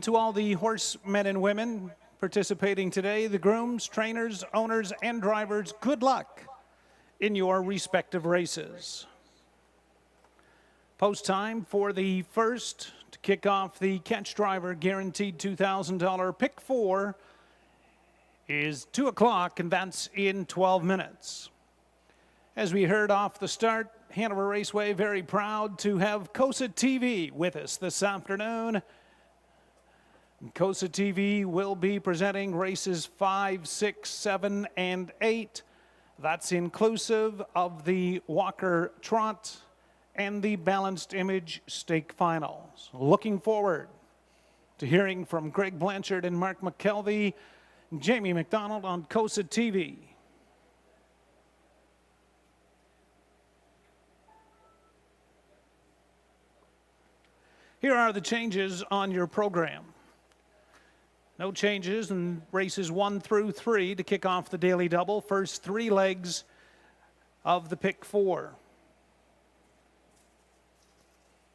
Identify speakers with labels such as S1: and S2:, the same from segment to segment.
S1: To all the horsemen and women participating today, the grooms, trainers, owners, and drivers, good luck in your respective races. Post time for the first to kick off the catch driver guaranteed $2,000 pick 4 is 2 o'clock, and that's in 12 minutes. As we heard off the start, Hanover Raceway very proud to have COSA TV with us this afternoon. COSA TV will be presenting races 5, 6, 7, and 8. That's inclusive of the Walker Trot and the Balanced Image Stake Finals. Looking forward to hearing from Greg Blanchard and Mark McKelvey, Jamie McDonald on COSA TV. Here are the changes on your program. No changes in races 1 through 3 to kick off the daily double. First 3 legs of the pick 4.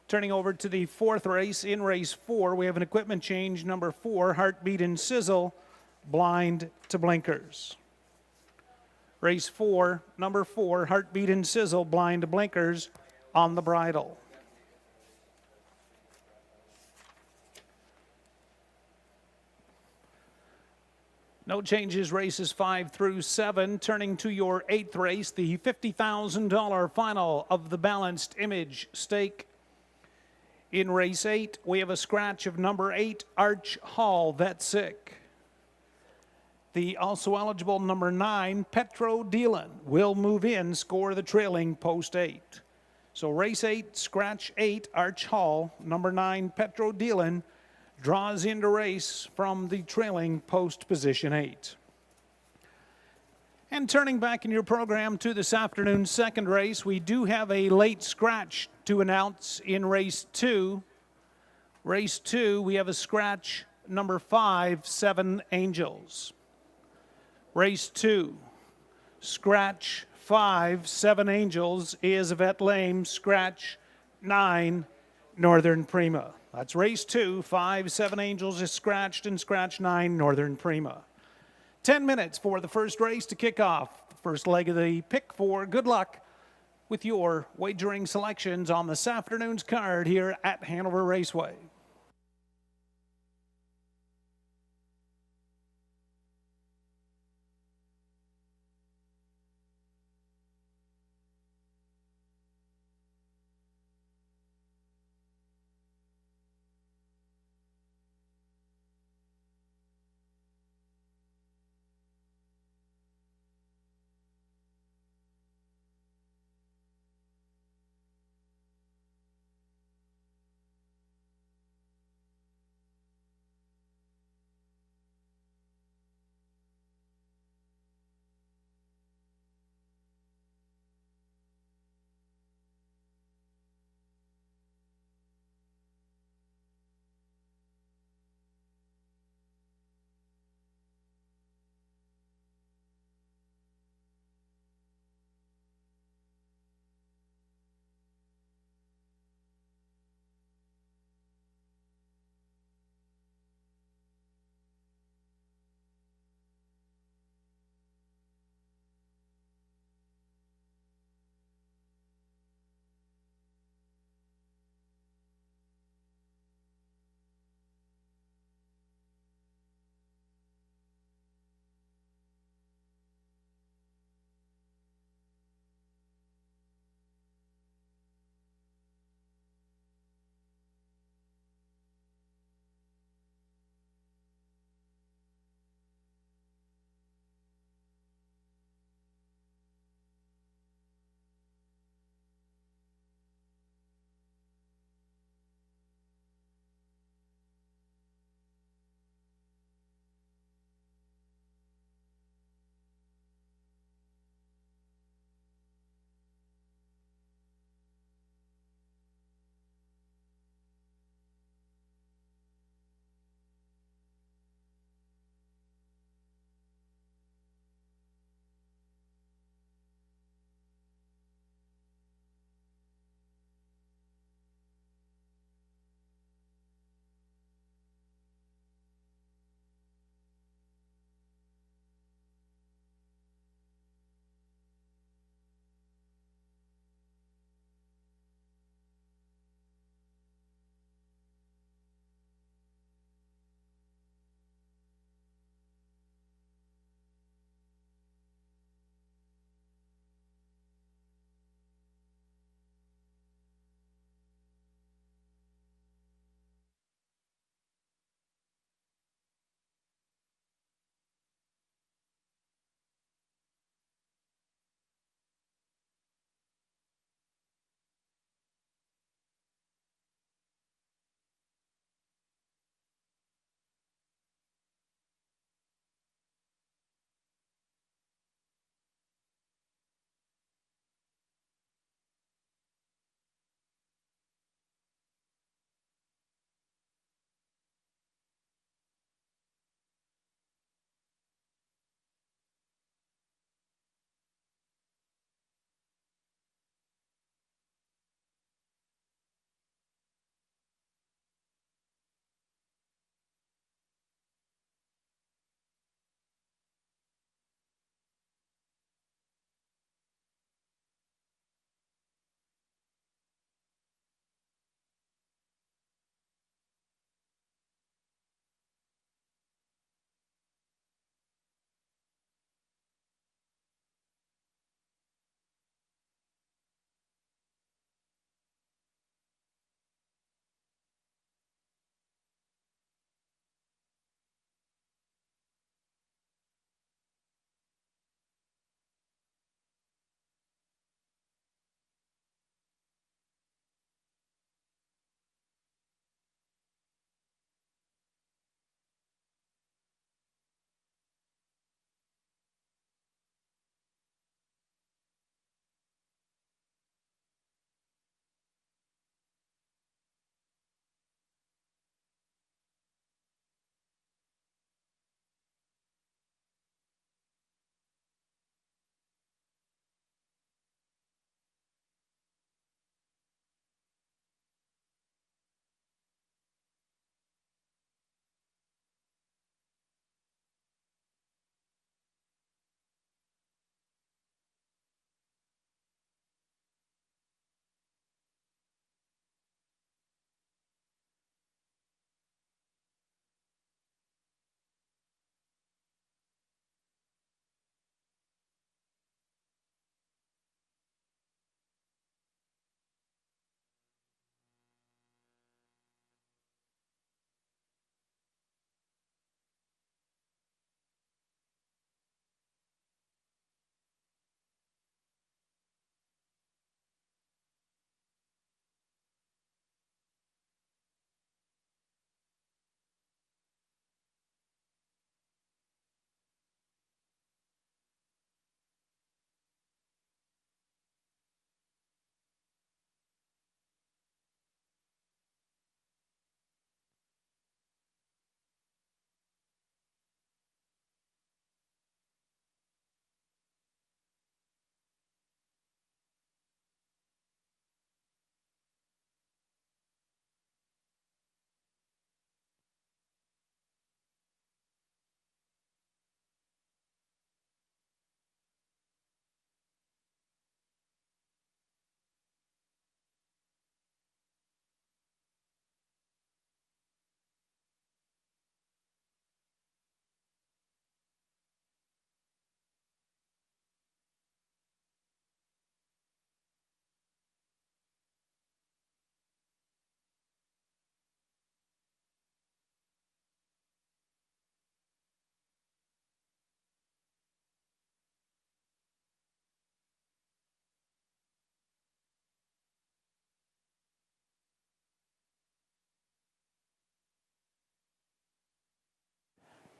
S1: Turning over to the 4th race, in race 4, we have an equipment change, number 4, Heartbeat and Sizzle, blind to blinkers. Race 4, number 4, Heartbeat and Sizzle, blind to blinkers on the bridle. No changes, races 5 through 7. Turning to your 8th race, the $50,000 final of the Balanced Image Stake. In race 8, we have a scratch of number 8, Arch Hall, Vet Sick. The also eligible number 9, Petro Dealin, will move in, score the trailing post 8. So race 8, scratch 8, Arch Hall, number 9, Petro Dealin, draws into race from the trailing post position 8. And turning back in your program to this afternoon's second race, we do have a late scratch to announce in race 2. Race 2, we have a scratch number 5, 7 Angels. Race 2, scratch 5, 7 Angels is Yvette Lame, scratch 9, Northern Prima. That's race 2, 5, 7 Angels is scratched, and scratch 9, Northern Prima. 10 minutes for the first race to kick off. The first leg of the pick 4. Good luck with your wagering selections on this afternoon's card here at Hanover Raceway.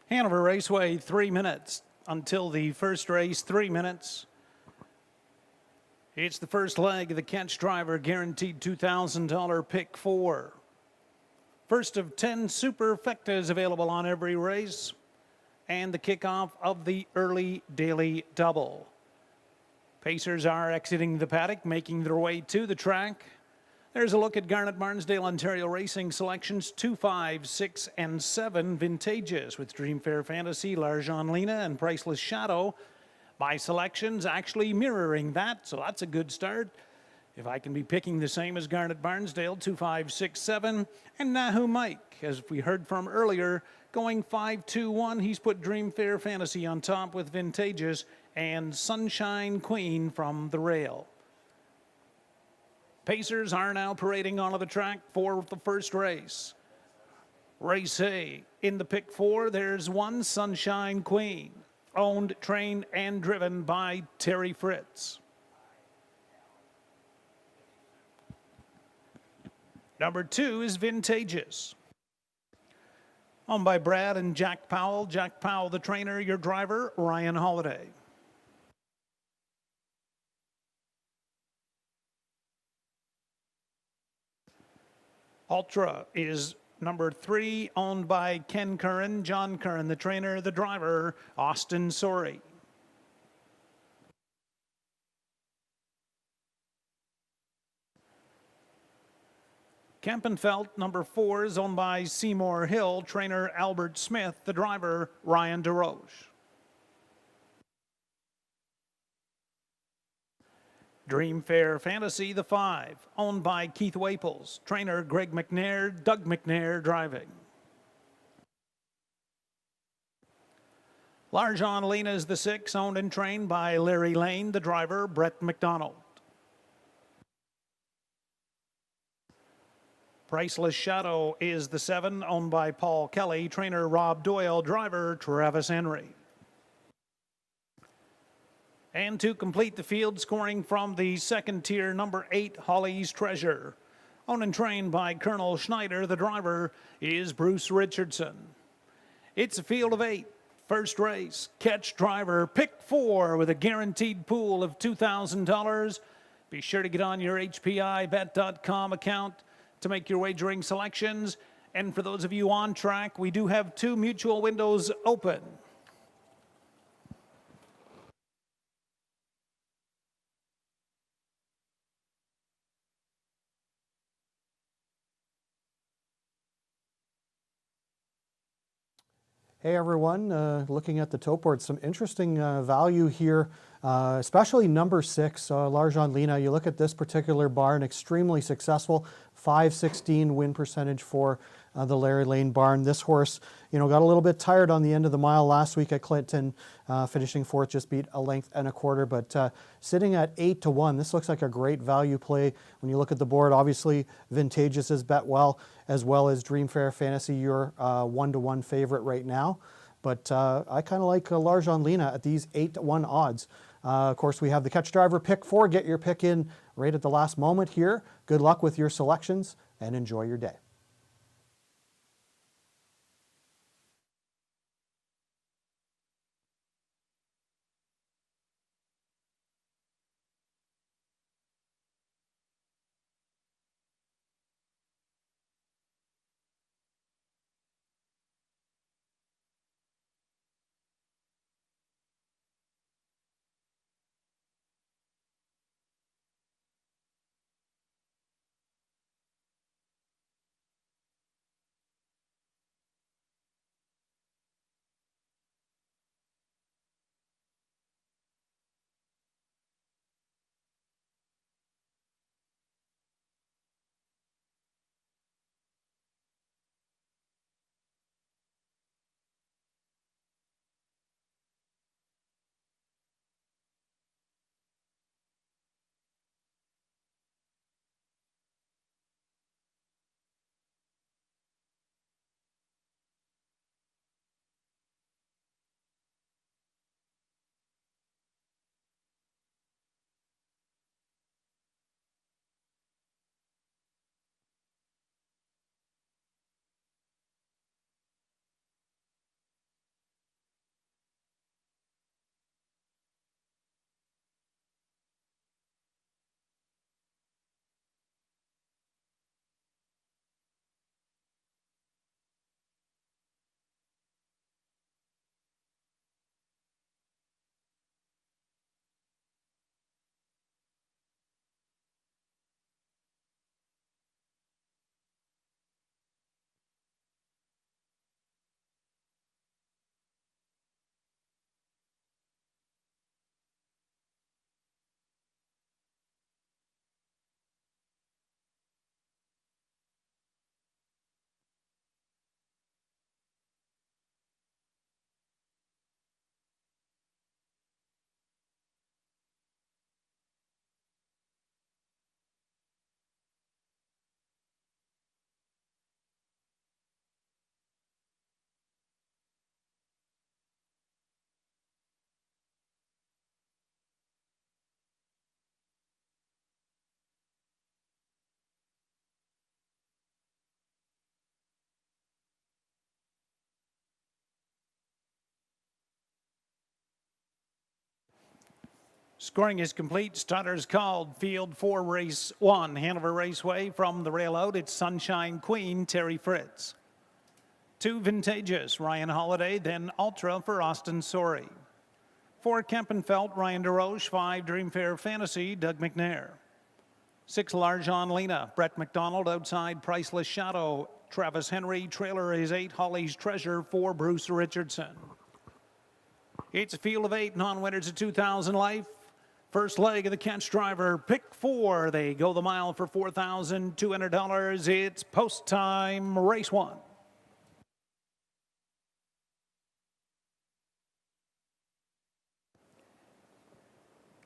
S1: Hanover Raceway, 3 minutes until the first race, 3 minutes. It's the first leg of the catch driver guaranteed $2,000 pick 4. First of 10 superfectas available on every race, and the kickoff of the early daily double. Pacers are exiting the paddock, making their way to the track. There's a look at Garnet Barnsdale Ontario Racing selections 2, 5, 6, and 7 vintages with Dreamfair Fantasy, L'Argent Lena, and Priceless Shadow. My selections actually mirroring that, so that's a good start. If I can be picking the same as Garnet Barnsdale, 2, 5, 6, 7, and Nahu Mike, as we heard from earlier, going 5, 2, 1. He's put Dreamfair Fantasy on top with vintages and Sunshine Queen from the rail. Pacers are now parading onto the track for the first race. Race A. In the pick 4, there's 1 Sunshine Queen, owned, trained, and driven by Terry Fritz. Number 2 is Vintages, owned by Brad and Jack Powell. Jack Powell, the trainer, your driver, Ryan Holiday. Ultra is number 3, owned by Ken Curran, John Curran, the trainer, the driver, Austin Sorey. Kempenfelt, number 4, is owned by Seymour Hill, trainer Albert Smith, the driver, Ryan DeRoche. Dreamfair Fantasy, the 5, owned by Keith Waples, trainer Greg McNair, Doug McNair driving. L'Argent Lena is the 6, owned and trained by Larry Lane, the driver, Brett McDonald. Priceless Shadow is the 7, owned by Paul Kelly, trainer Rob Doyle, driver Travis Henry. And to complete the field, scoring from the second tier, number 8, Holly's Treasure. Owned and trained by Colonel Schneider, the driver is Bruce Richardson. It's a field of 8. First race, catch driver, pick 4 with a guaranteed pool of $2,000. Be sure to get on your HPIBet.com account to make your wagering selections. And for those of you on track, we do have 2 mutual windows open.
S2: Hey everyone, looking at the tote board, some interesting value here, especially number 6, L'Argent Lena. You look at this particular barn, extremely successful, 516 win percentage for the Larry Lane barn. This horse, got a little bit tired on the end of the mile last week at Clinton, finishing 4th, just beat a length and a quarter, but sitting at 8 to 1. This looks like a great value play. When you look at the board, obviously Vintages is bet well as Dreamfair Fantasy, your 1-to-1 favorite right now. But I kind of like L'Argent Lena at these 8 to 1 odds. Of course, we have the catch driver pick 4. Get your pick in right at the last moment here. Good luck with your selections and enjoy your day.
S1: Scoring is complete. Starters called. Field 4, race 1. Hanover Raceway. From the rail out, it's Sunshine Queen, Terry Fritz. 2, Vintageous, Ryan Holiday. Then Ultra for Austin Sorey. 4, Kempenfelt, Ryan DeRoche. 5, Dreamfair Fantasy, Doug McNair. 6, Larjon Lena, Brett McDonald. Outside, Priceless Shadow, Travis Henry. Trailer is 8, Holly's Treasure. 4, Bruce Richardson. It's a field of 8, non-winners at 2,000 life. First leg of the catch driver, pick 4. They go the mile for $4,200. It's post time, race 1.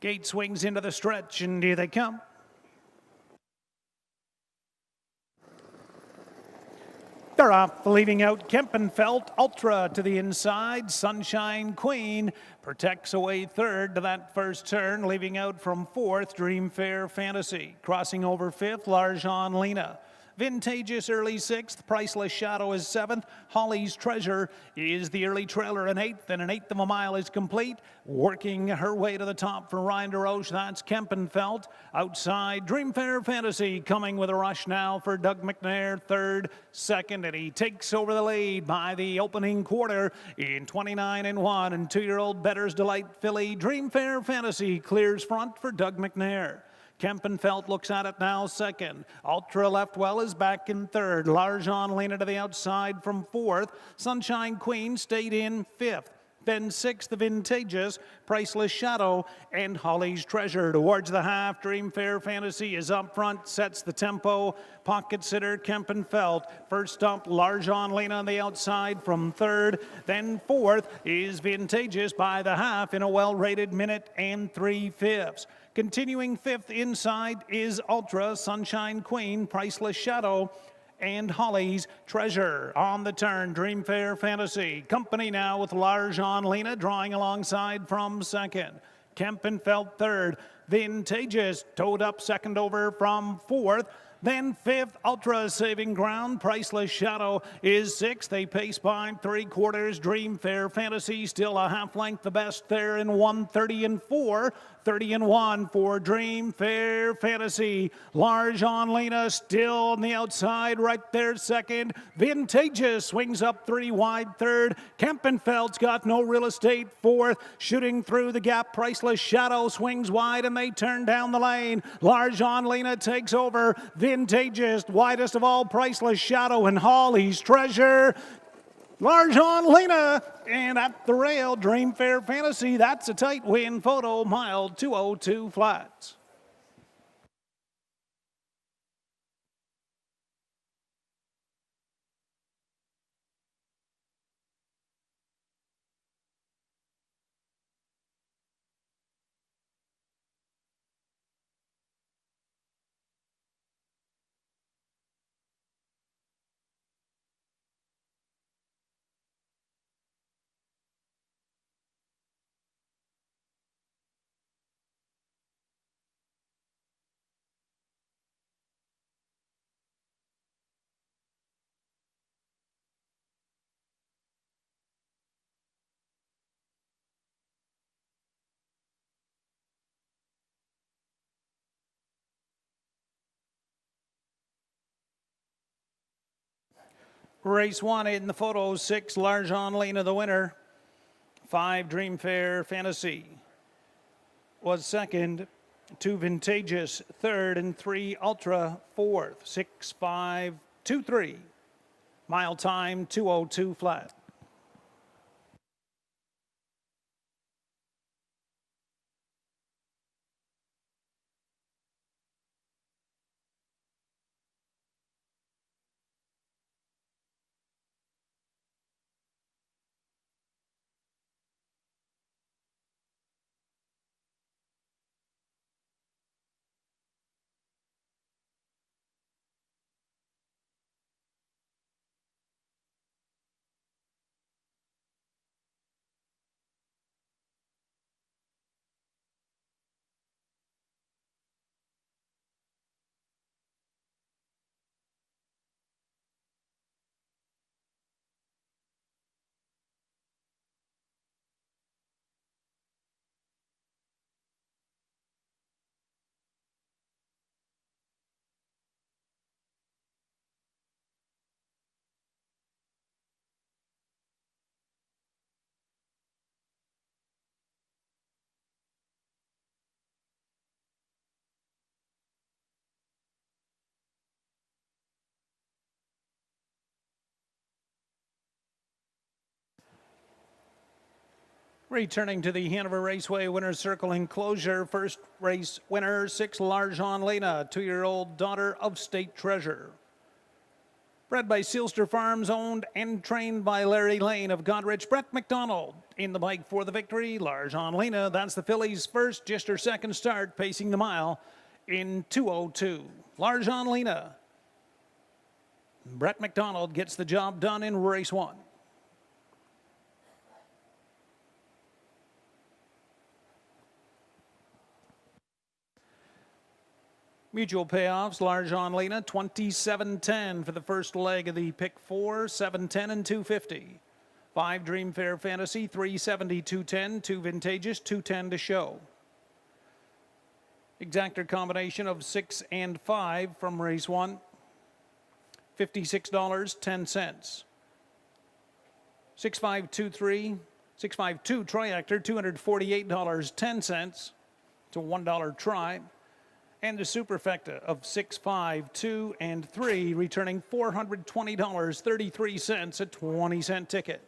S1: Gate swings into the stretch, and here they come. They're off, leaving out Kempenfelt. Ultra to the inside. Sunshine Queen protects away third to that first turn, leaving out from fourth, Dreamfair Fantasy. Crossing over fifth, Larjon Lena. Vintageous early sixth, Priceless Shadow is seventh. Holly's Treasure is the early trailer in eighth, and an eighth of a mile is complete. Working her way to the top for Ryan DeRoche, that's Kempenfelt. Outside, Dreamfair Fantasy coming with a rush now for Doug McNair, third, second, and he takes over the lead by the opening quarter in 29-1. And 2-year-old Better's Delight filly, Dreamfair Fantasy clears front for Doug McNair. Kempenfelt looks at it now second. Ultra Left Well is back in third. Larjon Lena to the outside from fourth. Sunshine Queen stayed in fifth. Then sixth, the Vintageous, Priceless Shadow, and Holly's Treasure. Towards the half, Dreamfair Fantasy is up front, sets the tempo. Pocket sitter, Kempenfelt. First up, Larjon Lena on the outside from third. Then fourth is Vintageous by the half in a well-rated minute and 3/5. Continuing fifth inside is Ultra, Sunshine Queen, Priceless Shadow, and Holly's Treasure. On the turn, Dreamfair Fantasy. Company now with Larjon Lena drawing alongside from second. Kempenfelt third. Vintageous towed up second over from fourth. Then fifth, Ultra saving ground. Priceless Shadow is sixth. They pace by 3/4. Dreamfair Fantasy still a half length the best there in 1:30-4. 30-1 for Dreamfair Fantasy. Larjon Lena still on the outside right there second. Vintageous swings up 3 wide third. Kempenfelt's got no real estate fourth. Shooting through the gap, Priceless Shadow swings wide and they turn down the lane. Larjon Lena takes over. Vintageous, widest of all, Priceless Shadow, and Holly's Treasure. Larjon Lena, and at the rail, Dreamfair Fantasy. That's a tight win photo, mile 202 flat. Race 1 in the photo, 6, Larjon Lena, the winner. 5, Dreamfair Fantasy was second. 2, Vintageous, third, and 3, Ultra, fourth. 6, 5, 2, 3. Mile time, 202 flat. Returning to the Hanover Raceway winner's circle enclosure, first race winner, 6 Larjon Lena, 2-year-old daughter of State Treasure. Bred by Sealster Farms, owned and trained by Larry Lane of Godrich. Brett McDonald in the bike for the victory. Larjon Lena, that's the filly's first, just her second start, pacing the mile in 2:02. Larjon Lena. Brett McDonald gets the job done in race 1. Mutual payoffs, Larjon Lena, 27.10 for the first leg of the pick 4, 7.10 and 2.50. 5 Dream Fair Fantasy, 3.70, 2.10, 2 Vintageous, 2.10 to show. Exactor combination of 6 and 5 from race 1, $56.10. 6523, 652 Triactor, $248.10 to $1 try. And the superfecta of 6, 5, 2, and 3, returning $420.33, a 20-cent ticket.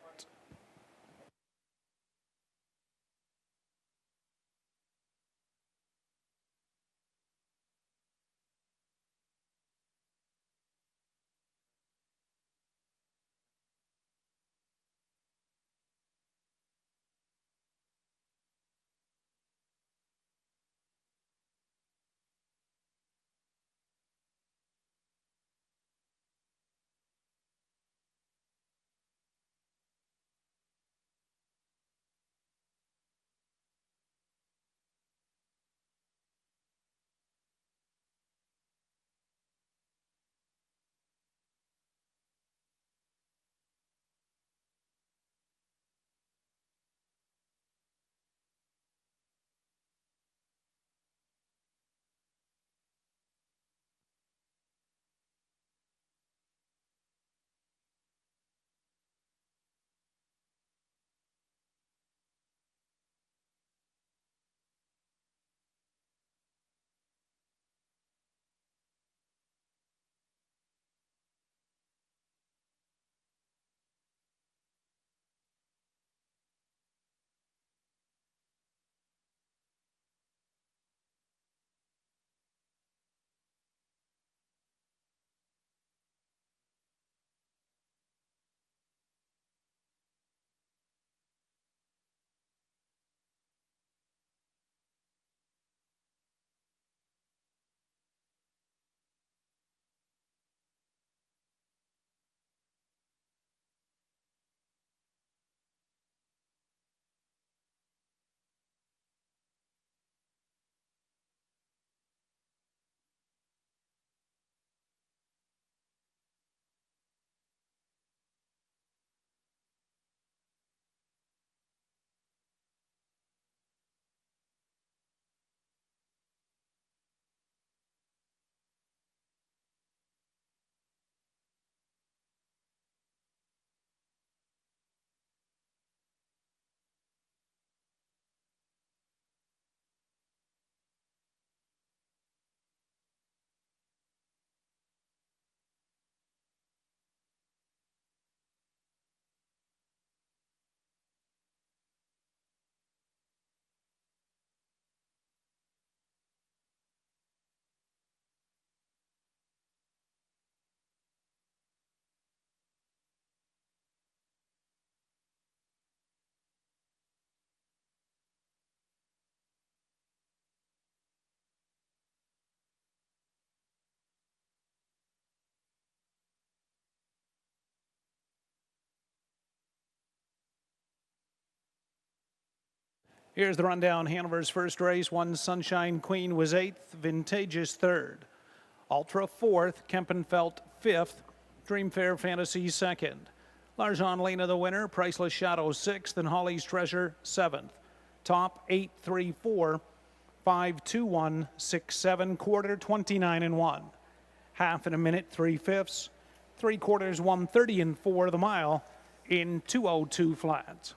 S1: Here's the rundown. Hanover's first race, 1 Sunshine Queen was 8th, Vintageous 3rd. Ultra 4th, Kempenfelt 5th, Dream Fair Fantasy 2nd. Larjon Lena the winner, Priceless Shadow 6th, and Holly's Treasure 7th. Top 8-3-4, 5-2-1, 6-7, quarter 29 and 1. Half in a minute, 3/5, 3/4, 1:30 and 4 the mile in 2:02 flat.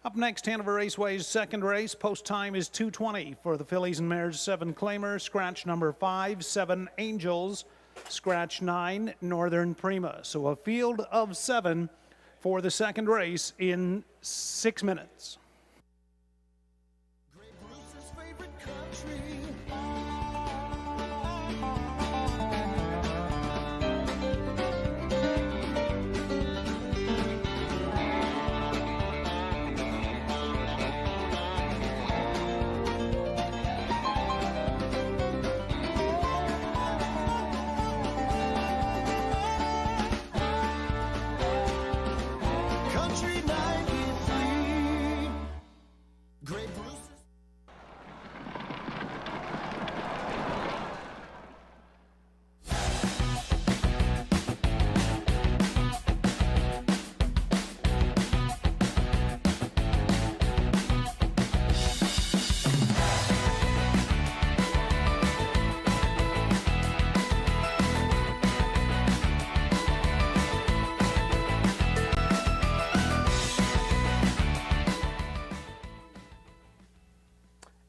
S1: Up next, Hanover Raceway's second race. Post time is 2:20 for the fillies and mares 7 Claimer, scratch number 5, 7 Angels, scratch 9 Northern Prima. So a field of 7 for the second race in 6 minutes.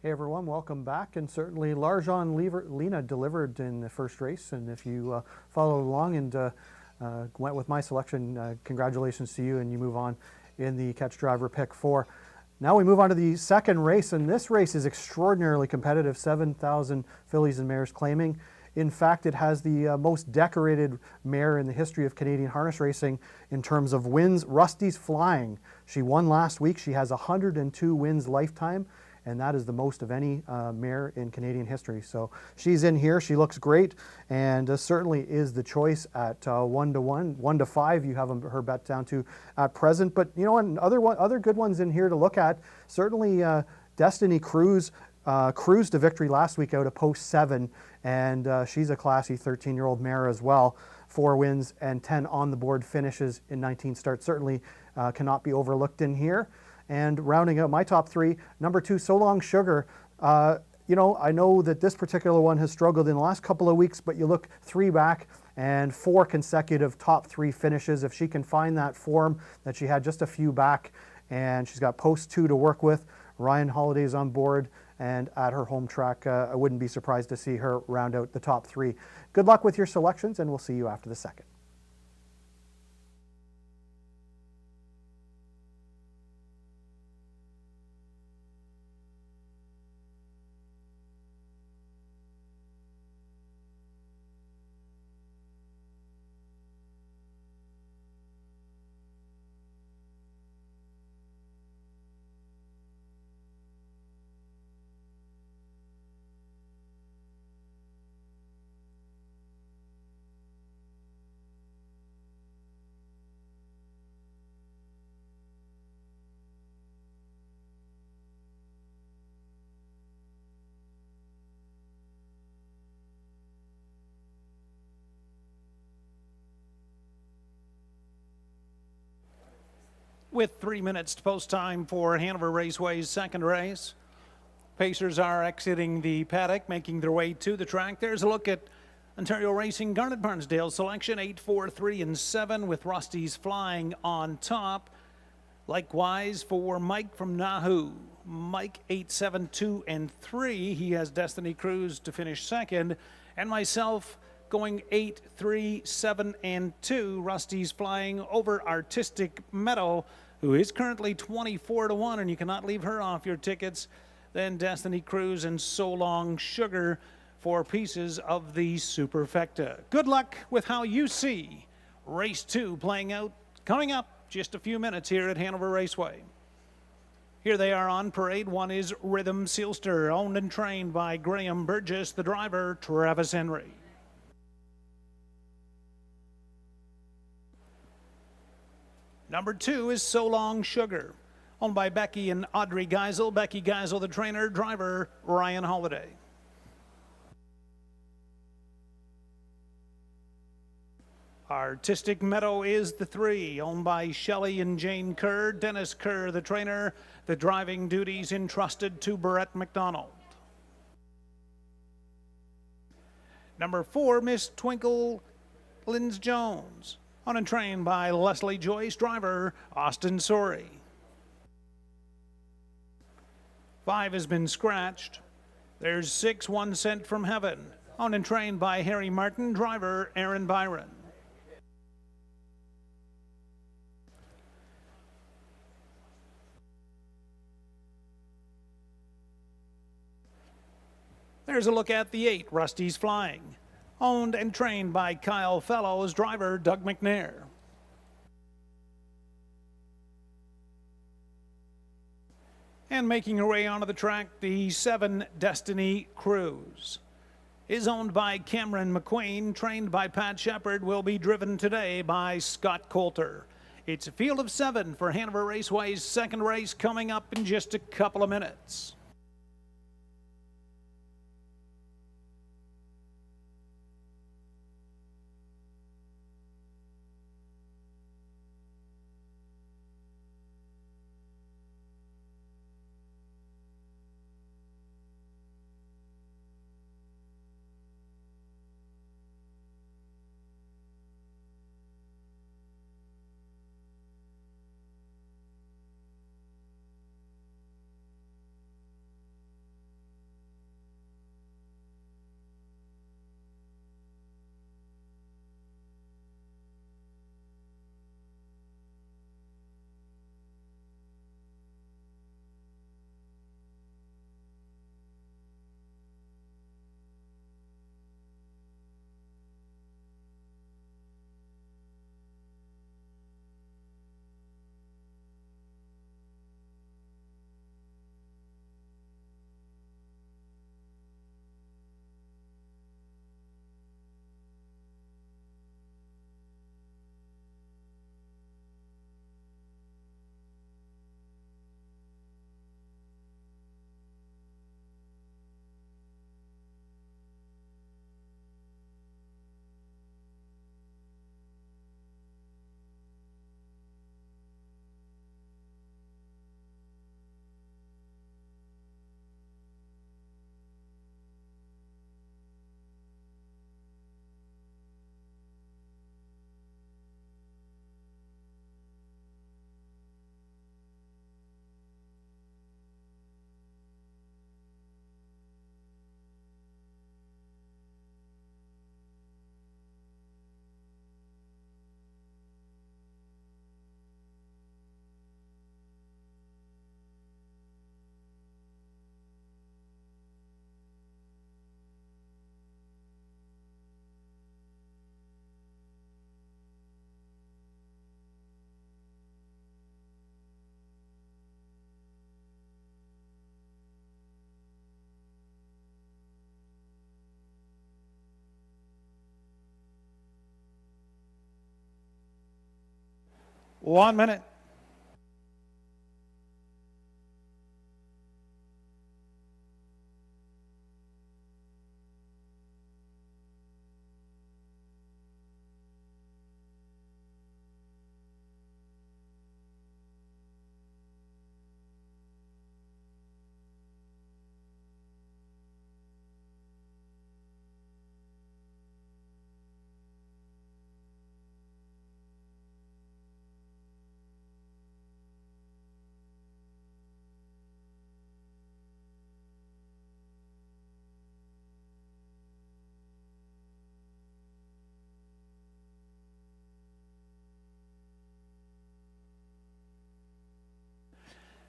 S2: Hey everyone, welcome back. And certainly Larjon Lena delivered in the first race. And if you followed along and went with my selection, congratulations to you, and you move on in the catch driver pick 4. Now we move on to the second race, and this race is extraordinarily competitive. 7,000 fillies and mares claiming. In fact, it has the most decorated mare in the history of Canadian harness racing in terms of wins. Rusty's Flying. She won last week. She has 102 wins lifetime, and that is the most of any mare in Canadian history. So she's in here. She looks great, and certainly is the choice at 1-1, 1-5. You have her bet down to at present. But you know, and other good ones in here to look at. Certainly, Destiny Cruise cruised to victory last week out of post 7, and she's a classy 13-year-old mare as well. 4 wins and 10 on the board finishes in 19 starts. Certainly cannot be overlooked in here. And rounding out my top 3, number 2, So Long Sugar. You know, I know that this particular one has struggled in the last couple of weeks, but you look 3 back and 4 consecutive top 3 finishes. If she can find that form that she had just a few back, and she's got post 2 to work with, Ryan Holiday's on board, and at her home track, I wouldn't be surprised to see her round out the top 3. Good luck with your selections, and we'll see you after the second.
S1: With 3 minutes to post time for Hanover Raceway's second race. Pacers are exiting the paddock, making their way to the track. There's a look at Ontario Racing Garnet Barnsdale selection, 8, 4, 3, and 7, with Rusty's Flying on top. Likewise for Mike from Nahu. Mike 8, 7, 2, and 3. He has Destiny Cruise to finish second. And myself going 8, 3, 7, and 2. Rusty's Flying over Artistic Meadow, who is currently 24-1, and you cannot leave her off your tickets. Then Destiny Cruise and So Long Sugar for pieces of the Superfecta. Good luck with how you see race 2 playing out, coming up just a few minutes here at Hanover Raceway. Here they are on parade. One is Rhythm Sealster, owned and trained by Graham Burgess, the driver Travis Henry. Number 2 is So Long Sugar, owned by Becky and Audrey Geisel. Becky Geisel, the trainer, driver Ryan Holiday. Artistic Meadow is the 3, owned by Shelley and Jane Kerr. Dennis Kerr, the trainer, the driving duties entrusted to Brett McDonald. Number 4, Miss Twinkle Linz Jones, owned and trained by Leslie Joyce, driver Austin Sorey. 5 has been scratched. There's 6, 1 Cent from Heaven, owned and trained by Harry Martin, driver Aaron Byron. There's a look at the 8, Rusty's Flying. Owned and trained by Kyle Fellows, driver Doug McNair. And making her way onto the track, the 7, Destiny Cruise. Is owned by Cameron McQueen, trained by Pat Shepard, will be driven today by Scott Coulter. It's a field of 7 for Hanover Raceway's second race coming up in just a couple of minutes. One minute.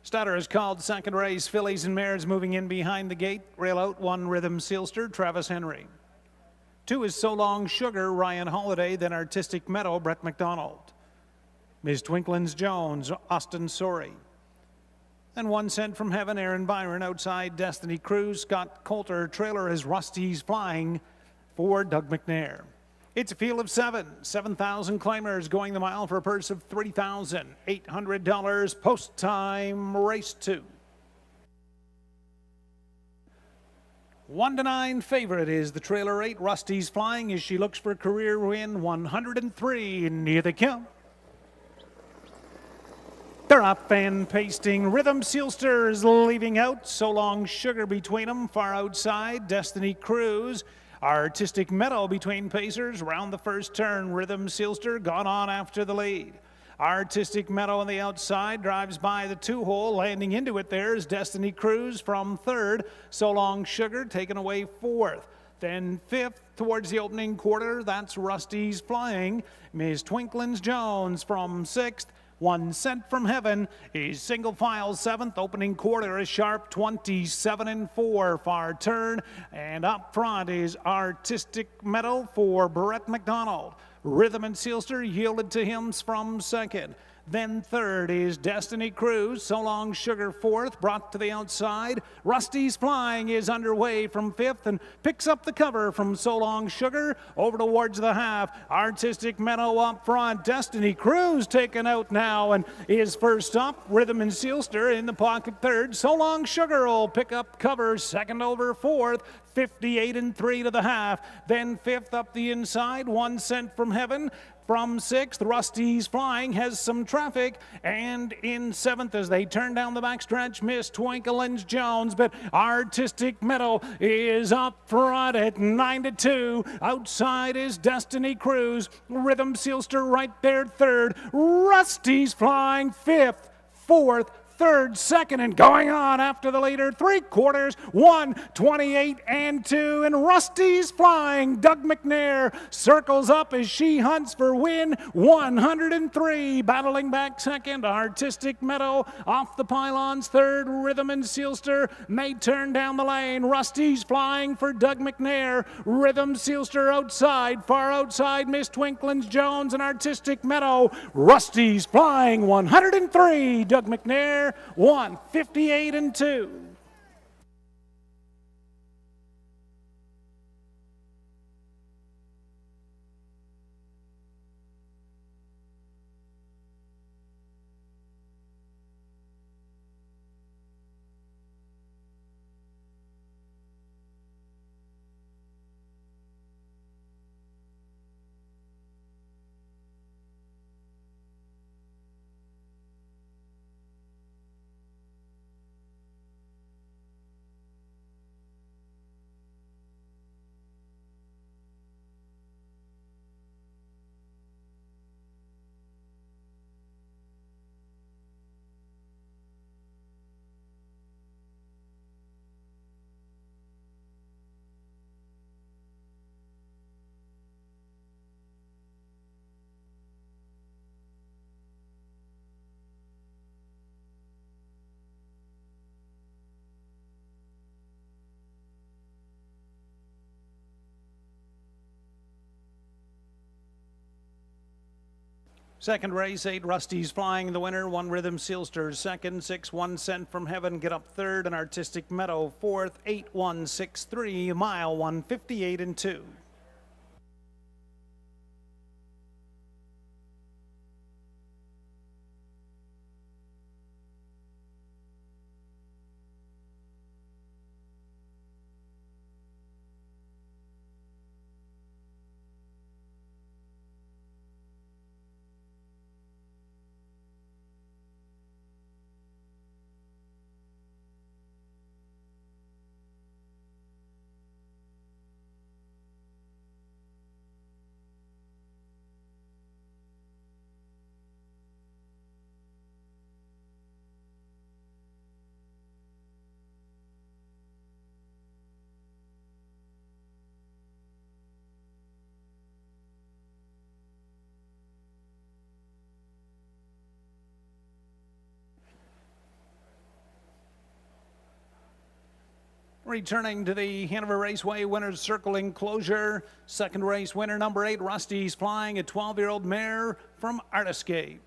S1: Starter is called second race. Fillies and mares moving in behind the gate. Rail out 1, Rhythm Sealster, Travis Henry. 2 is So Long Sugar, Ryan Holiday, then Artistic Meadow, Brett McDonald. Ms. Twinklin's Jones, Austin Sorey. Then 1 Cent from Heaven, Aaron Byron. Outside, Destiny Cruise, Scott Coulter. Trailer is Rusty's Flying for Doug McNair. It's a field of 7, 7,000 claimers going the mile for a purse of $3,800. Post time, race 2. 1-9 favorite is the trailer 8, Rusty's Flying, as she looks for a career win. 103, near the come. They're up and pasting. Rhythm Sealster is leaving out. So Long Sugar between them. Far outside, Destiny Cruise. Artistic Meadow between pacers. Round the first turn, Rhythm Sealster gone on after the lead. Artistic Meadow on the outside drives by the 2-hole. Landing into it there is Destiny Cruise from 3rd. So Long Sugar taken away 4th. Then 5th towards the opening quarter, that's Rusty's Flying. Ms. Twinklin's Jones from 6th. 1 cent from heaven is single file 7th. Opening quarter is sharp 27-4. Far turn. And up front is Artistic Meadow for Brett McDonald. Rhythm and Sealster yielded to him from second. Then third is Destiny Cruise. So Long Sugar fourth, brought to the outside. Rusty's Flying is underway from fifth and picks up the cover from So Long Sugar over towards the half. Artistic Meadow up front. Destiny Cruise taken out now and is first up. Rhythm and Sealster in the pocket third. So Long Sugar will pick up cover second over fourth. 58-3 to the half. Then fifth up the inside. 1 cent from heaven. From sixth, Rusty's Flying has some traffic, and in seventh as they turn down the backstretch, Miss Twinkle Jones, but Artistic Meadow is up front at 9-2. Outside is Destiny Cruise, Rhythm Sealster right there third, Rusty's Flying fifth, fourth, third, second, and going on after the leader. 3/4, 1:28-2, and Rusty's Flying. Doug McNair circles up as she hunts for win 103. Battling back second, Artistic Meadow off the pylons third. Rhythm and Sealster may turn down the lane. Rusty's Flying for Doug McNair. Rhythm Sealster outside, far outside Miss Twinklins Jones and Artistic Meadow. Rusty's Flying 103. Doug McNair 1:58-2. Second race, 8 Rusty's Flying, the winner. 1 Rhythm Sealster second. 6 1 Cent from Heaven get up third, and Artistic Meadow fourth. 8-1-6-3, mile 1:58-2. Returning to the Hanover Raceway Winners Circle enclosure, second race winner number 8, Rusty's Flying, a 12-year-old mare from Artiscape.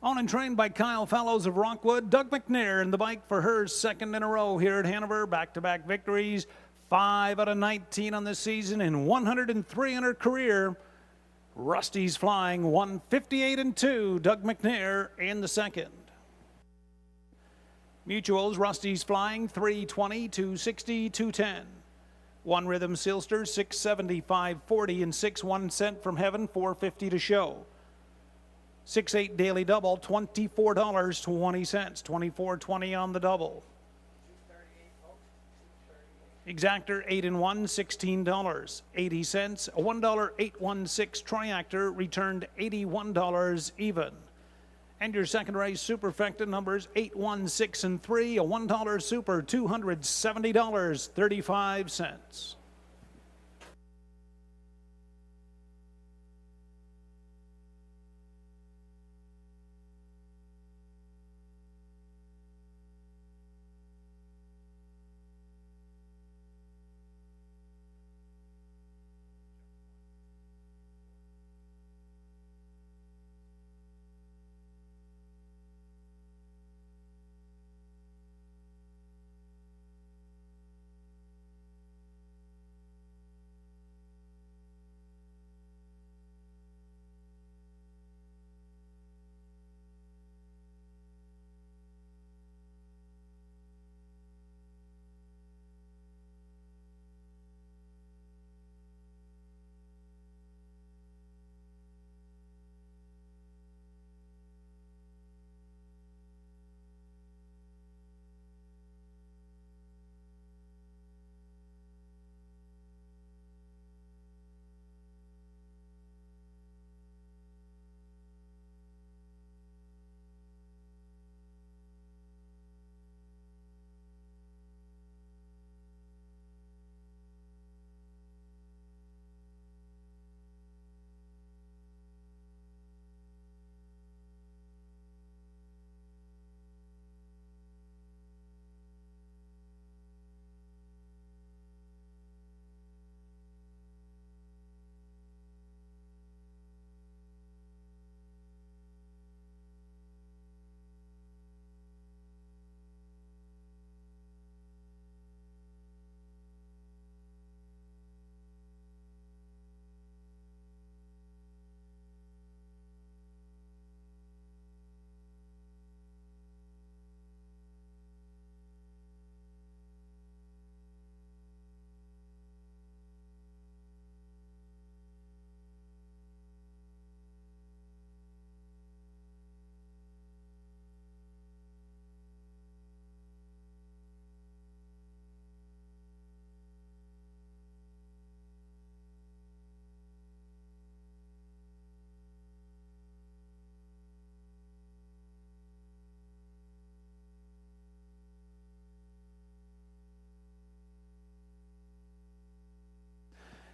S1: Owned and trained by Kyle Fellows of Rockwood, Doug McNair in the bike for her second in a row here at Hanover. Back-to-back victories, 5 out of 19 on this season and 103 in her career. Rusty's Flying 1:58-2, Doug McNair in the second. Mutuals, Rusty's Flying 320, 260, 210. 1 Rhythm Sealster 675, 40, and 6 1 Cent from Heaven 450 to show. 6-8 Daily Double $24.20, 24.20 on the double. Exactor 8 and 1, $16, 80 cents. A $1.816 Triactor returned $81 even. And your second race superfecta numbers 8, 1, 6, and 3. A $1 super, $270.35.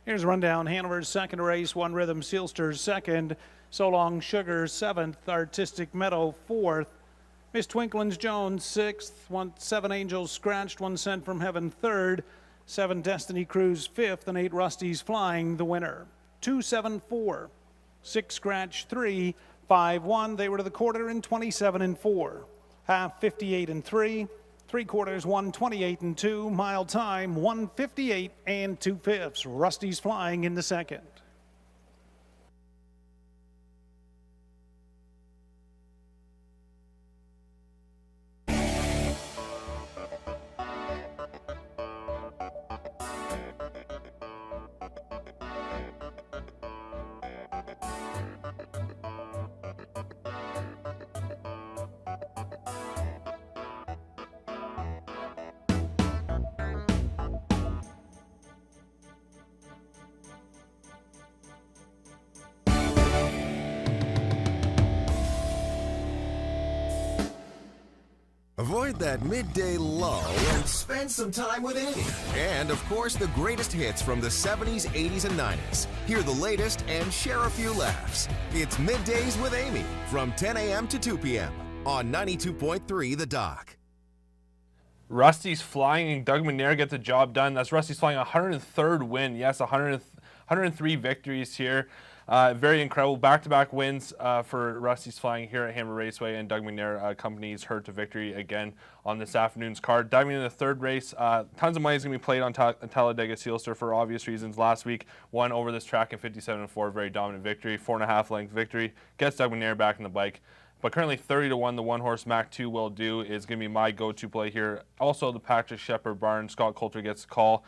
S1: Here's a rundown. Hanover's second race, One Rhythm Sealster second, So Long Sugar seventh, Artistic Meadow fourth, Miss Twinklin's Jones sixth, Seven Angels Scratched, One Sent from Heaven third, Seven Destiny Cruise fifth, and Eight Rusties Flying the winner. 2-7-4, 6 Scratch 3, 5-1. They were to the quarter in 27-4. Half 58-3. 3/4 128-2. Mile time 1:58 2/5. Rusty's Flying in the second.
S3: Avoid that midday lull and spend some time with Amy. And, of course, the greatest hits from the 70s, 80s, and 90s. Hear the latest and share a few laughs. It's Middays with Amy from 10 a.m. to 2 p.m. on 92.3 The Dock.
S4: Rusty's Flying and Doug McNair get the job done. That's Rusty's Flying 103rd win. Yes, 103 victories here. Very incredible back-to-back wins for Rusty's Flying here at Hanover Raceway, and Doug McNair accompanies her to victory again on this afternoon's card. Diving into the third race, tons of money is going to be played on Talladega Sealster for obvious reasons. Last week, won over this track in 57-4, very dominant victory, 4.5 length victory, gets Doug McNair back in the bike. But currently 30-1, the one-horse Mac 2 Will Do is going to be my go-to play here. Also, the Patrick Shepard Barn, Scott Coulter gets a call.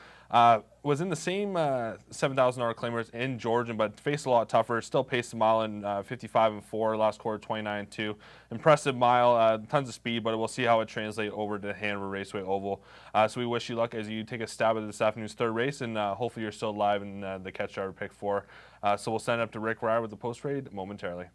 S4: Was in the same $7,000 claimers in Georgian, but faced a lot tougher. Still paced a mile in 55-4, last quarter 29-2. Impressive mile, tons of speed, but we'll see how it translates over to Hanover Raceway Oval. So we wish you luck as you take a stab at this afternoon's third race, and hopefully you're still live in the Catch Driver Pick 4. So we'll send it up to Rick Ryer with the post-raid momentarily.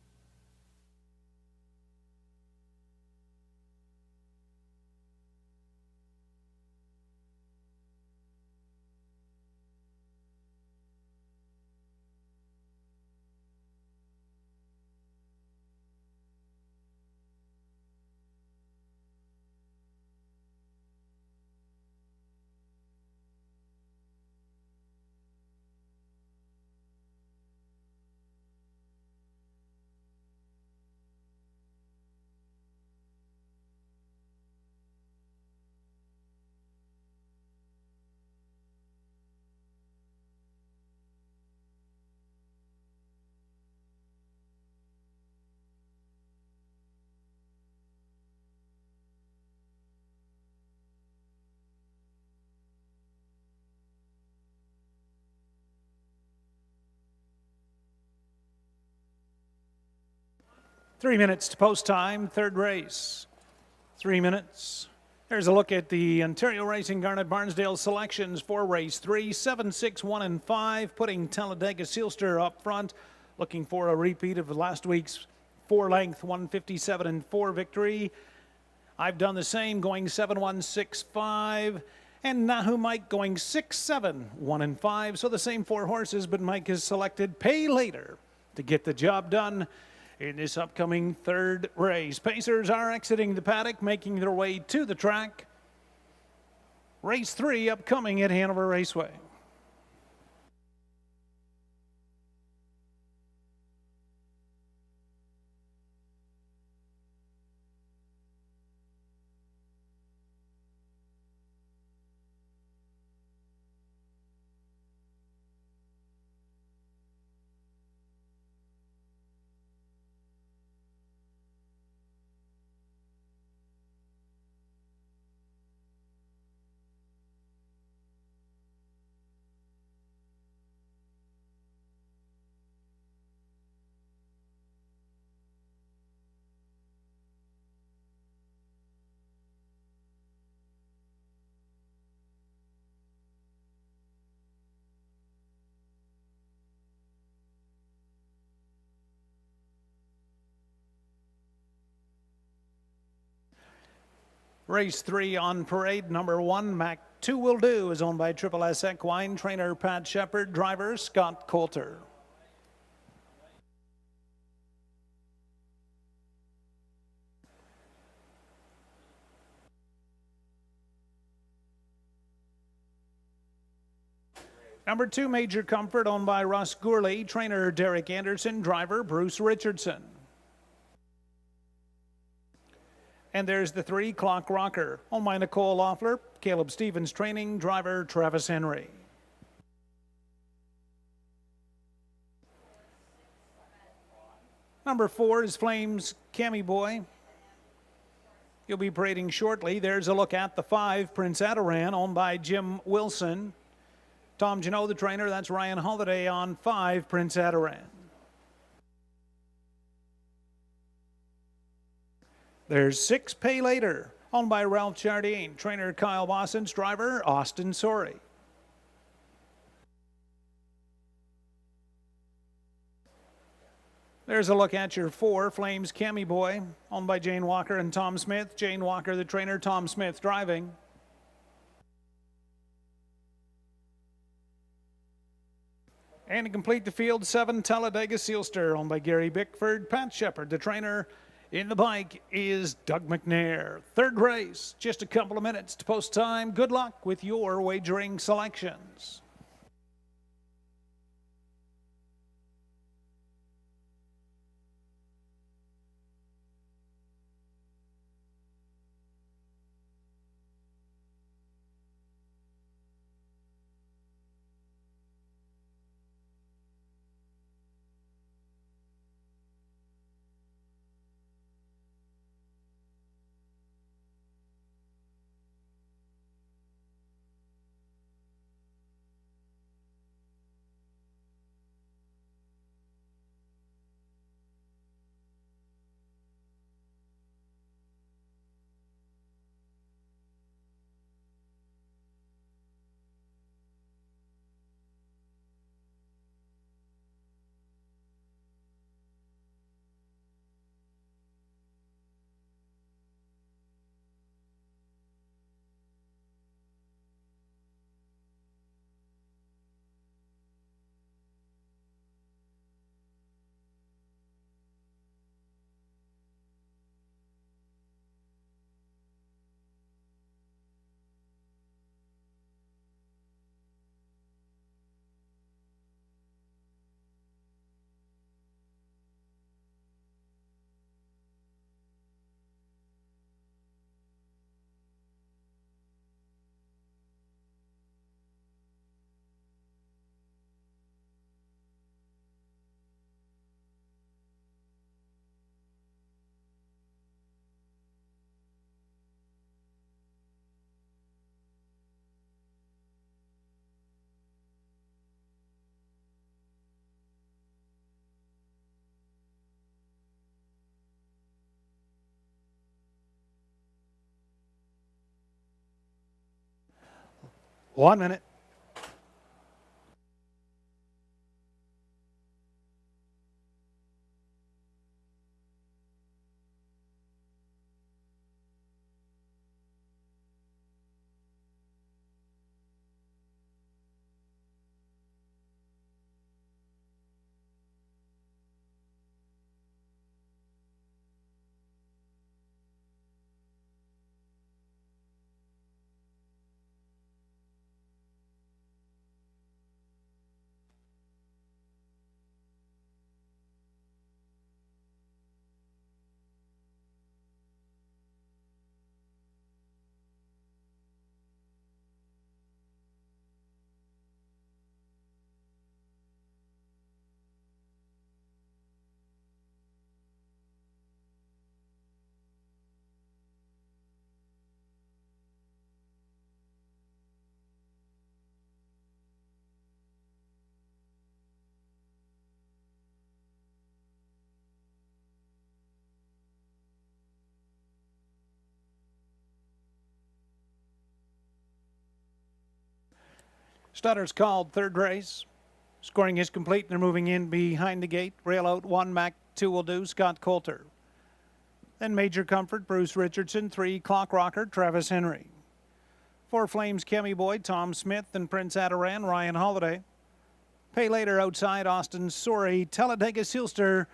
S1: Three minutes to post time, third race. 3 minutes. Here's a look at the Ontario Racing Garnet Barnsdale selections for race 3, 7, 6, 1, and 5, putting Talladega Sealster up front, looking for a repeat of last week's 4-length 157-4 victory. I've done the same, going 7, 1, 6, 5, and Nahu Mike going 6, 7, 1, and 5. So the same 4 horses, but Mike has selected Pay Later to get the job done in this upcoming third race. Pacers are exiting the paddock, making their way to the track. Race 3 upcoming at Hanover Raceway. Race 3 on parade, number 1, Mac Two Will Do is owned by Triple S Equine, trainer Pat Shepard, driver Scott Coulter. Number 2, Major Comfort, owned by Russ Gourley, trainer Derek Anderson, driver Bruce Richardson. And there's the 3, Clock Rocker, owned by Nicole Loeffler, Caleb Stevens training, driver Travis Henry. Number 4 is Flames Cammy Boy. He'll be parading shortly. There's a look at the 5, Prince Adaran, owned by Jim Wilson. Tom Janot, the trainer, that's Ryan Holiday on 5, Prince Adaran. There's 6, Pay Later, owned by Ralph Jardine, trainer Kyle Bosson's driver Austin Sorey. There's a look at your 4, Flames Cammy Boy, owned by Jane Walker and Tom Smith. Jane Walker, the trainer, Tom Smith driving. And to complete the field, 7, Talladega Sealster, owned by Gary Bickford. Pat Shepard, the trainer. In the bike is Doug McNair. Third race, just a couple of minutes to post time. Good luck with your wagering selections. One minute. Stutter's called third race. Scoring is complete. They're moving in behind the gate. Rail out 1, Mac 2 Will Do, Scott Coulter. Then Major Comfort, Bruce Richardson. 3, Clock Rocker, Travis Henry. For Flames, Kemi Boy, Tom Smith, and Prince Adaran, Ryan Holiday. Pay later outside, Austin Sorey, Talladega Sealster,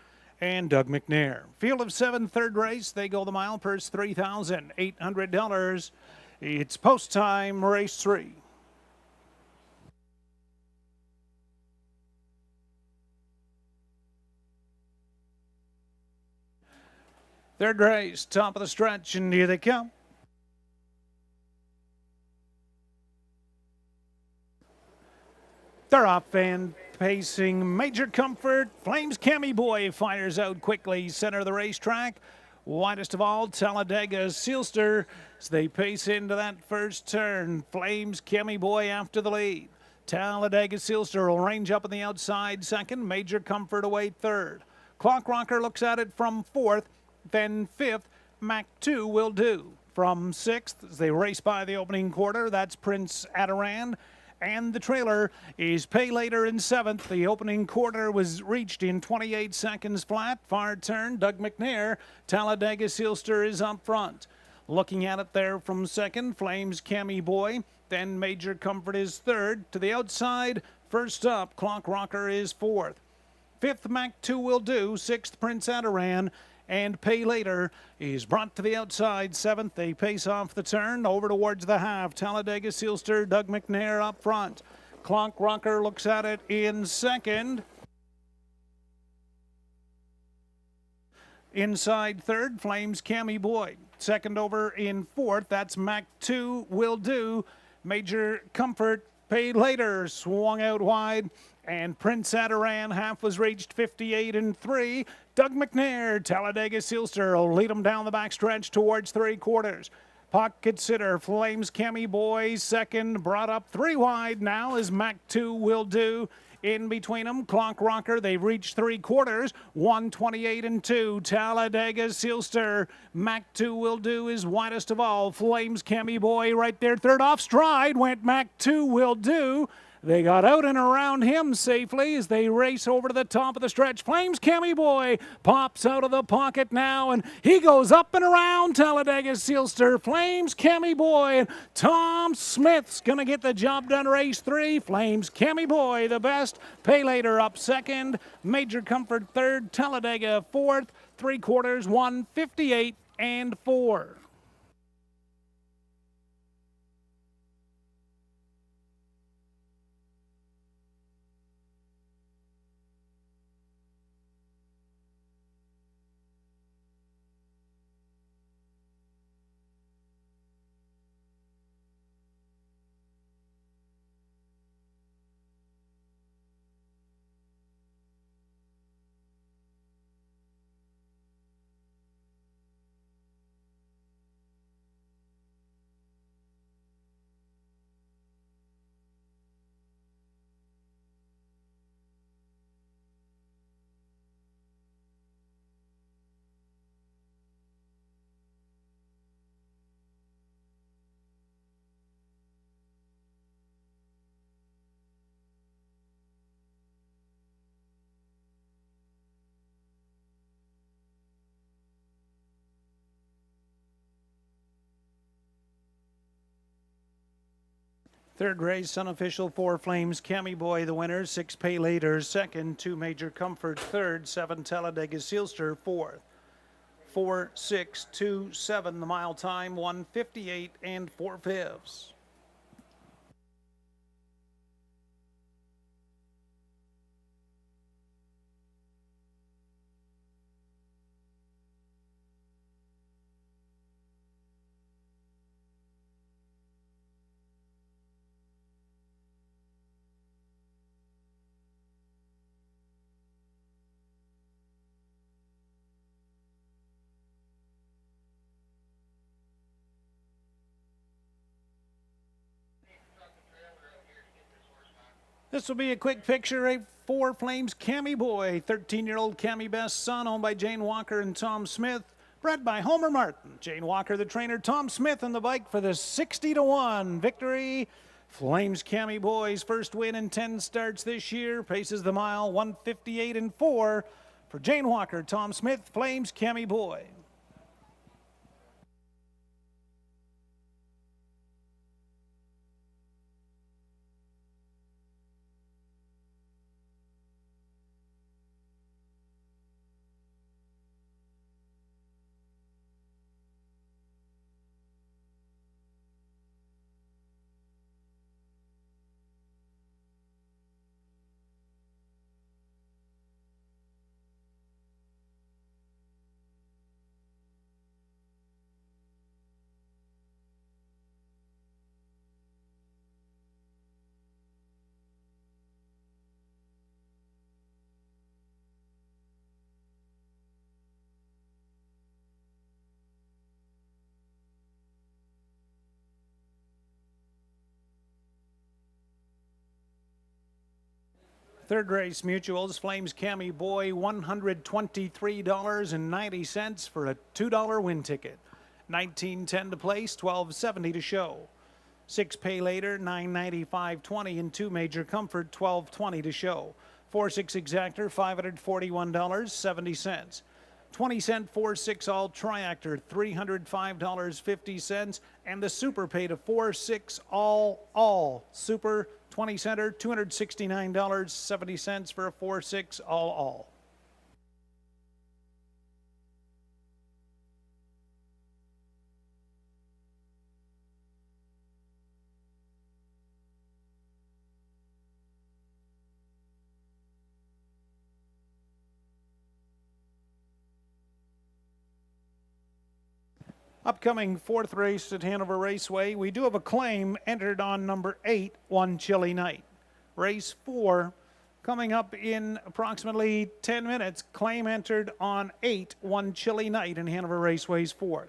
S1: and Doug McNair. Field of 7, third race. They go the mile, purse $3,800. It's post time, race 3. Third race, top of the stretch, and here they come. They're off and pacing. Major Comfort. Flames Kemi Boy fires out quickly. Center of the racetrack. Widest of all, Talladega Sealster. As they pace into that first turn. Flames Kemi Boy after the lead. Talladega Sealster will range up on the outside second. Major Comfort away third. Clock Rocker looks at it from fourth. Then fifth. Mac 2 will do. From sixth as they race by the opening quarter. That's Prince Adaran. And the trailer is Pay Later in seventh. The opening quarter was reached in 28 seconds flat. Far turn, Doug McNair. Talladega Sealster is up front. Looking at it there from second, Flames Kemi Boy. Then Major Comfort is third. To the outside, first up, Clock Rocker is fourth. Fifth, Mac 2 will do. Sixth, Prince Adaran. And Pay Later is brought to the outside. Seventh, they pace off the turn over towards the half. Talladega Sealster, Doug McNair up front. Clock Rocker looks at it in second. Inside third, Flames Kemi Boy. Second over in fourth, that's Mac 2 will do. Major Comfort, Pay Later, swung out wide. And Prince Adaran, half was reached, 58-3. Doug McNair, Talladega Sealster will lead them down the backstretch towards three quarters. Pocket sitter, Flames Kemi Boy, second, brought up three wide now as Mac 2 will do. In between them, Clock Rocker, they reach three quarters, 128-2. Talladega Sealster, Mac 2 will do is widest of all. Flames Kemi Boy right there, third off stride, went Mac 2 will do. They got out and around him safely as they race over to the top of the stretch. Flames Kemi Boy pops out of the pocket now, and he goes up and around Talladega Sealster. Flames Kemi Boy, and Tom Smith's going to get the job done race 3. Flames Kemi Boy the best. Pay Later up second. Major Comfort third. Talladega fourth. Three quarters, 158-4. Third race, unofficial, 4 Flames Kemi Boy the winner, 6 Pay Later second, 2 Major Comfort third, 7 Talladega Sealster fourth. 4-6-2-7 the mile time, 158 4/5. This will be a quick picture, a 4 Flames Kemi Boy, 13-year-old Kemi Best son, owned by Jane Walker and Tom Smith, bred by Homer Martin. Jane Walker, the trainer, Tom Smith on the bike for the 60-1 victory. Flames Kemi Boy's first win in 10 starts this year, paces the mile, 158-4. For Jane Walker, Tom Smith, Flames Kemi Boy. Third race mutuals, Flames Cammy Boy, $123.90 for a $2 win ticket. $19.10 to place, $12.70 to show. 6 pay later, $995.20 in 2 Major Comfort, $12.20 to show. 4-6 exactor, $541.70. 20-cent 4-6 all triactor, $305.50, and the super paid a 4-6 all super 20-center, $269.70 for a 4-6 all. Upcoming fourth race at Hanover Raceway, we do have a claim entered on number 8, One Chilly Night. Race 4 coming up in approximately 10 minutes. Claim entered on 8, One Chilly Night in Hanover Raceway's 4th.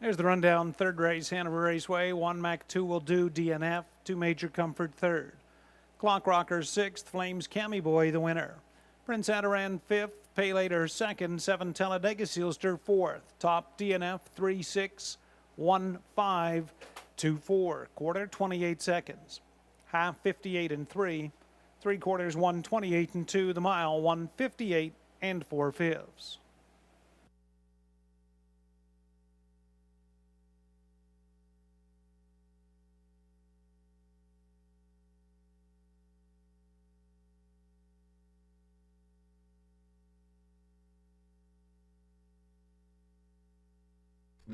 S1: There's the rundown. Third race, Hanover Raceway. 1 Mac 2 will do DNF. 2 Major Comfort third. Clock Rocker 6th. Flames Cammy Boy the winner. Prince Adaran 5th. Pay Later 2nd. 7 Talladega Sealster 4th. Top DNF 3-6-1-5-2-4. Quarter 28 seconds. Half 58 and 3. 3/4 128 and 2. The mile 158 and 4/5.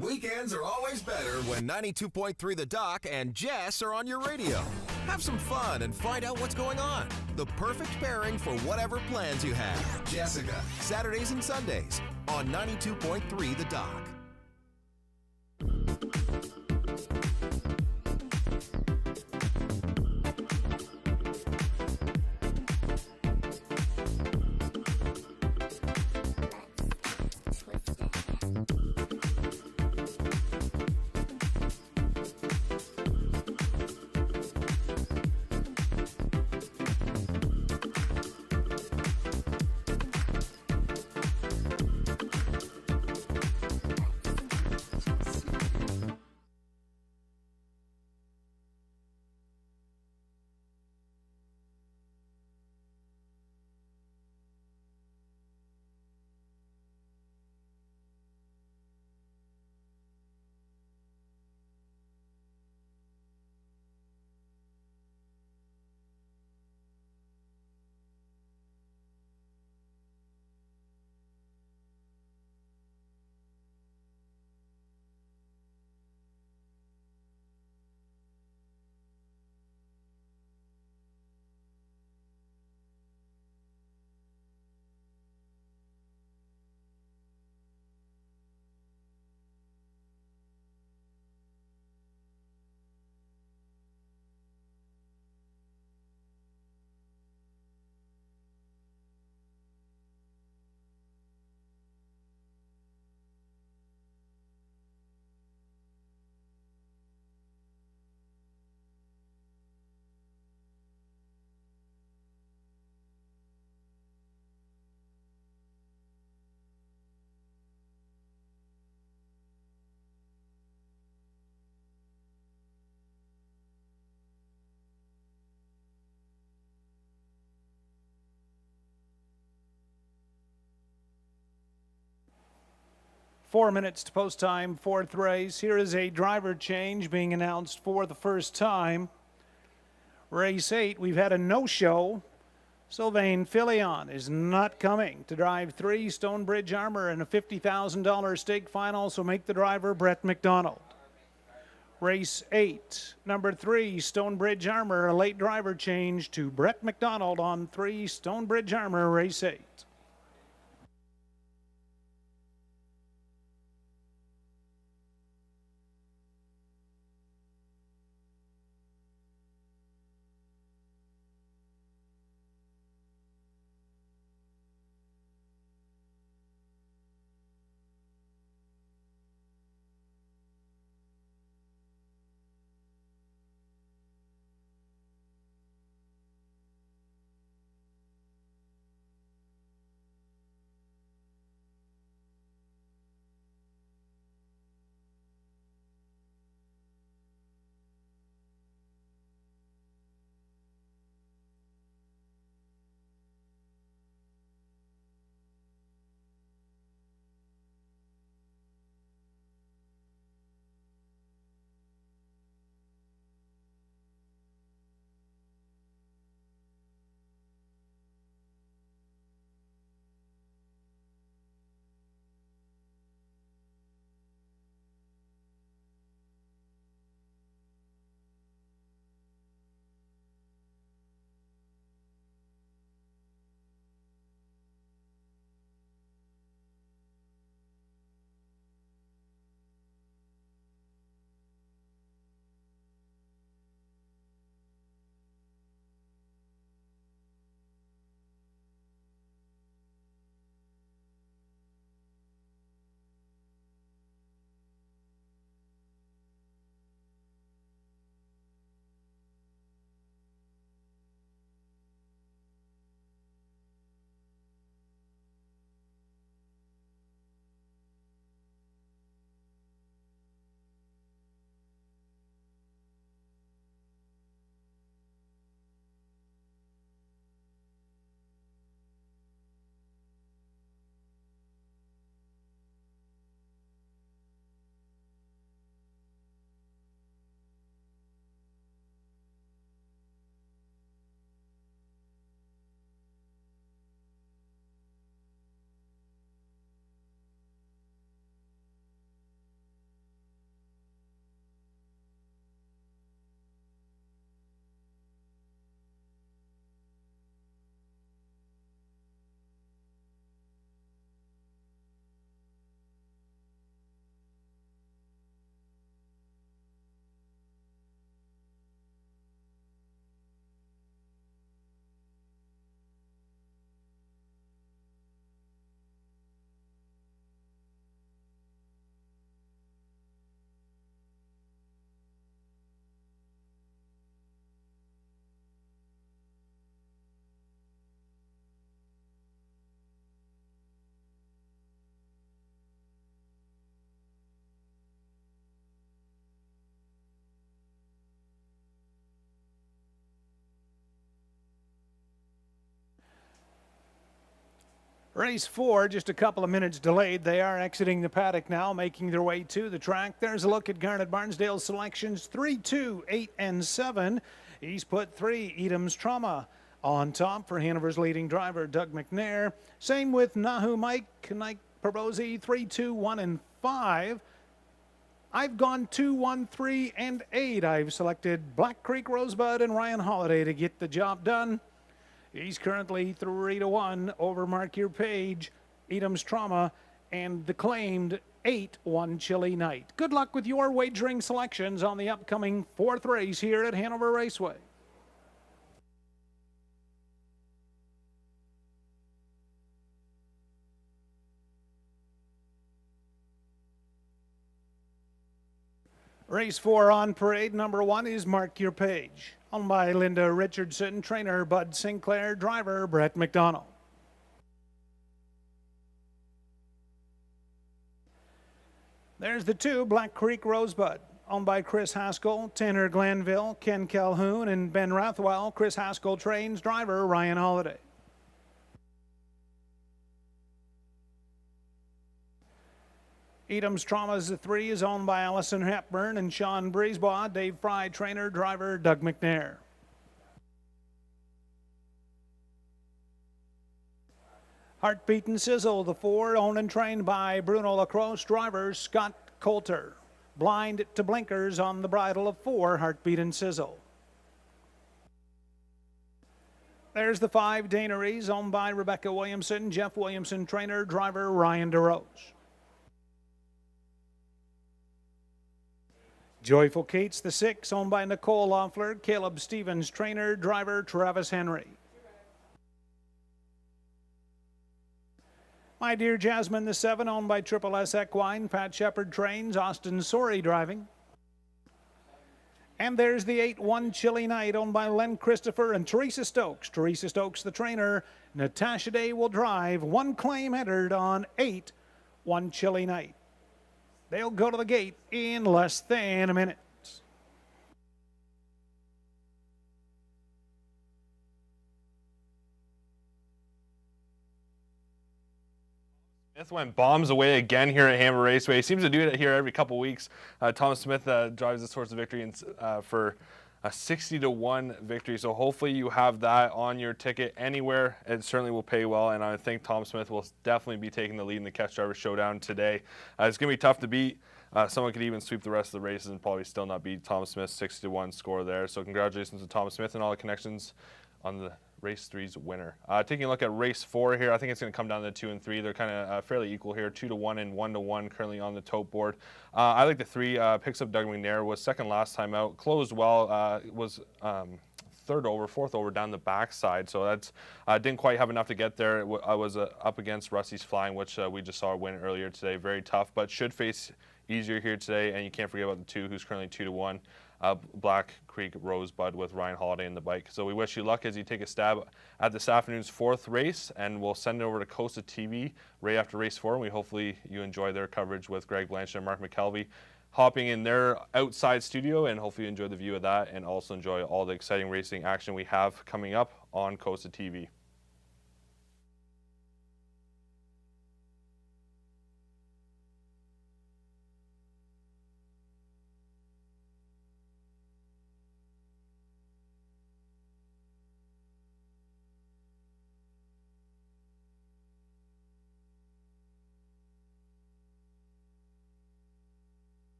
S3: Weekends are always better when 92.3 The Doc and Jess are on your radio. Have some fun and find out what's going on. The perfect pairing for whatever plans you have. Jessica, Saturdays and Sundays on 92.3 The Doc.
S1: 4 minutes to post time, fourth race. Here is a driver change being announced for the first time. Race 8, we've had a no-show. Sylvain Filion is not coming to drive 3 Stonebridge Armor in a $50,000 stake final, so make the driver Brett McDonald. Race 8, number 3 Stonebridge Armor, a late driver change to Brett McDonald on 3 Stonebridge Armor, race 8. Race 4, just a couple of minutes delayed. They are exiting the paddock now, making their way to the track. There's a look at Garnet Barnsdale's selections, 3, 2, 8, and 7. He's put 3, Edam's Trauma, on top for Hanover's leading driver, Doug McNair. Same with Nahu Mike Perosi, 3, 2, 1, and 5. I've gone 2, 1, 3, and 8. I've selected Black Creek Rosebud and Ryan Holiday to get the job done. He's currently 3 to 1 over Mark Your Page, Edam's Trauma, and the claimed 8 One Chilly Night. Good luck with your wagering selections on the upcoming 4th race here at Hanover Raceway. Race 4 on parade. Number 1 is Mark Your Page, owned by Linda Richardson, trainer Bud Sinclair, driver Brett McDonald. There's the 2, Black Creek Rosebud, owned by Chris Haskell, Tanner Glanville, Ken Calhoun, and Ben Rathwell. Chris Haskell trains, driver Ryan Holiday. Edam's Trauma's the 3 is owned by Allison Hepburn and Sean Brisebois. Dave Fry, trainer, driver Doug McNair. Heartbeat and Sizzle, the 4, owned and trained by Bruno Lacrosse, driver Scott Coulter. Blind to blinkers on the bridle of 4, Heartbeat and Sizzle. There's the 5, Daneries, owned by Rebecca Williamson, Jeff Williamson, trainer, driver Ryan DeRose. Joyful Kate's the 6, owned by Nicole Loeffler, Caleb Stevens, trainer, driver Travis Henry. My Dear Jasmine, the 7, owned by Triple S Equine, Pat Shepard trains, Austin Sorey driving. And there's the 8, One Chilly Night, owned by Len Christopher and Teresa Stokes. Teresa Stokes, the trainer. Natasha Day will drive. 1 claim entered on 8, One Chilly Night. They'll go to the gate in less than a minute.
S4: Smith went bombs away again here at Hanover Raceway. He seems to do it here every couple weeks. Thomas Smith drives this horse to victory for a 60-1 victory. So hopefully you have that on your ticket anywhere. It certainly will pay well, and I think Tom Smith will definitely be taking the lead in the Catch Driver Showdown today. It's going to be tough to beat. Someone could even sweep the rest of the races and probably still not beat Tom Smith's 60-1 score there. So congratulations to Tom Smith and all the connections on the Race 3's winner. Taking a look at Race 4 here, I think it's going to come down to 2 and 3. They're kind of fairly equal here, 2-1 and 1-1 currently on the tote board. I like the 3. Picks up Doug McNair, was second last time out, closed well, was fourth over down the backside, so that's didn't quite have enough to get there. I was up against Rusty's Flying, which we just saw win earlier today. Very tough, but should face easier here today, and you can't forget about the 2, who's currently 2-1. Black Creek Rosebud with Ryan Holiday in the bike. So we wish you luck as you take a stab at this afternoon's 4th race, and we'll send it over to Costa TV right after race 4. And we hopefully you enjoy their coverage with Greg Blanchard and Mark McKelvey hopping in their outside studio, and hopefully you enjoy the view of that and also enjoy all the exciting racing action we have coming up on Costa TV.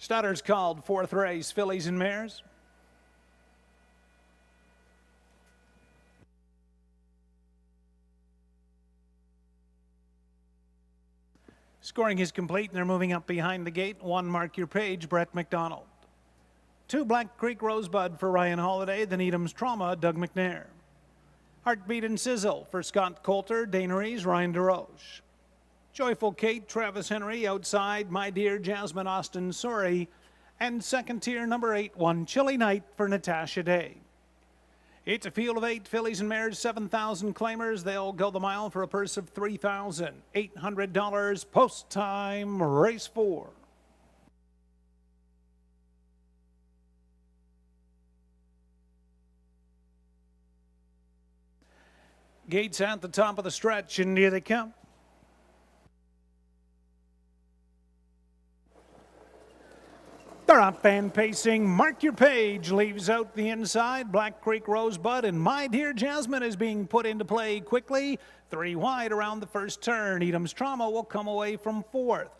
S1: Starters called, 4th race, fillies and mares. Scoring is complete, and they're moving up behind the gate. 1, Mark Your Page, Brett McDonald. 2, Black Creek Rosebud for Ryan Holiday, then Edam's Trauma, Doug McNair. Heartbeat and Sizzle for Scott Coulter, Daneries, Ryan DeRoche. Joyful Kate, Travis Henry, outside, My Dear Jasmine, Austin Sorey, and second tier number 8, One Chilly Night for Natasha Day. It's a field of 8 fillies and mares, 7,000 claimers. They'll go the mile for a purse of $3,800. Post time, race 4. Gates at the top of the stretch, and here they come. They're up and pacing. Mark Your Page leaves out the inside. Black Creek Rosebud and My Dear Jasmine is being put into play quickly. 3 wide around the first turn. Edam's Trauma will come away from 4th.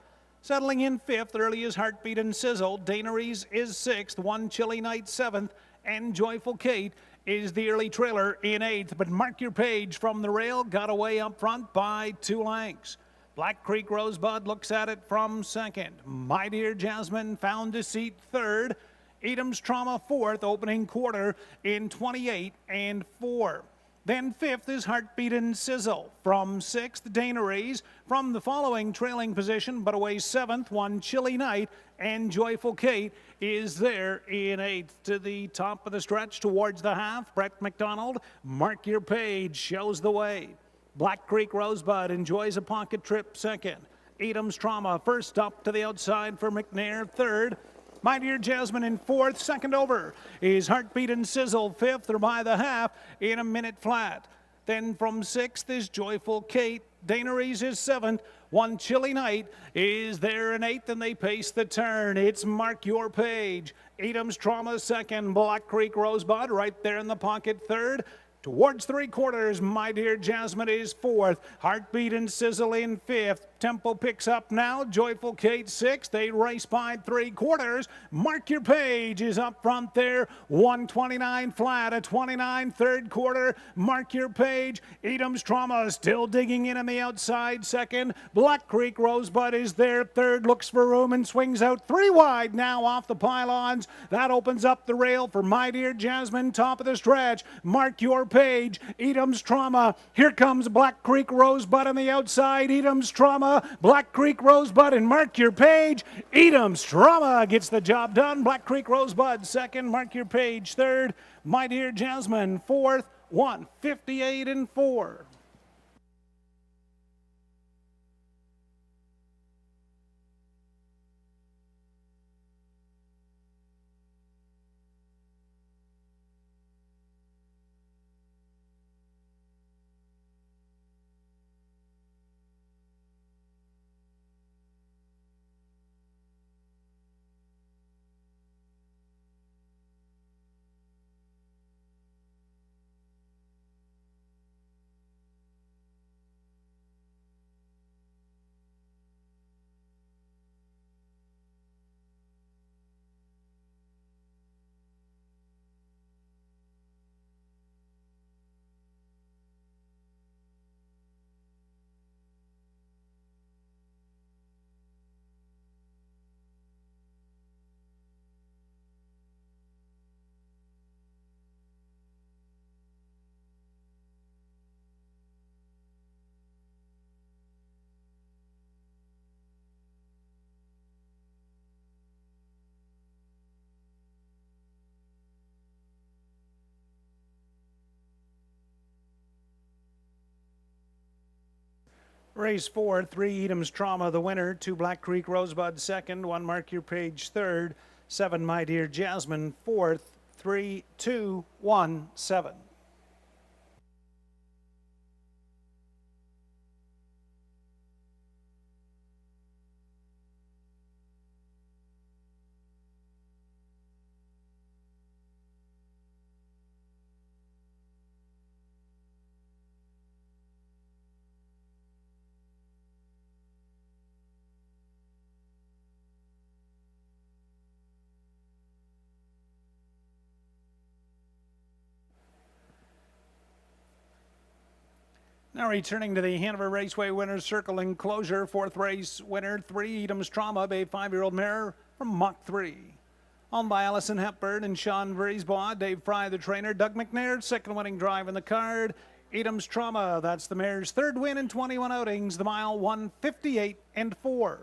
S1: Settling in 5th, early is Heartbeat and Sizzle. Daneries is 6th. One Chilly Night 7th. And Joyful Kate is the early trailer in 8th. But Mark Your Page from the rail got away up front by 2 lengths. Black Creek Rosebud looks at it from 2nd. My Dear Jasmine found a seat 3rd. Edam's Trauma 4th, opening quarter in 28 and 4. Then 5th is Heartbeat and Sizzle. From 6th, Daneries. From the following trailing position, but away 7th, One Chilly Night. And Joyful Kate is there in 8th. To the top of the stretch towards the half, Brett McDonald. Mark Your Page shows the way. Black Creek Rosebud enjoys a pocket trip 2nd. Edam's Trauma first up to the outside for McNair 3rd. My Dear Jasmine in 4th. 2nd over is Heartbeat and Sizzle 5th. They're by the half in a minute flat. Then from 6th is Joyful Kate. Dana Rees is 7th. One Chilly Night is there in 8th, and they pace the turn. It's Mark Your Page. Edam's Trauma 2nd. Black Creek Rosebud right there in the pocket 3rd. Towards 3/4, My Dear Jasmine is 4th. Heartbeat and Sizzle in 5th. Tempo picks up now. Joyful Kate 6th. They race by 3/4. Mark Your Page is up front there. 129 flat, a 29 third quarter. Mark Your Page. Edam's Trauma still digging in on the outside 2nd. Black Creek Rosebud is there 3rd. Looks for room and swings out 3 wide now off the pylons. That opens up the rail for My Dear Jasmine. Top of the stretch. Mark Your Page. Edam's Trauma. Here comes Black Creek Rosebud on the outside. Edam's Trauma. Black Creek Rosebud and Mark Your Page. Edam's Trauma gets the job done. Black Creek Rosebud 2nd. Mark Your Page 3rd. My Dear Jasmine 4th. 1:58 and 4. Race 4, 3 Edam's Trauma, the winner. 2 Black Creek Rosebud 2nd. 1 Mark Your Page 3rd. 7 My Dear Jasmine 4th. 3, 2, 1, 7. Now returning to the Hanover Raceway Winners Circle enclosure, 4th race winner, 3 Edam's Trauma, a 5-year-old mare from Mach 3. Owned by Allison Hepburn and Sean Vriesbaugh, Dave Fry the trainer, Doug McNair, 2nd winning drive in the card. Edam's Trauma, that's the mare's 3rd win in 21 outings, the mile 1:58 and 4.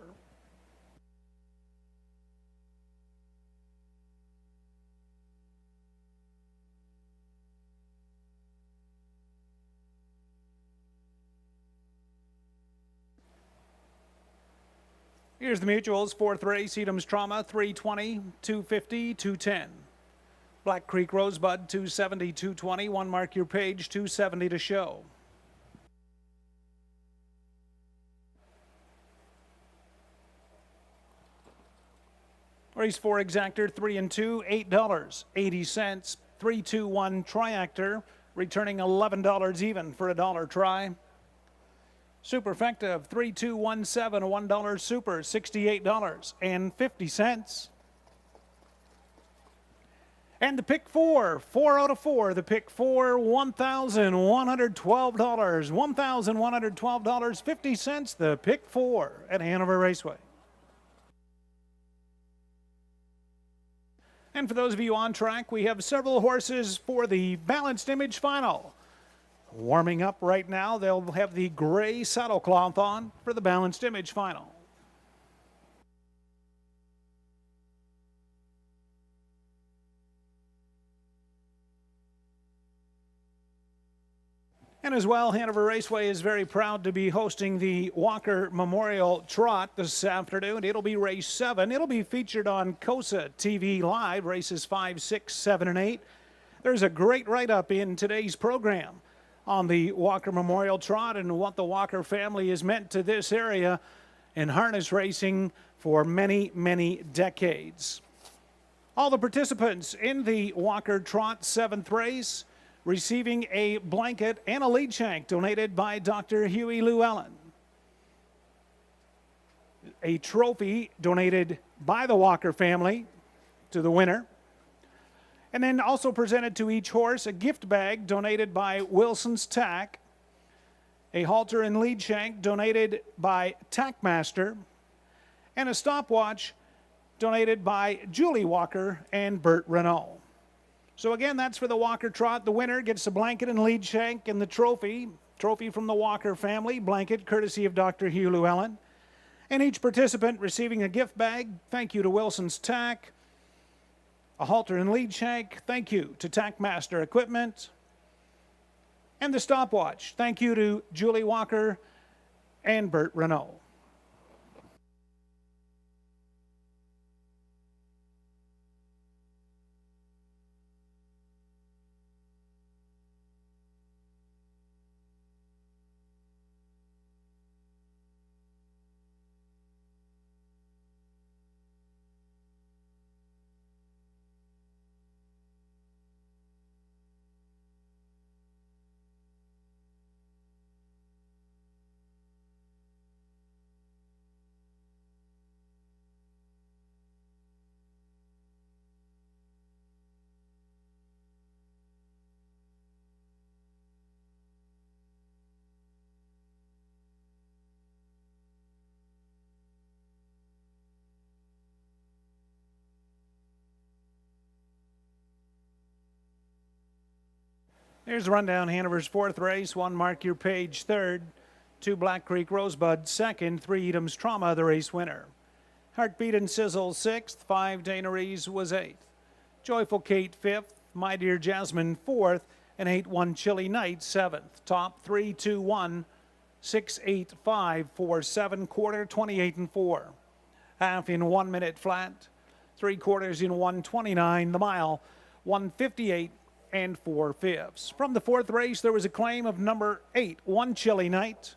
S1: Here's the mutuals. 4th race, Edam's Trauma, 320, 250, 210. Black Creek Rosebud, 270, 220. 1 Mark Your Page, 270 to show. Race 4 Exactor, 3 and 2, $8.80. 3, 2, 1 Triactor, returning $11 even for a dollar try. Superfecta, 3217, a $1 super, $68.50. And the pick 4, 4 out of 4. The pick 4, $1,112. $1,112.50. The pick 4 at Hanover Raceway. And for those of you on track, we have several horses for the Balanced Image Final. Warming up right now, they'll have the gray saddle cloth on for the Balanced Image Final. And as well, Hanover Raceway is very proud to be hosting the Walker Memorial Trot this afternoon. It'll be race 7. It'll be featured on KOSA TV Live, races 5, 6, 7, and 8. There's a great write-up in today's program on the Walker Memorial Trot and what the Walker family has meant to this area in harness racing for many, many decades. All the participants in the Walker Trot 7th race receiving a blanket and a lead shank donated by Dr. Huey Llewellyn. A trophy donated by the Walker family to the winner. And then also presented to each horse a gift bag donated by Wilson's Tack, a halter and lead shank donated by Tackmaster, and a stopwatch donated by Julie Walker and Bert Renault. So again, that's for the Walker Trot. The winner gets the blanket and lead shank and the trophy from the Walker family, blanket courtesy of Dr. Hugh Llewellyn. And each participant receiving a gift bag, thank you to Wilson's Tack, a halter and lead shank, thank you to Tackmaster Equipment, and the stopwatch, thank you to Julie Walker and Bert Renault. Here's the rundown. Hanover's 4th race. 1 Mark Your Page 3rd. 2 Black Creek Rosebud 2nd. 3 Edam's Trauma the race winner. Heartbeat and Sizzle 6th. 5 Dana Rees was 8th. Joyful Kate 5th. My Dear Jasmine 4th. And 8 1 Chilly Night 7th. Top 3 2 1 6 8 5 4 7 quarter 28 and 4. Half in 1 minute flat. 3 quarters in 1:29. The mile 1:58 and 4/5. From the 4th race, there was a claim of number 8, 1 Chilly Night.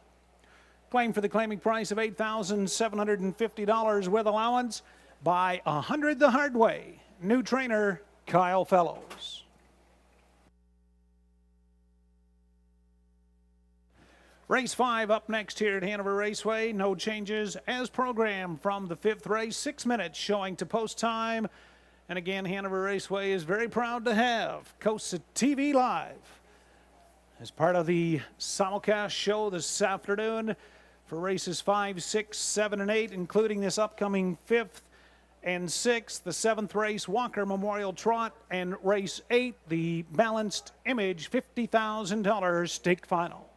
S1: Claim for the claiming price of $8,750 with allowance by 100 the hard way. New trainer, Kyle Fellows. Race 5 up next here at Hanover Raceway. No changes as programmed from the 5th race. 6 minutes showing to post time. And again, Hanover Raceway is very proud to have Costa TV Live as part of the simulcast show this afternoon for races 5, 6, 7, and 8, including this upcoming 5th and 6th, the 7th race, Walker Memorial Trot, and race 8, the Balanced Image $50,000 stake final.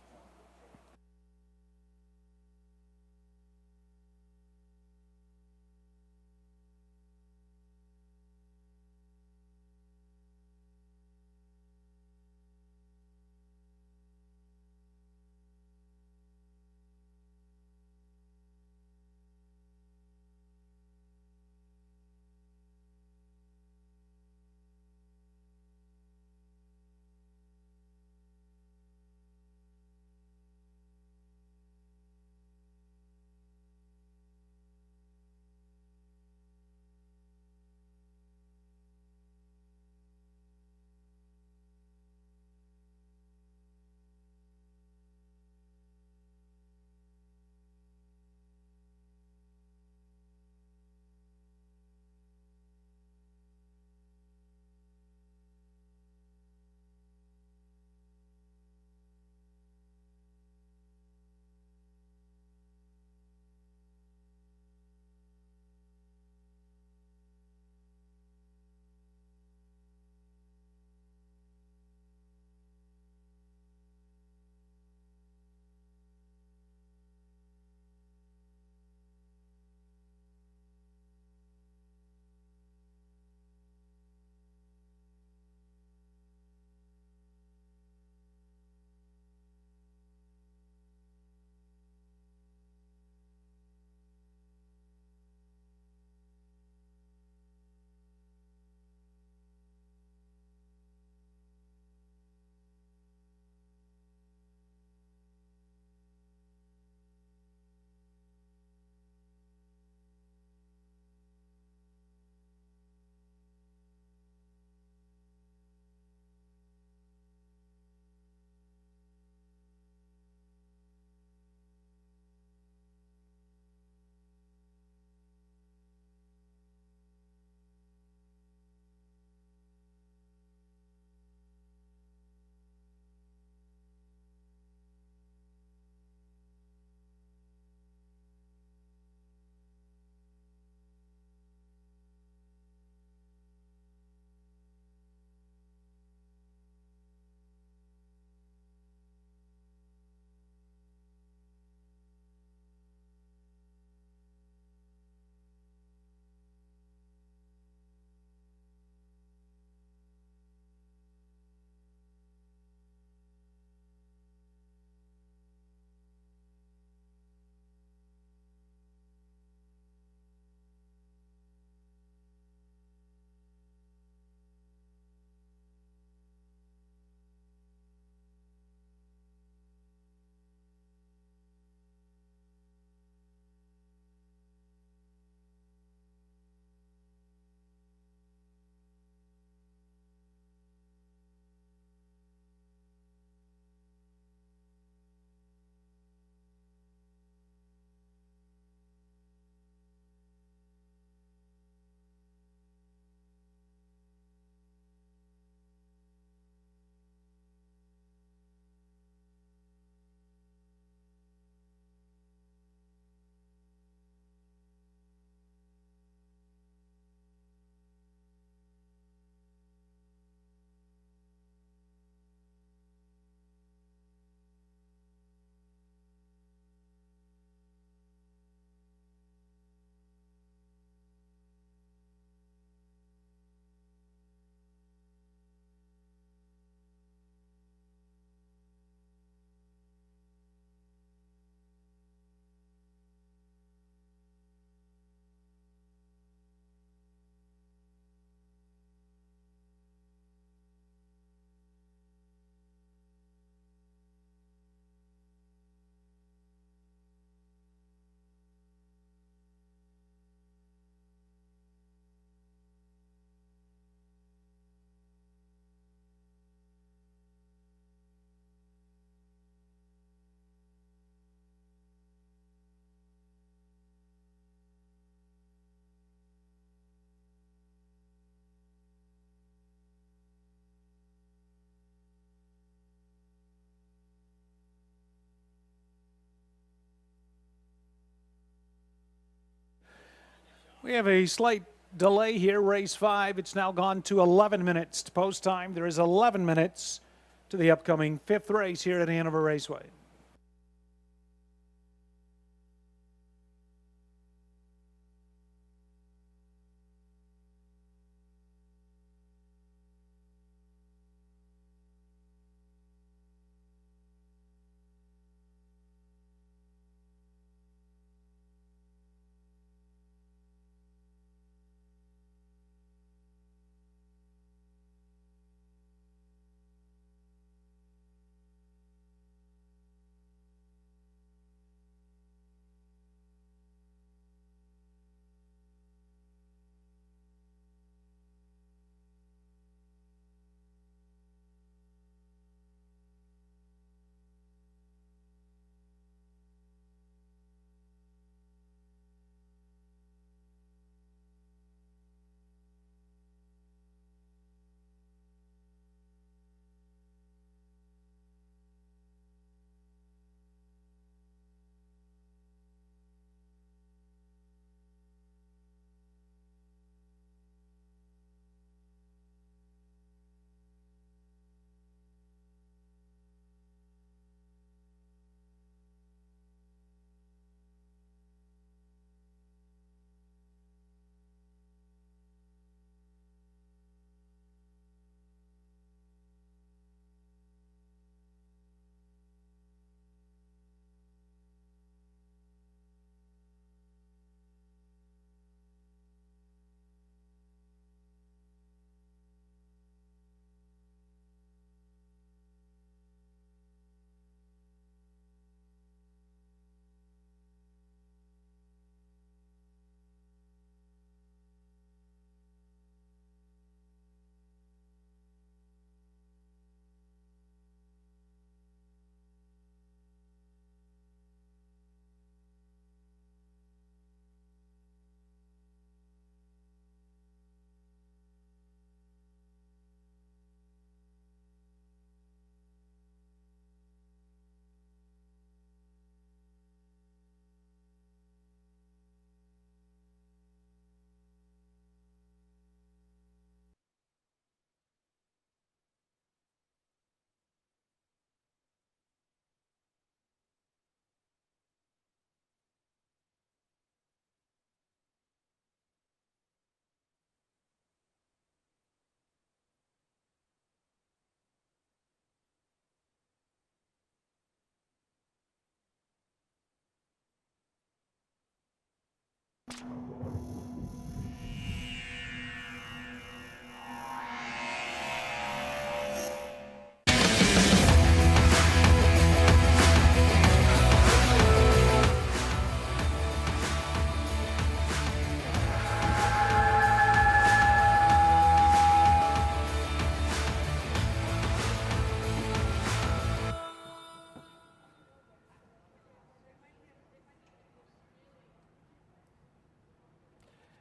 S1: We have a slight delay here, race 5. It's now gone to 11 minutes to post time. There is 11 minutes to the upcoming 5th race here at Hanover Raceway.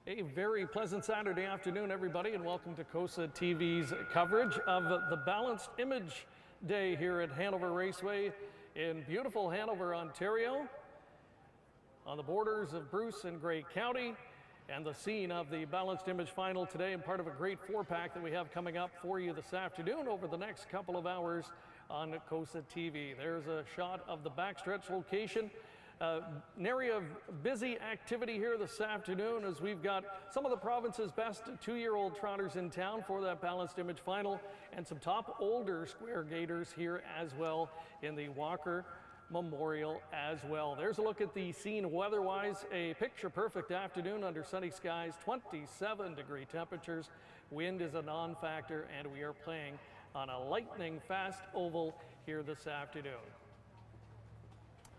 S5: A very pleasant Saturday afternoon, everybody, and welcome to KOSA TV's coverage of the Balanced Image Day here at Hanover Raceway in beautiful Hanover, Ontario, on the borders of Bruce and Grey County, and the scene of the Balanced Image Final today, and part of a great 4-pack that we have coming up for you this afternoon over the next couple of hours on KOSA TV. There's a shot of the backstretch location. An area of busy activity here this afternoon as we've got some of the province's best 2-year-old trotters in town for that Balanced Image Final, and some top older square gators here as well in the Walker Memorial as well. There's a look at the scene weather-wise. A picture-perfect afternoon under sunny skies, 27-degree temperatures. Wind is a non-factor, and we are playing on a lightning-fast oval here this afternoon.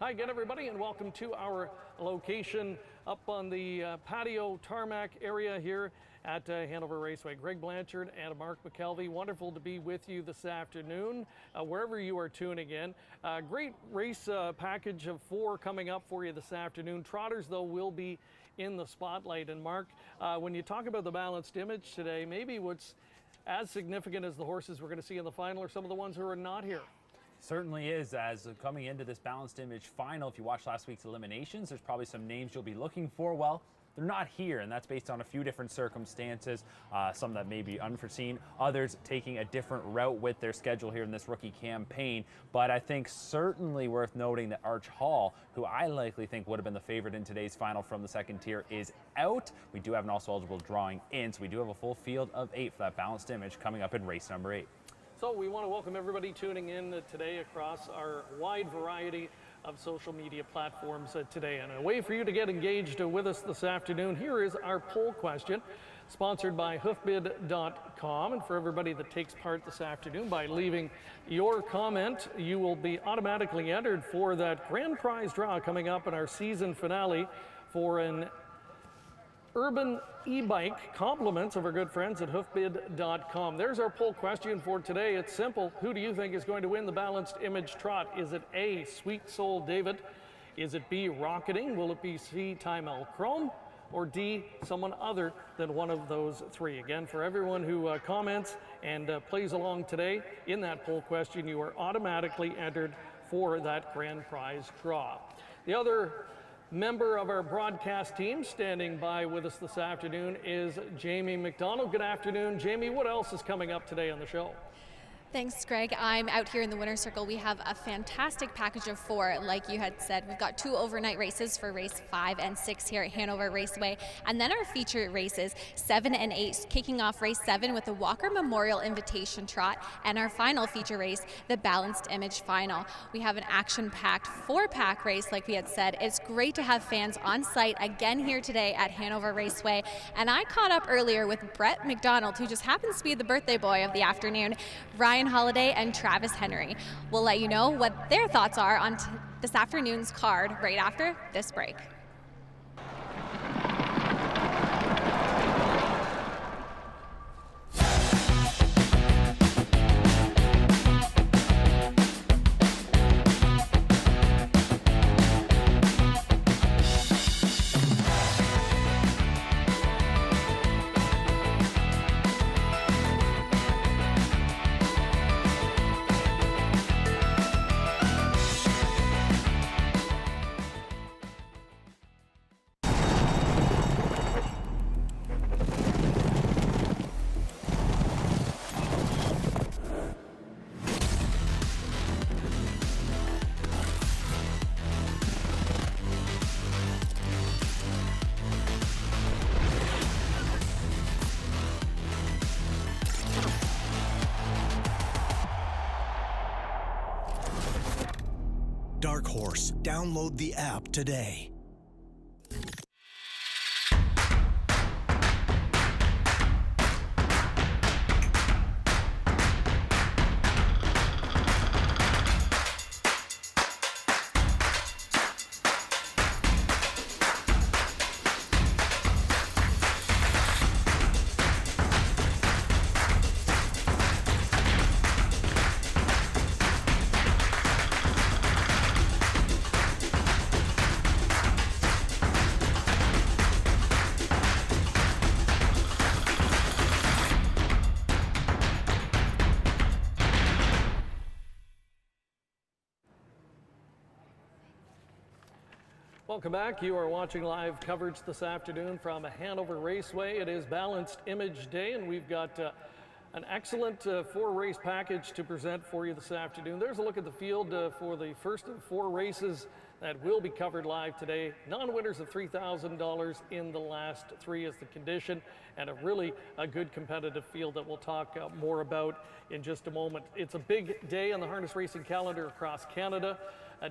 S5: Hi again, everybody, and welcome to our location up on the patio tarmac area here at Hanover Raceway. Greg Blanchard and Mark McKelvey, wonderful to be with you this afternoon, wherever you are tuning in. Great race package of 4 coming up for you this afternoon. Trotters, though, will be in the spotlight. And Mark, when you talk about the Balanced Image today, maybe what's as significant as the horses we're going to see in the final are some of the ones who are not here.
S6: Certainly is, as coming into this Balanced Image Final, if you watched last week's eliminations, there's probably some names you'll be looking for. Well, they're not here, and that's based on a few different circumstances, some that may be unforeseen, others taking a different route with their schedule here in this rookie campaign. But I think certainly worth noting that Arch Hall, who I likely think would have been the favorite in today's final from the second tier, is out. We do have an also eligible drawing in, so we do have a full field of 8 for that balanced image coming up in race number 8.
S5: So we want to welcome everybody tuning in today across our wide variety of social media platforms today. And a way for you to get engaged with us this afternoon, here is our poll question, sponsored by hoofbid.com. And for everybody that takes part this afternoon, by leaving your comment, you will be automatically entered for that grand prize draw coming up in our season finale for an urban e-bike, compliments of our good friends at hoofbid.com. There's our poll question for today. It's simple. Who do you think is going to win the Balanced Image Trot? Is it A, Sweet Soul David? Is it B, Rocketing? Will it be C, Time L Chrome? Or D, someone other than one of those three? Again, for everyone who comments and plays along today in that poll question, you are automatically entered for that grand prize draw. The other member of our broadcast team standing by with us this afternoon is Jamie McDonald. Good afternoon, Jamie. What else is coming up today on the show?
S7: Thanks, Greg. I'm out here in the winner's circle. We have a fantastic package of 4, like you had said. We've got 2 overnight races for race 5 and 6 here at Hanover Raceway, and then our feature races 7 and 8, kicking off race 7 with the Walker Memorial Invitation Trot, and our final feature race, the Balanced Image Final. We have an action-packed 4-pack race, like we had said. It's great to have fans on site again here today at Hanover Raceway, and I caught up earlier with Brett McDonald, who just happens to be the birthday boy of the afternoon, Ryan Holiday and Travis Henry. We'll let you know what their thoughts are on this afternoon's card right after this break.
S8: Dark Horse. Download the app today.
S5: Welcome back. You are watching live coverage this afternoon from Hanover Raceway. It is Balanced Image Day, and we've got an excellent 4-race package to present for you this afternoon. There's a look at the field for the first of 4 races that will be covered live today. Non-winners of $3,000 in the last 3 is the condition, and a good competitive field that we'll talk more about in just a moment. It's a big day on the harness racing calendar across Canada.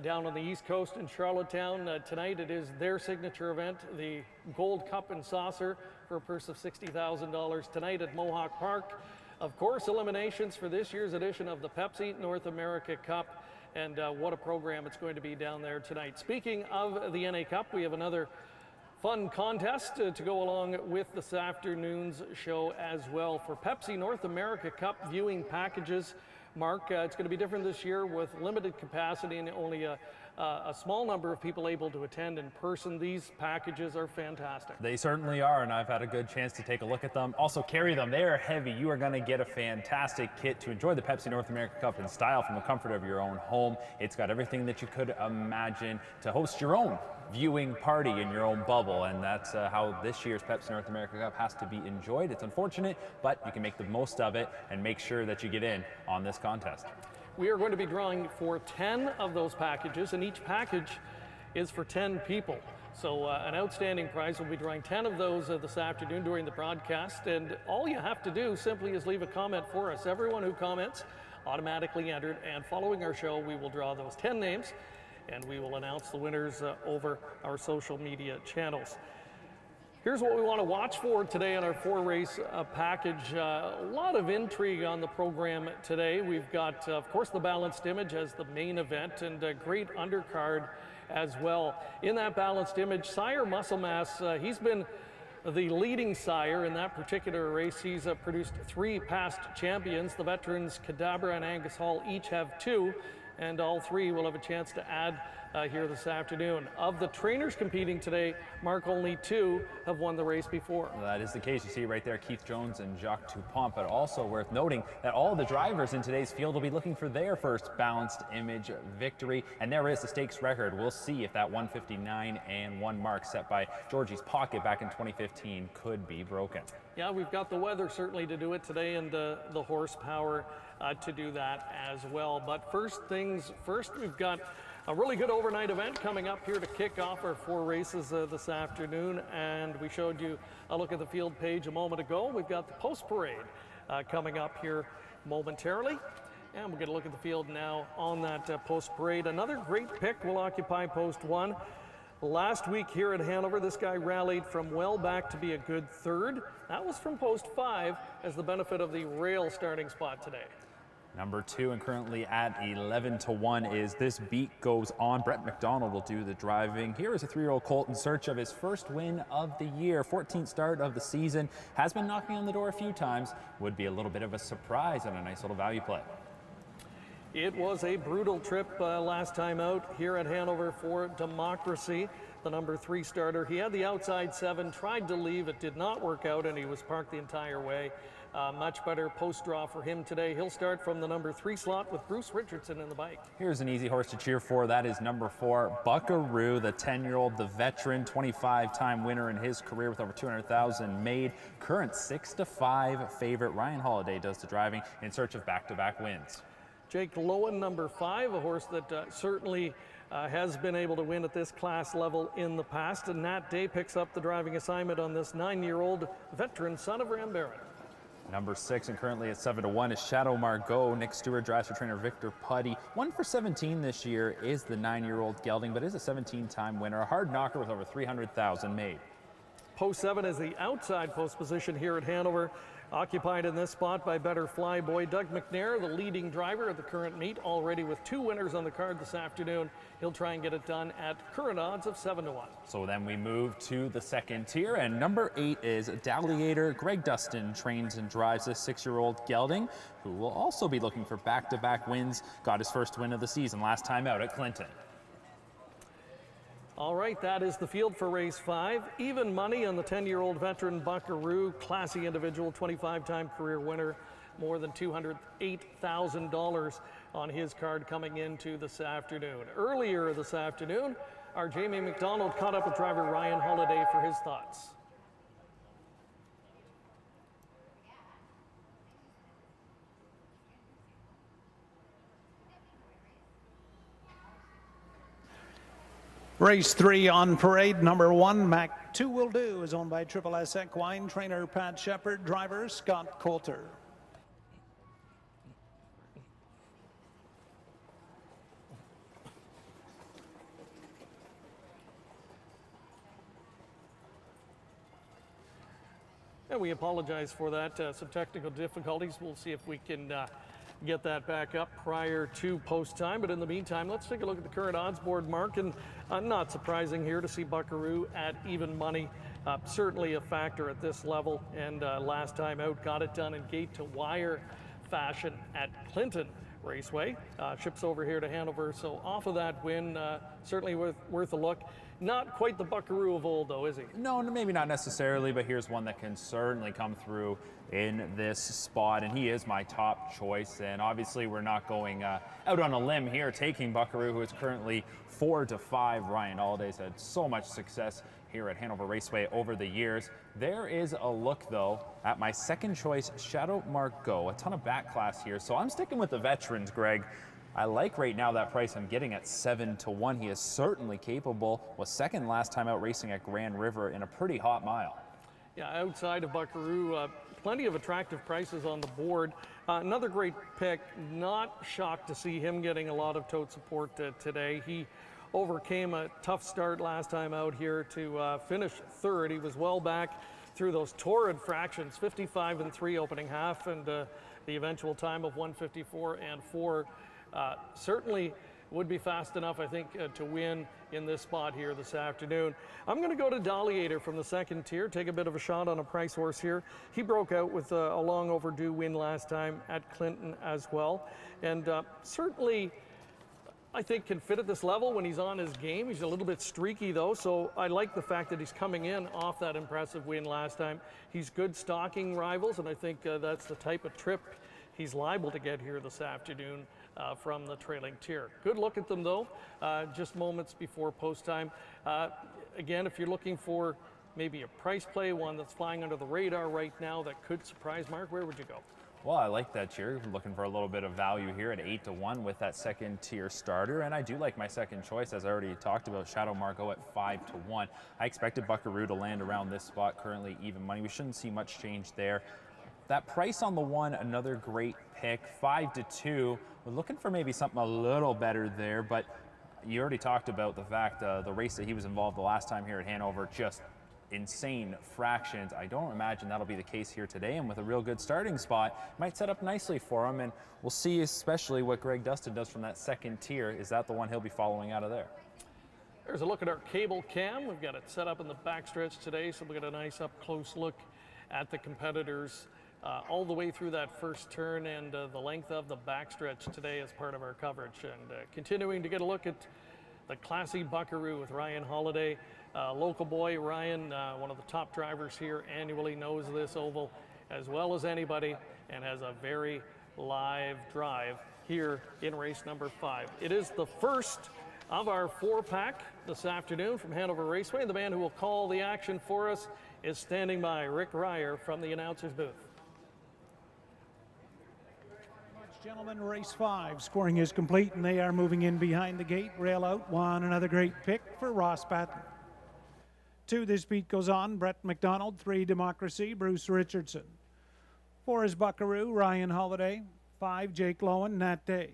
S5: Down on the East Coast in Charlottetown tonight, it is their signature event, the Gold Cup and Saucer, for a purse of $60,000 tonight at Mohawk Park. Of course, eliminations for this year's edition of the Pepsi North America Cup, and what a program it's going to be down there tonight. Speaking of the NA Cup, we have another fun contest to go along with this afternoon's show as well. For Pepsi North America Cup viewing packages, Mark, it's going to be different this year with limited capacity and only a a small number of people able to attend in person. These packages are fantastic.
S6: They certainly are, and I've had a good chance to take a look at them. Also carry them. They are heavy. You are going to get a fantastic kit to enjoy the Pepsi North America Cup in style from the comfort of your own home. It's got everything that you could imagine to host your own viewing party in your own bubble, and that's how this year's Pepsi North America Cup has to be enjoyed. It's unfortunate, but you can make the most of it and make sure that you get in on this contest.
S5: We are going to be drawing for 10 of those packages, and each package is for 10 people. So an outstanding prize. We'll be drawing 10 of those this afternoon during the broadcast, and all you have to do simply is leave a comment for us. Everyone who comments automatically entered, and following our show, we will draw those 10 names, and we will announce the winners over our social media channels. Here's what we want to watch for today on our 4-race package. A lot of intrigue on the program today. We've got, of course, the Balanced Image as the main event, and a great undercard as well. In that Balanced Image, Sire Muscle Mass, he's been the leading sire in that particular race. He's produced 3 past champions. The veterans Cadabra and Angus Hall each have 2, and all 3 will have a chance to add here this afternoon. Of the trainers competing today, Mark, only 2 have won the race before.
S6: That is the case. You see right there Keith Jones and Jacques Dupont, but also worth noting that all the drivers in today's field will be looking for their first Balanced Image victory, and there is the stakes record. We'll see if that 159-1 mark set by Georgie's Pocket back in 2015 could be broken.
S5: Yeah, we've got the weather certainly to do it today, and the horsepower to do that as well. But first things first, we've got a really good overnight event coming up here to kick off our 4 races this afternoon, and we showed you a look at the field page a moment ago. We've got the post parade coming up here momentarily, and we're going to look at the field now on that post parade. Another great pick will occupy post 1. Last week here at Hanover, this guy rallied from well back to be a good 3rd. That was from post 5 as the benefit of the rail starting spot today.
S6: Number 2 and currently at 11-1 is This Beat Goes On. Brett McDonald will do the driving. Here is a 3-year-old colt in search of his first win of the year. 14th start of the season. Has been knocking on the door a few times. Would be a little bit of a surprise and a nice little value play.
S5: It was a brutal trip last time out here at Hanover for Democracy, the number 3 starter. He had the outside 7, tried to leave. It did not work out, and he was parked the entire way. Much better post draw for him today. He'll start from the number 3 slot with Bruce Richardson in the bike.
S6: Here's an easy horse to cheer for. That is number 4, Buckaroo, the 10-year-old, the veteran, 25-time winner in his career with over 200,000 made. Current 6-5 favorite. Ryan Holiday does the driving in search of back-to-back wins.
S5: Jake Lowen, number 5, a horse that certainly has been able to win at this class level in the past. And Nat Day picks up the driving assignment on this 9-year-old veteran son of Ram Barron.
S6: Number 6 and currently at 7-1 is Shadow Margot. Nick Stewart drives for trainer Victor Putty. 1 for 17 this year is the 9-year-old gelding, but is a 17-time winner. A hard knocker with over 300,000 made.
S5: Post 7 is the outside post position here at Hanover. Occupied in this spot by Better Flyboy. Doug McNair, the leading driver of the current meet, already with 2 winners on the card this afternoon. He'll try and get it done at current odds of 7-1.
S6: So then we move to the second tier, and number 8 is Dalliator. Greg Dustin trains and drives this 6-year-old gelding, who will also be looking for back-to-back wins. Got his first win of the season last time out at Clinton.
S5: All right, that is the field for race 5. Even money on the 10-year-old veteran Buckaroo, classy individual, 25-time career winner, more than $208,000 on his card coming into this afternoon. Earlier this afternoon, our Jamie McDonald caught up with driver Ryan Holiday for his thoughts.
S1: Race 3 on parade. Number 1, Mac 2 Will Do, is owned by Triple S Equine. Trainer Pat Shepard, driver Scott Coulter.
S5: And we apologize for that, some technical difficulties. We'll see if we can get that back up prior to post time. But in the meantime, let's take a look at the current odds board, Mark. And not surprising here to see Buckaroo at even money. Certainly a factor at this level. And last time out, got it done in gate to wire fashion at Clinton Raceway. Ships over here to Hanover, so off of that win, certainly worth a look. Not quite the Buckaroo of old, though, is he?
S6: No, maybe not necessarily, but here's one that can certainly come through in this spot, and he is my top choice. And obviously, we're not going out on a limb here, taking Buckaroo, who is currently 4-5. Ryan Holiday's had so much success here at Hanover Raceway over the years. There is a look, though, at my second choice, Shadow Margaux. A ton of back class here, so I'm sticking with the veterans, Greg. I like right now that price I'm getting at 7-1. He is certainly capable. Was second last time out racing at Grand River in a pretty hot mile.
S5: Yeah, outside of Buckaroo, plenty of attractive prices on the board. Another great pick. Not shocked to see him getting a lot of tote support today. He overcame a tough start last time out here to finish third. He was well back through those torrid fractions, 55-3 opening half, and the eventual time of 154-4. Certainly would be fast enough, I think, to win in this spot here this afternoon. I'm going to go to Daliator from the second tier, take a bit of a shot on a price horse here. He broke out with a long overdue win last time at Clinton as well, and certainly I think can fit at this level when he's on his game. He's a little bit streaky though, so I like the fact that he's coming in off that impressive win last time. He's good stalking rivals, and I think that's the type of trip he's liable to get here this afternoon from the trailing tier. Good look at them though, just moments before post time. Again, if you're looking for maybe a price play, one that's flying under the radar right now that could surprise Mark, where would you go?
S6: Well, I like that tier. I'm looking for a little bit of value here at 8-1 with that second tier starter, and I do like my second choice, as I already talked about, Shadow Margaux at 5-1. I expected Buckaroo to land around this spot, currently even money. We shouldn't see much change there. That price on the one, another great pick, 5-2. We're looking for maybe something a little better there, but you already talked about the fact the race that he was involved the last time here at Hanover, just insane fractions. I don't imagine that'll be the case here today, and with a real good starting spot, might set up nicely for him, and we'll see especially what Greg Dustin does from that second tier. Is that the one he'll be following out of there?
S5: There's a look at our cable cam. We've got it set up in the backstretch today, so we've got a nice up-close look at the competitors all the way through that first turn and the length of the backstretch today as part of our coverage. And continuing to get a look at the classy Buckaroo with Ryan Holiday. Local boy Ryan, one of the top drivers here, annually knows this oval as well as anybody and has a very live drive here in race number 5. It is the first of our 4-pack this afternoon from Hanover Raceway. The man who will call the action for us is standing by, Rick Ryer from the announcer's booth.
S1: Gentlemen, race 5 scoring is complete, and they are moving in behind the gate. Rail out one, another great pick for Ross Patton. 2, this beat goes on, Brett McDonald. 3, Democracy, Bruce Richardson. 4 is Buckaroo, Ryan Holiday. 5, Jake Lowen, Nat Day.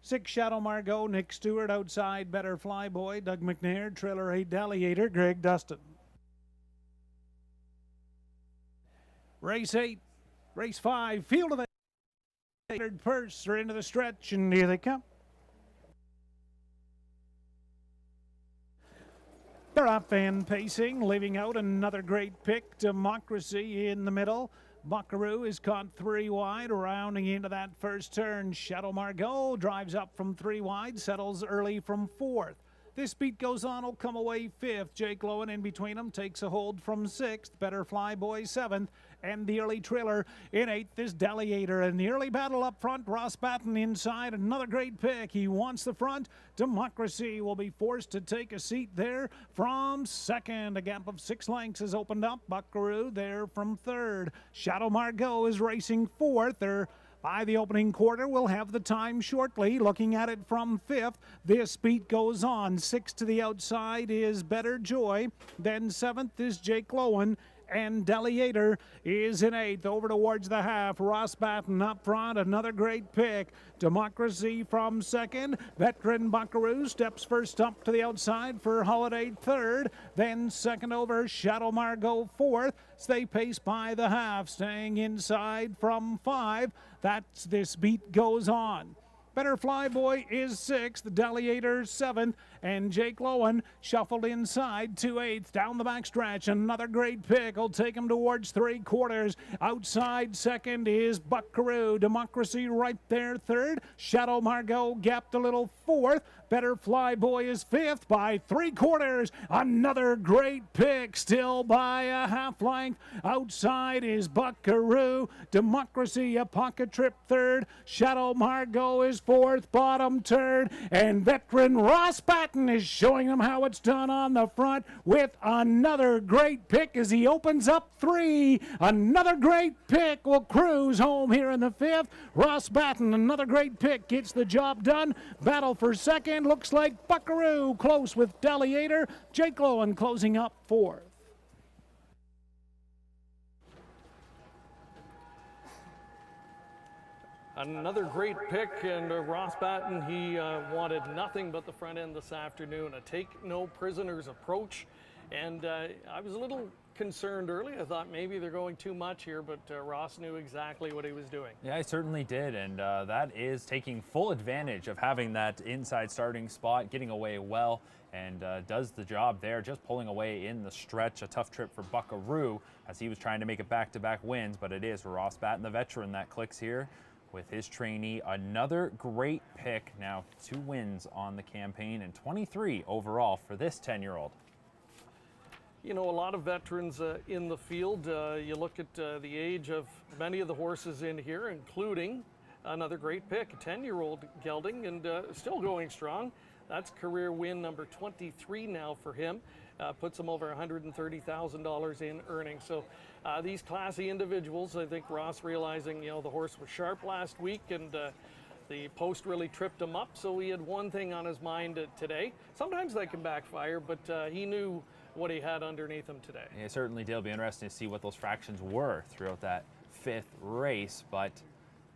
S1: 6, Shadow Margaux, Nick Stewart. Outside, Better Flyboy, Doug McNair. Trailer 8, Daliator, Greg Dustin. Race 8, race 5, field of it. Purse are into the stretch, and here they come. They're up and pacing, leaving out another great pick, Democracy in the middle. Buckaroo is caught 3 wide, rounding into that first turn. Shadow Margaux drives up from 3 wide, settles early from 4th. This beat goes on, will come away 5th. Jake Lowen in between them takes a hold from 6th. Better Flyboy 7th. And the early trailer in 8th is Daliator. And the early battle up front, Ross Patton inside. Another great pick. He wants the front. Democracy will be forced to take a seat there from 2nd. A gap of 6 lengths has opened up. Buckaroo there from 3rd. Shadow Margaux is racing 4th. They're by the opening quarter. We'll have the time shortly. Looking at it from 5th, this beat goes on. 6th to the outside is Better Joy. Then 7th is Jake Lowen. And Daliator is in 8th. Over towards the half, Ross Patton up front. Another great pick. Democracy from 2nd. Veteran Buckaroo steps first up to the outside for Holiday 3rd. Then 2nd over, Shadow Margaux 4th. They pace by the half, staying inside from 5. That's this beat goes on. Better Flyboy is 6th, Daliator 7th, and Jake Lowen shuffled inside 2/8 down the backstretch. Another great pick will take him towards 3/4. Outside second is Buckaroo. Democracy right there third. Shadow Margot gapped a little fourth. Better Fly Boy is fifth by 3/4. Another great pick, still by a half length. Outside is Buckaroo. Democracy a pocket trip third. Shadow Margot is fourth, bottom third. And veteran Ross Patton is showing them how it's done on the front with another great pick as he opens up 3. Another great pick will cruise home here in the 5th. Ross Patton, another great pick, gets the job done. Battle for second. Looks like Buckaroo close with Deliator. Jake Lowen closing up 4th.
S5: Another great pick, and Ross Patton, he wanted nothing but the front end this afternoon. A take no prisoners approach, and I was a little concerned early. I thought maybe they're going too much here, but Ross knew exactly what he was doing.
S6: Yeah, he certainly did, and that is taking full advantage of having that inside starting spot, getting away well, and does the job there, just pulling away in the stretch. A tough trip for Buckaroo as he was trying to make it back-to-back wins, but it is Ross Patton, the veteran, that clicks here with his trainee. Another great pick. Now 2 wins on the campaign and 23 overall for this 10-year-old.
S5: You know, a lot of veterans in the field. You look at the age of many of the horses in here, including another great pick, a 10-year-old gelding, and still going strong. That's career win number 23 now for him. Puts him over $130,000 in earnings. So these classy individuals, I think Ross realizing, you know, the horse was sharp last week, and the post really tripped him up. So he had one thing on his mind today. Sometimes that can backfire, but he knew what he had underneath him today.
S6: Yeah, certainly did. It'll be interesting to see what those fractions were throughout that 5th race, but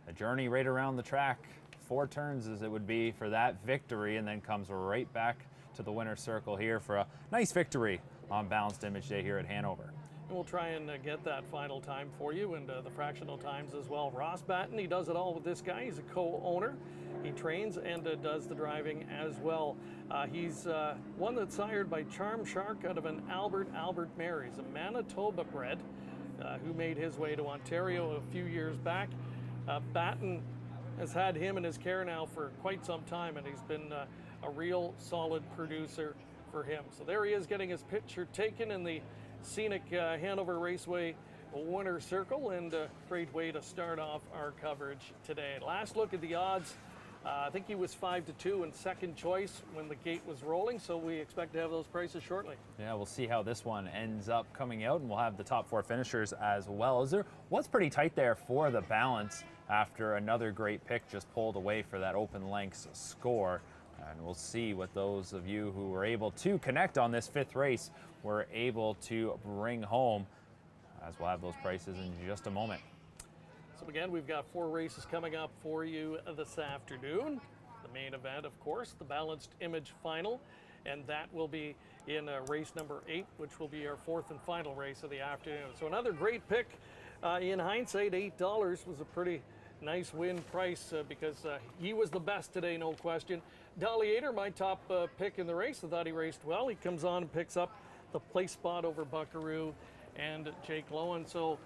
S6: a journey right around the track, 4 turns as it would be for that victory, and then comes right back to the winner's circle here for a nice victory on Balanced Image Day here at Hanover.
S5: And we'll try and get that final time for you, and the fractional times as well. Ross Patton, he does it all with this guy. He's a co-owner. He trains and does the driving as well. He's one that's sired by Charm Shark out of an Albert Mare. He's a Manitoba bred who made his way to Ontario a few years back. Patton has had him in his care now for quite some time, and he's been a real solid producer for him. So there he is, getting his picture taken in the scenic Hanover Raceway winner's circle, and a great way to start off our coverage today. Last look at the odds. I think he was 5-2 in second choice when the gate was rolling, so we expect to have those prices shortly.
S6: Yeah, we'll see how this one ends up coming out, and we'll have the top 4 finishers as well. What's pretty tight there for the balance after another great pick just pulled away for that open lengths score. And we'll see what those of you who were able to connect on this 5th race were able to bring home, as we'll have those prices in just a moment.
S5: So again, we've got 4 races coming up for you this afternoon. The main event, of course, the Balanced Image Final, and that will be in race number 8, which will be our 4th and final race of the afternoon. So another great pick. In hindsight, $8 was a pretty nice win price because he was the best today, no question. Deliator, my top pick in the race. I thought he raced well. He comes on and picks up the place spot over Buckaroo and Jake Lowen. So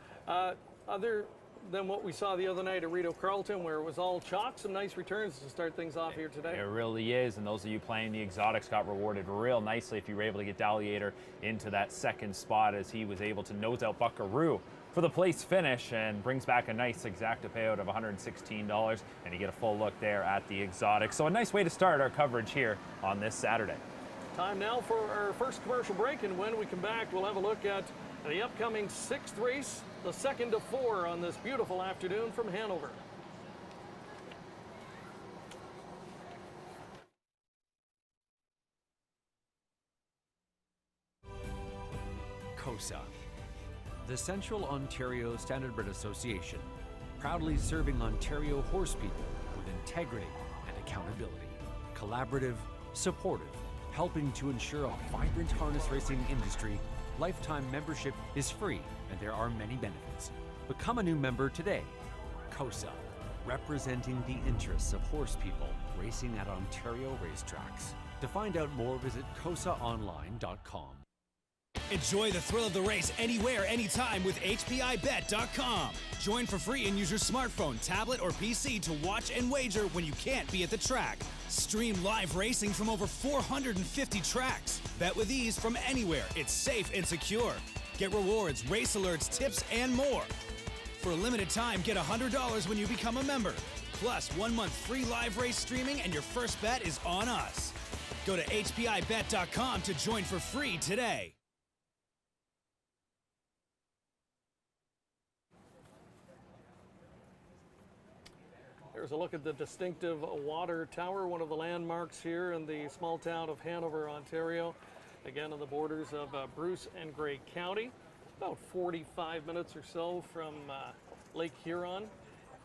S5: other than what we saw the other night at Rito Carlton, where it was all chalk, some nice returns to start things off here today.
S6: It really is, and those of you playing the exotics got rewarded real nicely if you were able to get Deliator into that second spot, as he was able to nose out Buckaroo for the place finish and brings back a nice exacta payout of $116, and you get a full look there at the exotics. So a nice way to start our coverage here on this Saturday.
S5: Time now for our first commercial break, and when we come back, we'll have a look at the upcoming 6th race, the 2nd of 4 on this beautiful afternoon from Hanover.
S9: COSA, the Central Ontario Standardbred Association, proudly serving Ontario horse people with integrity and accountability. Collaborative, supportive, helping to ensure a vibrant harness racing industry. Lifetime membership is free and there are many benefits. Become a new member today. COSA, representing the interests of horse people racing at Ontario racetracks. To find out more, visit cosaonline.com.
S8: Enjoy the thrill of the race anywhere, anytime with HPIBet.com. Join for free and use your smartphone, tablet, or PC to watch and wager when you can't be at the track. Stream live racing from over 450 tracks. Bet with ease from anywhere. It's safe and secure. Get rewards, race alerts, tips, and more. For a limited time, get $100 when you become a member. Plus, 1 month free live race streaming and your first bet is on us. Go to HPIBet.com to join for free today.
S5: There's a look at the distinctive water tower, one of the landmarks here in the small town of Hanover, Ontario. Again, on the borders of Bruce and Grey County. About 45 minutes or so from Lake Huron.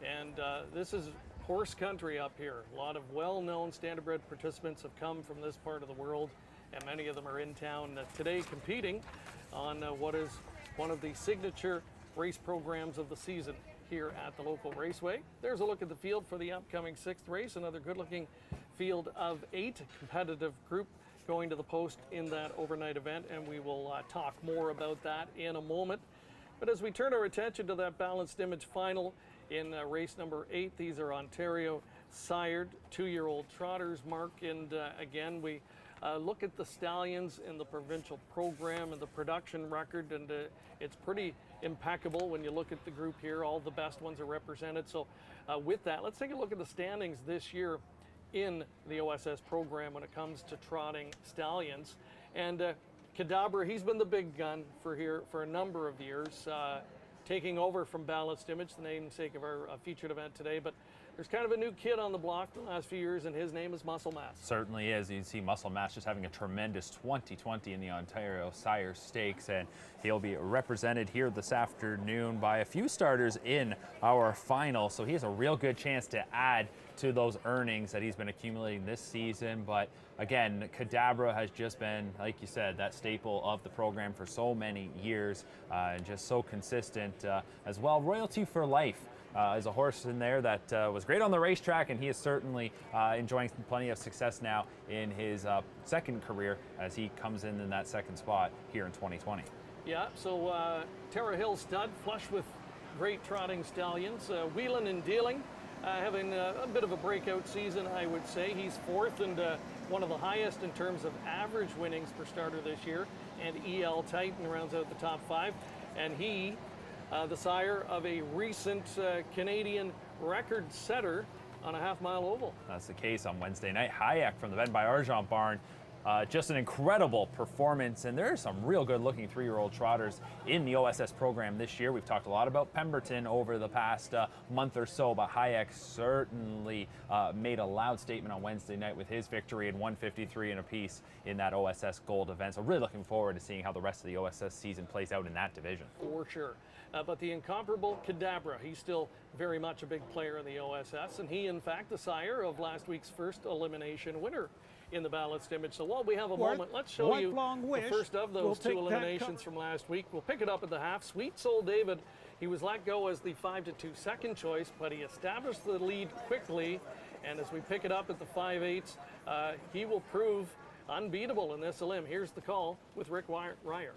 S5: And this is horse country up here. A lot of well-known standardbred participants have come from this part of the world, and many of them are in town today competing on what is one of the signature race programs of the season here at the local raceway. There's a look at the field for the upcoming 6th race, another good-looking field of 8, competitive group going to the post in that overnight event, and we will talk more about that in a moment. But as we turn our attention to that balanced image final in race number 8, these are Ontario sired 2-year-old trotters, Mark, and again we look at the stallions in the provincial program and the production record, and it's pretty impeccable when you look at the group here. All the best ones are represented. So with that, let's take a look at the standings this year in the OSS program when it comes to trotting stallions. And Cadabra, he's been the big gun for here for a number of years, taking over from Balanced Image, the namesake of our featured event today. But there's kind of a new kid on the block the last few years, and his name is Muscle Mass.
S6: Certainly is. You can see Muscle Mass just having a tremendous 2020 in the Ontario Sire Stakes, and he'll be represented here this afternoon by a few starters in our final. So he has a real good chance to add to those earnings that he's been accumulating this season. But again, Cadabra has just been, like you said, that staple of the program for so many years, and just so consistent as well. Royalty for Life is a horse in there that was great on the racetrack, and he is certainly enjoying plenty of success now in his second career as he comes in that second spot here in 2020.
S5: Yeah, so Terra Hill stud, flush with great trotting stallions. Wheeling and Dealing, having a bit of a breakout season, I would say. He's 4th and one of the highest in terms of average winnings per starter this year. And EL Titan rounds out the top 5. And he, the sire of a recent Canadian record setter on a half-mile oval.
S6: That's the case on Wednesday night. Hayek from the Ben by Argent barn. Just an incredible performance, and there are some real good-looking 3-year-old trotters in the OSS program this year. We've talked a lot about Pemberton over the past month or so, but Hayek certainly made a loud statement on Wednesday night with his victory in 153 and a piece in that OSS Gold event. So really looking forward to seeing how the rest of the OSS season plays out in that division.
S5: For sure. But the incomparable Cadabra, he's still very much a big player in the OSS, and he, in fact, the sire of last week's first elimination winner in the Balanced Image. So while we have a moment, let's show you the first of those 2 eliminations from last week. We'll pick it up at the half. Sweet Soul David, he was let go as the 5-2 second choice, but he established the lead quickly. And as we pick it up at the 5/8, he will prove unbeatable in this elim. Here's the call with Rick Ryer.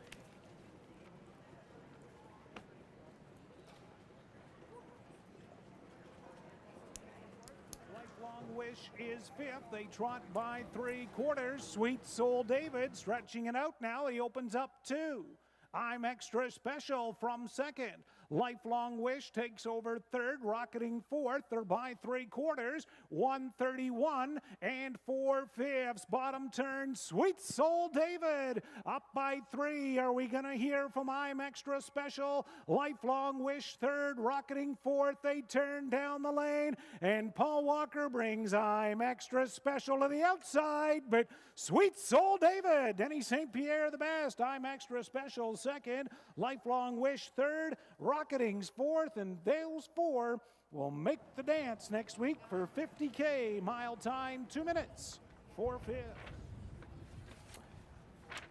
S1: Wish is 5th. They trot by 3/4. Sweet Soul David stretching it out now. He opens up 2. I'm Extra Special from 2nd. Lifelong Wish takes over 3rd, rocketing 4th. They're by 3/4. 131 and 4/5. Bottom turn, Sweet Soul David up by 3. Are we going to hear from I'm Extra Special? Lifelong Wish 3rd, rocketing 4th. They turn down the lane, and Paul Walker brings I'm Extra Special to the outside, but Sweet Soul David, Denny St. Pierre the best. I'm Extra Special 2nd, Lifelong Wish 3rd, Rocketing's 4th, and those 4 will make the dance next week for 50K mile time, 2 minutes, 4/5.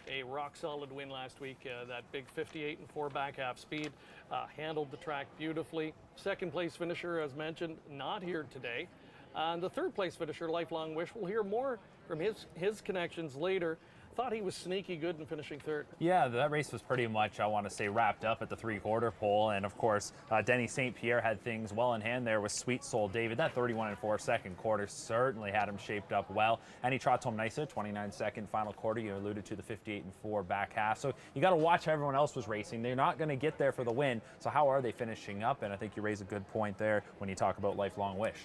S5: A rock-solid win last week, that big 58 and 4 back half speed, handled the track beautifully. Second place finisher, as mentioned, not here today. And the 3rd place finisher, Lifelong Wish, we'll hear more from his connections later. Thought he was sneaky good in finishing third.
S6: Yeah, that race was pretty much, I want to say, wrapped up at the three-quarter pole. And of course, Denny St. Pierre had things well in hand there with Sweet Soul David. That 31-4 second quarter certainly had him shaped up well. And he trots home nicely, 29-second final quarter. You alluded to the 58-4 back half. So you got to watch how everyone else was racing. They're not going to get there for the win. So how are they finishing up? And I think you raise a good point there when you talk about lifelong wish.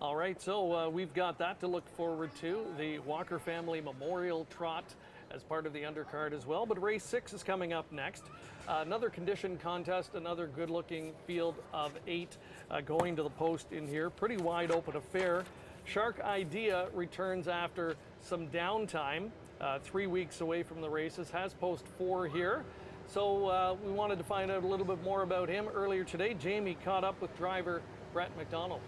S5: All right, so we've got that to look forward to. The Walker Family Memorial Trot as part of the undercard as well. But race 6 is coming up next. Another condition contest, another good-looking field of 8 going to the post in here. Pretty wide open affair. Shark Idea returns after some downtime, 3 weeks away from the races, has post 4 here. So we wanted to find out a little bit more about him. Earlier today, Jamie caught up with driver Brett McDonald.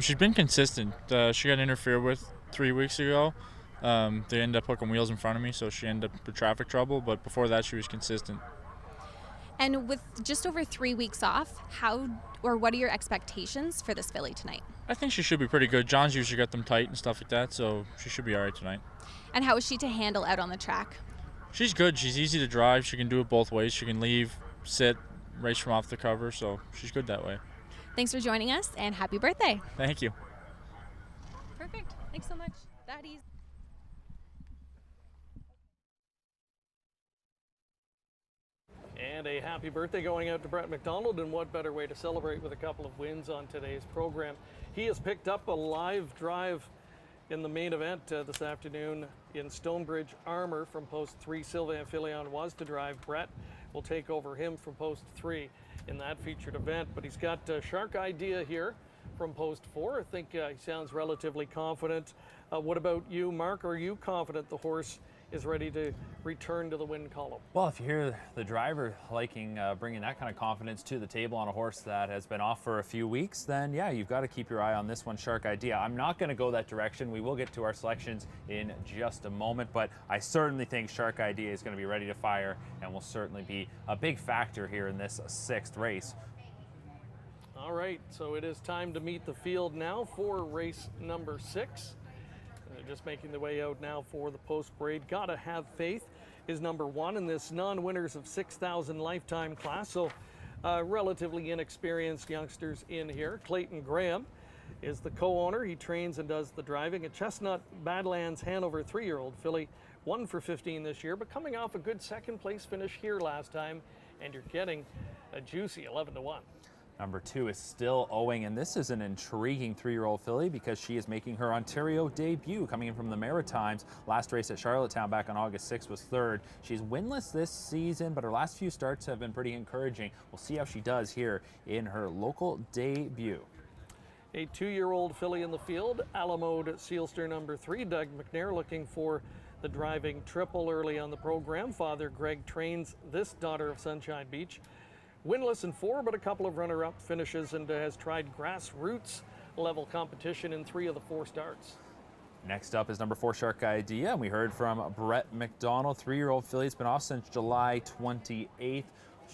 S10: She's been consistent. She got interfered with 3 weeks ago. They ended up hooking wheels in front of me, so she ended up with traffic trouble. But before that, she was consistent.
S7: And with just over 3 weeks off, what are your expectations for this filly tonight?
S10: I think she should be pretty good. John's usually got them tight and stuff like that, so she should be all right tonight.
S7: And how is she to handle out on the track?
S10: She's good. She's easy to drive. She can do it both ways. She can leave, sit, race from off the cover, so she's good that way.
S7: Thanks for joining us, and happy birthday.
S10: Thank you.
S7: Perfect. Thanks so much. That easy.
S5: And a happy birthday going out to Brett McDonald, and what better way to celebrate with a couple of wins on today's program. He has picked up a live drive in the main event this afternoon in Stonebridge Armour from post 3. Sylvain Filion was to drive. Brett will take over him from post 3 in that featured event, but he's got Shark Idea here from post 4. I think he sounds relatively confident. What about you, Mark? Are you confident the horse is ready to return to the win column?
S6: Well, if you hear the driver liking bringing that kind of confidence to the table on a horse that has been off for a few weeks, then yeah, you've got to keep your eye on this one, Shark Idea. I'm not going to go that direction. We will get to our selections in just a moment, but I certainly think Shark Idea is going to be ready to fire and will certainly be a big factor here in this 6th race.
S5: All right, so it is time to meet the field now for race number 6. They're just making their way out now for the post parade. Gotta Have Faith is number 1 in this non-winners of 6,000 lifetime class. So relatively inexperienced youngsters in here. Clayton Graham is the co-owner. He trains and does the driving. A Chestnut Badlands Hanover 3-year-old filly, 1 for 15 this year, but coming off a good 2nd place finish here last time, and you're getting a juicy 11-1.
S6: Number 2 is still owing, and this is an intriguing 3-year-old filly because she is making her Ontario debut, coming in from the Maritimes. Last race at Charlottetown back on August 6th was 3rd. She's winless this season, but her last few starts have been pretty encouraging. We'll see how she does here in her local debut.
S5: A 2-year-old filly in the field, Alamode Sealster number 3. Doug McNair looking for the driving triple early on the program. Father Greg trains this daughter of Sunshine Beach. Winless in 4, but a couple of runner-up finishes, and has tried grassroots level competition in 3 of the 4 starts.
S6: Next up is number 4, Shark Idea, and we heard from Brett McDonald. 3-year-old filly has been off since July 28th.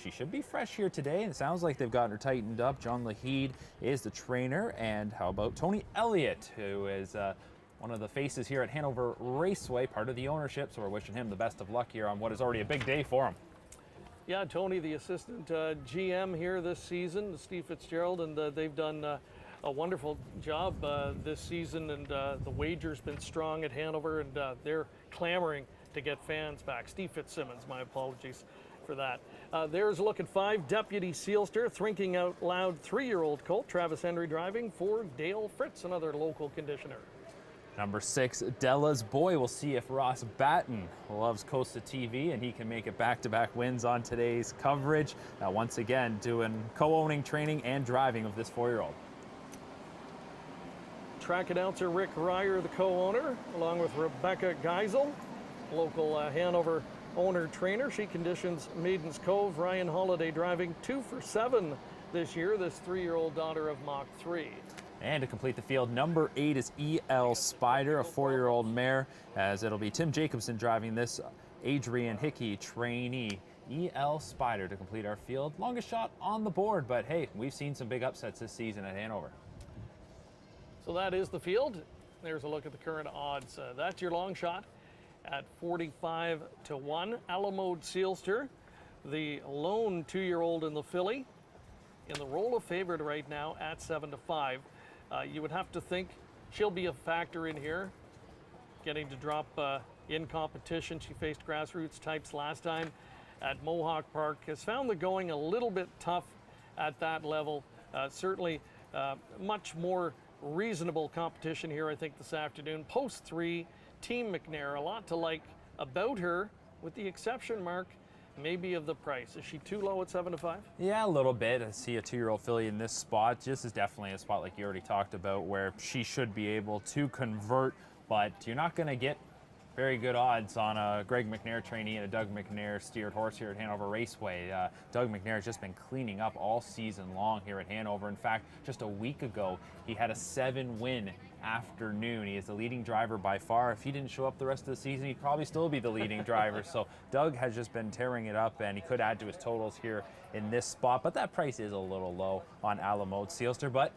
S6: She should be fresh here today, and it sounds like they've gotten her tightened up. John Laheed is the trainer, and how about Tony Elliott, who is one of the faces here at Hanover Raceway, part of the ownership, so we're wishing him the best of luck here on what is already a big day for him.
S5: Yeah, Tony, the assistant GM here this season, Steve Fitzgerald, and they've done a wonderful job this season, and the wager's been strong at Hanover, and they're clamoring to get fans back. Steve Fitzsimmons, my apologies for that. There's a look at 5, Deputy Sealster, Thinking Out Loud 3-year-old colt, Travis Henry driving for Dale Fritz, another local conditioner.
S6: Number 6, Della's Boy. We'll see if Ross Batten loves Costa TV and he can make it back-to-back wins on today's coverage. Once again, doing co-owning training and driving of this 4-year-old.
S5: Track announcer Rick Ryer, the co-owner, along with Rebecca Geisel, local Hanover owner-trainer. She conditions Maiden's Cove. Ryan Holiday driving 2 for 7 this year, this 3-year-old daughter of Mach 3.
S6: And to complete the field, number 8 is E.L. Spider, a 4-year-old mare, as it'll be Tim Jacobson driving this Adrian Hickey, trainee. EL Spider to complete our field. Longest shot on the board, but hey, we've seen some big upsets this season at Hanover.
S5: So that is the field. There's a look at the current odds. That's your long shot at 45 to 1. Alamode Sealster, the lone 2-year-old in the filly, in the role of favorite right now at 7 to 5. You would have to think she'll be a factor in here, getting to drop in competition. She faced grassroots types last time at Mohawk Park, has found the going a little bit tough at that level. Certainly much more reasonable competition here, I think, this afternoon. Post 3, Team McNair, a lot to like about her, with the exception, Mark, maybe of the price. Is she too low at 7 to 5?
S6: Yeah, a little bit. I see a 2-year-old filly in this spot. This is definitely a spot like you already talked about where she should be able to convert, but you're not going to get very good odds on a Greg McNair trainee and a Doug McNair steered horse here at Hanover Raceway. Doug McNair has just been cleaning up all season long here at Hanover. In fact, just a week ago, he had a 7-win afternoon. He is the leading driver by far. If he didn't show up the rest of the season, he'd probably still be the leading driver. So Doug has just been tearing it up, and he could add to his totals here in this spot. But that price is a little low on Alamode Sealster, but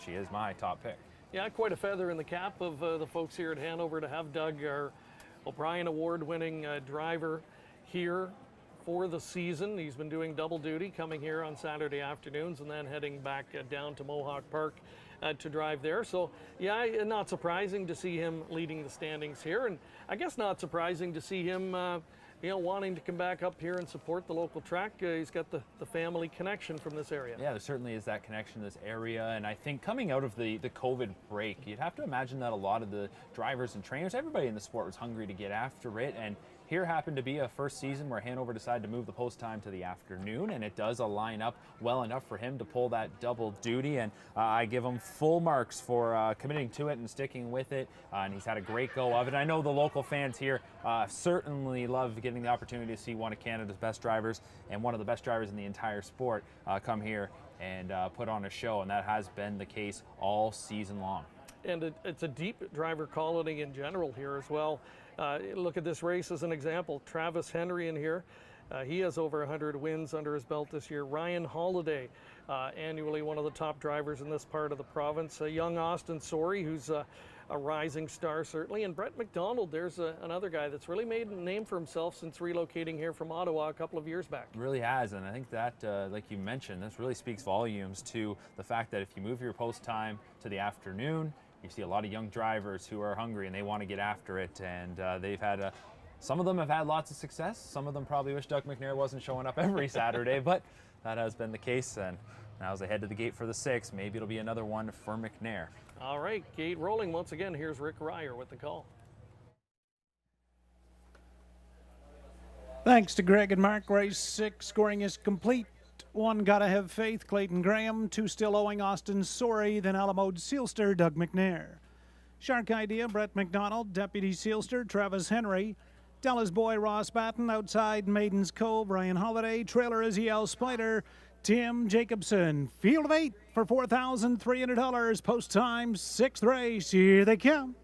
S6: she is my top pick.
S5: Yeah, quite a feather in the cap of the folks here at Hanover to have Doug, our O'Brien Award-winning driver, here for the season. He's been doing double duty, coming here on Saturday afternoons and then heading back down to Mohawk Park to drive there. So, yeah, not surprising to see him leading the standings here, and I guess not surprising to see him wanting to come back up here and support the local track. He's got the family connection from this area.
S6: Yeah, there certainly is that connection to this area, and I think coming out of the COVID break, you'd have to imagine that a lot of the drivers and trainers, everybody in the sport was hungry to get after it, and here happened to be a first season where Hanover decided to move the post time to the afternoon, and it does align up well enough for him to pull that double duty, and I give him full marks for committing to it and sticking with it, and he's had a great go of it. I know the local fans here certainly love getting the opportunity to see one of Canada's best drivers and one of the best drivers in the entire sport come here and put on a show, and that has been the case all season long.
S5: And it's a deep driver colony in general here as well. Look at this race as an example. Travis Henry in here. He has over 100 wins under his belt this year. Ryan Holiday, annually one of the top drivers in this part of the province. Young Austin Sorey, who's a rising star certainly. And Brett McDonald, there's another guy that's really made a name for himself since relocating here from Ottawa a couple of years back.
S6: Really has, and I think that, like you mentioned, this really speaks volumes to the fact that if you move your post time to the afternoon, you see a lot of young drivers who are hungry and they want to get after it, and they've had some of them have had lots of success. Some of them probably wish Doug McNair wasn't showing up every Saturday, but that has been the case, and now as they head to the gate for the 6th, maybe it'll be another one for McNair.
S5: All right, gate rolling once again. Here's Rick Ryer with the call.
S1: Thanks to Greg and Mark. Race 6 scoring is complete. 1, Gotta Have Faith, Clayton Graham. 2, still owing, Austin Sorey. Then Alamode Sealster, Doug McNair. Shark Idea, Brett McDonald. Deputy Sealster, Travis Henry. Dallas Boy, Ross Batten. Outside, Maiden's Cove, Ryan Holiday. Trailer is EL Spider, Tim Jacobson. Field of 8 for $4,300. Post time, 6th race. Here they come.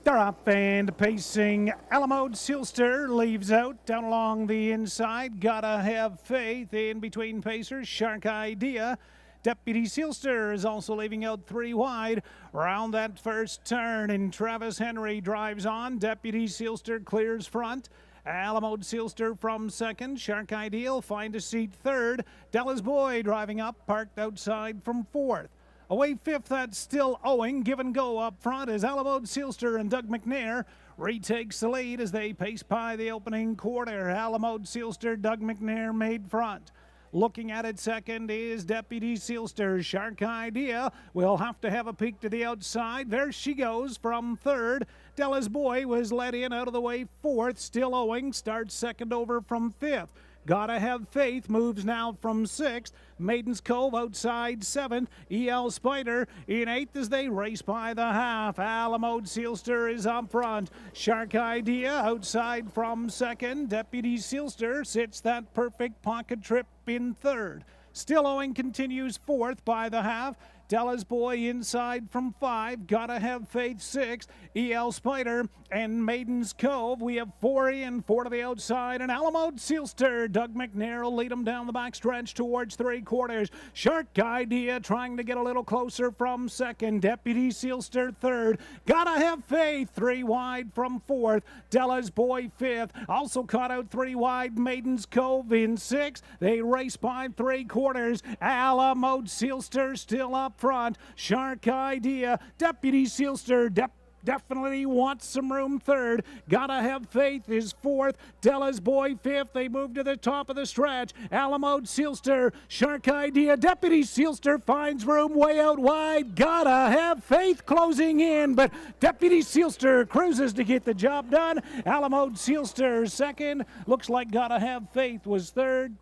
S1: They're up and pacing. Alamode Sealster leaves out down along the inside. Gotta Have Faith in between pacers. Shark Idea. Deputy Sealster is also leaving out 3 wide. Round that first turn, and Travis Henry drives on. Deputy Sealster clears front. Alamode Sealster from 2nd. Shark Ideal find a seat 3rd. Dallas Boy driving up, parked outside from 4th. Away 5th, that's still owing. Give and go up front as Alamode Sealster and Doug McNair retakes the lead as they pace by the opening quarter. Alamode Sealster, Doug McNair made front. Looking at it 2nd is Deputy Sealster. Shark Idea will have to have a peek to the outside. There she goes from 3rd. Dallas Boy was let in out of the way 4th. Still owing. Starts 2nd over from 5th. Gotta Have Faith moves now from 6th. Maiden's Cove outside 7th. EL Spider in 8th as they race by the half. Alamode Sealster is up front. Shark Idea outside from 2nd. Deputy Sealster sits that perfect pocket trip in 3rd. Still owing continues 4th by the half. Della's Boy inside from 5. Gotta Have Faith 6. EL Spider and Maiden's Cove. We have 4 in, 4 to the outside. And Alamo Sealster. Doug McNair will lead them down the back stretch towards 3/4. Shark Idea trying to get a little closer from 2nd. Deputy Sealster 3rd. Gotta Have Faith 3 wide from 4th. Della's Boy 5th. Also caught out 3 wide. Maiden's Cove in 6th. They race by 3/4. Alamo Sealster still up front. Shark Idea. Deputy Sealster. Definitely wants some room 3rd. Gotta Have Faith is 4th. Della's Boy 5th. They move to the top of the stretch. Alamo Sealster. Shark Idea. Deputy Sealster finds room way out wide. Gotta Have Faith closing in, but Deputy Sealster cruises to get the job done. Alamo Sealster 2nd. Looks like Gotta Have Faith was 3rd.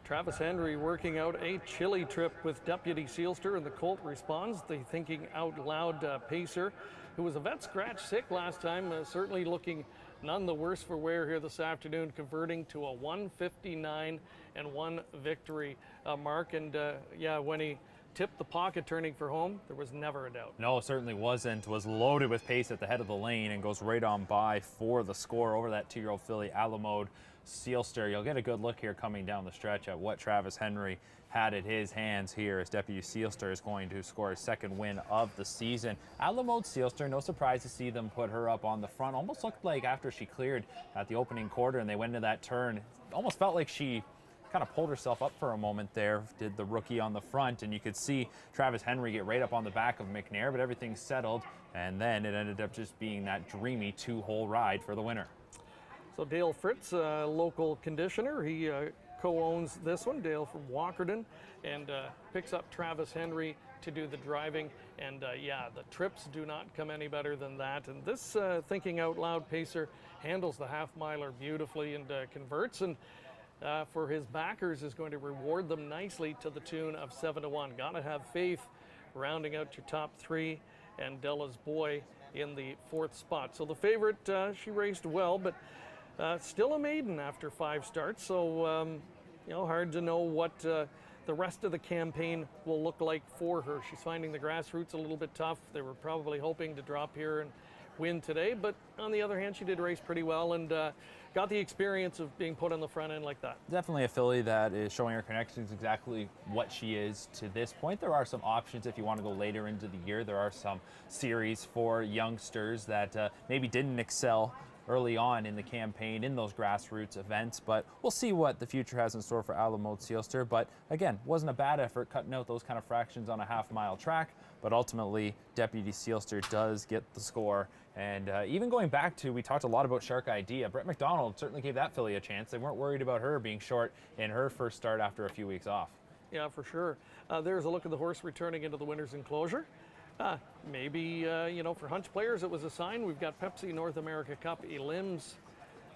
S5: Travis Henry working out a chilly trip with Deputy Sealster, and the colt responds. The thinking out loud pacer, who was a vet scratch sick last time, certainly looking none the worse for wear here this afternoon, converting to a 159-1 victory mark. And yeah, when he tipped the pocket turning for home, there was never a doubt.
S6: No, it certainly wasn't. Was loaded with pace at the head of the lane and goes right on by for the score over that 2-year-old filly, Alamo Sealster. You'll get a good look here coming down the stretch at what Travis Henry had at his hands here as Deputy Sealster is going to score his 2nd win of the season. Alamo Sealster, no surprise to see them put her up on the front. Almost looked like after she cleared at the opening quarter and they went into that turn, it almost felt like she kind of pulled herself up for a moment there, did the rookie on the front, and you could see Travis Henry get right up on the back of McNair, but everything settled, and then it ended up just being that dreamy 2-hole ride for the winner.
S5: So Dale Fritz, local conditioner, he co-owns this one, Dale from Walkerton, and picks up Travis Henry to do the driving. And yeah, the trips do not come any better than that. And this thinking out loud pacer handles the half-miler beautifully and converts, and for his backers is going to reward them nicely to the tune of 7-1. Gotta Have Faith rounding out your top 3, and Della's Boy in the 4th spot. So the favorite, she raced well, but still a maiden after 5 starts, so you know, hard to know what the rest of the campaign will look like for her. She's finding the grassroots a little bit tough. They were probably hoping to drop here and win today, but on the other hand, she did race pretty well and got the experience of being put on the front end like that.
S6: Definitely a filly that is showing her connections exactly what she is to this point. There are some options if you want to go later into the year. There are some series for youngsters that maybe didn't excel early on in the campaign in those grassroots events, but we'll see what the future has in store for Alamo Sealster. But again, wasn't a bad effort cutting out those kind of fractions on a half-mile track, but ultimately Deputy Sealster does get the score. And even going back to, we talked a lot about Shark Idea. Brett McDonald certainly gave that filly a chance. They weren't worried about her being short in her first start after a few weeks off.
S5: Yeah, for sure. There's a look at the horse returning into the winner's enclosure. Maybe, you know, for hunch players, it was a sign. We've got Pepsi North America Cup elims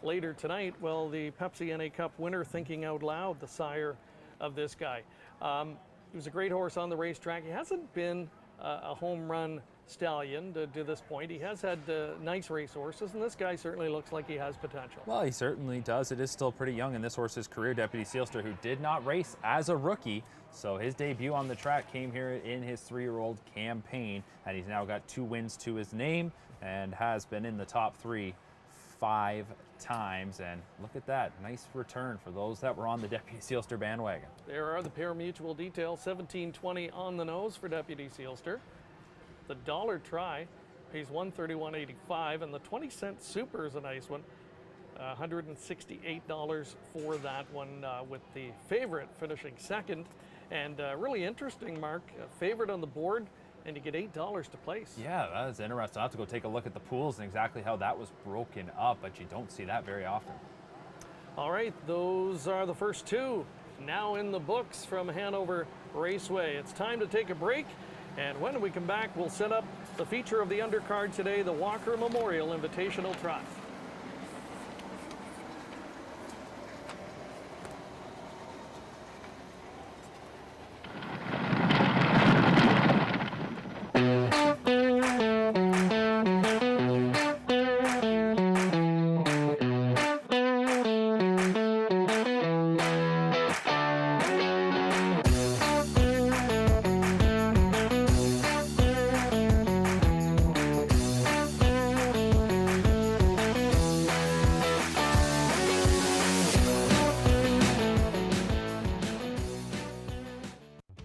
S5: later tonight. Well, the Pepsi NA Cup winner, Thinking Out Loud, the sire of this guy. He was a great horse on the racetrack. He hasn't been a home run stallion to this point. He has had nice race horses, and this guy certainly looks like he has potential.
S6: Well, he certainly does. It is still pretty young in this horse's career. Deputy Sealster, who did not race as a rookie, so his debut on the track came here in his 3-year-old campaign, and he's now got 2 wins to his name and has been in the top 3 5 times. And look at that, nice return for those that were on the Deputy Sealster bandwagon.
S5: There are the pair mutual details, 17.20 on the nose for Deputy Sealster. The dollar try pays $131.85, and the 20-cent super is a nice one, $168 for that one, with the favorite finishing second. And really interesting, Mark, favorite on the board, and you get $8 to place.
S6: Yeah, that is interesting. I'll have to go take a look at the pools and exactly how that was broken up, but you don't see that very often.
S5: All right, those are the first 2 now in the books from Hanover Raceway. It's time to take a break, and when we come back, we'll set up the feature of the undercard today, the Walker Memorial Invitational Trot.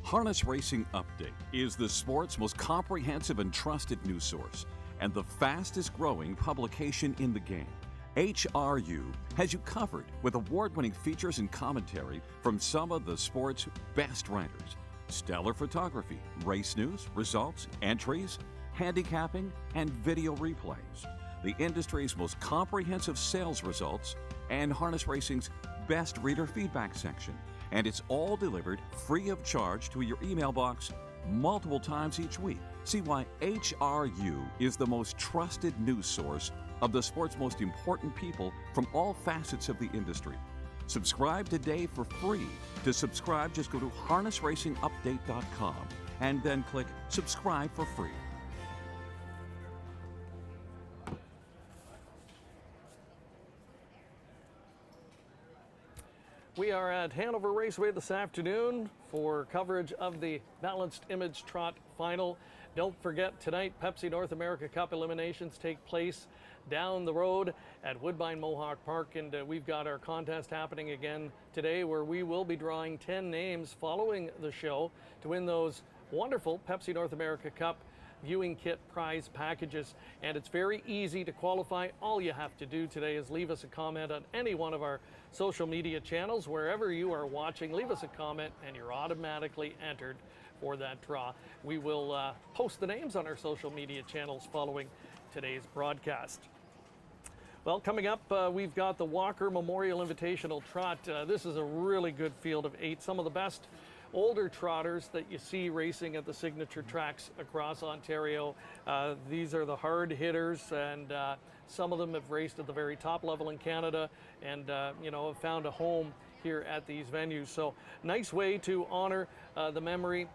S11: Harness Racing Update is the sport's most comprehensive and trusted news source and the fastest growing publication in the game. HRU has you covered with award-winning features and commentary from some of the sport's best writers. Stellar photography, race news, results, entries, handicapping, and video replays. The industry's most comprehensive sales results and Harness Racing's best reader feedback section. And it's all delivered free of charge to your email box multiple times each week. See why HRU is the most trusted news source of the sport's most important people from all facets of the industry. Subscribe today for free. To subscribe, just go to harnessracingupdate.com and then click subscribe for free.
S5: We are at Hanover Raceway this afternoon for coverage of the Balanced Image Trot Final. Don't forget, tonight, Pepsi North America Cup eliminations take place down the road at Woodbine Mohawk Park, and we've got our contest happening again today where we will be drawing 10 names following the show to win those wonderful Pepsi North America Cup viewing kit prize packages. And it's very easy to qualify. All you have to do today is leave us a comment on any one of our social media channels. Wherever you are watching, leave us a comment and you're automatically entered for that draw. We will post the names on our social media channels following today's broadcast. Well, coming up, we've got the Walker Memorial Invitational Trot. This is a really good field of 8. Some of the best older trotters that you see racing at the signature tracks across Ontario. These are the hard hitters, and some of them have raced at the very top level in Canada and have found a home here at these venues. So nice way to honor the memory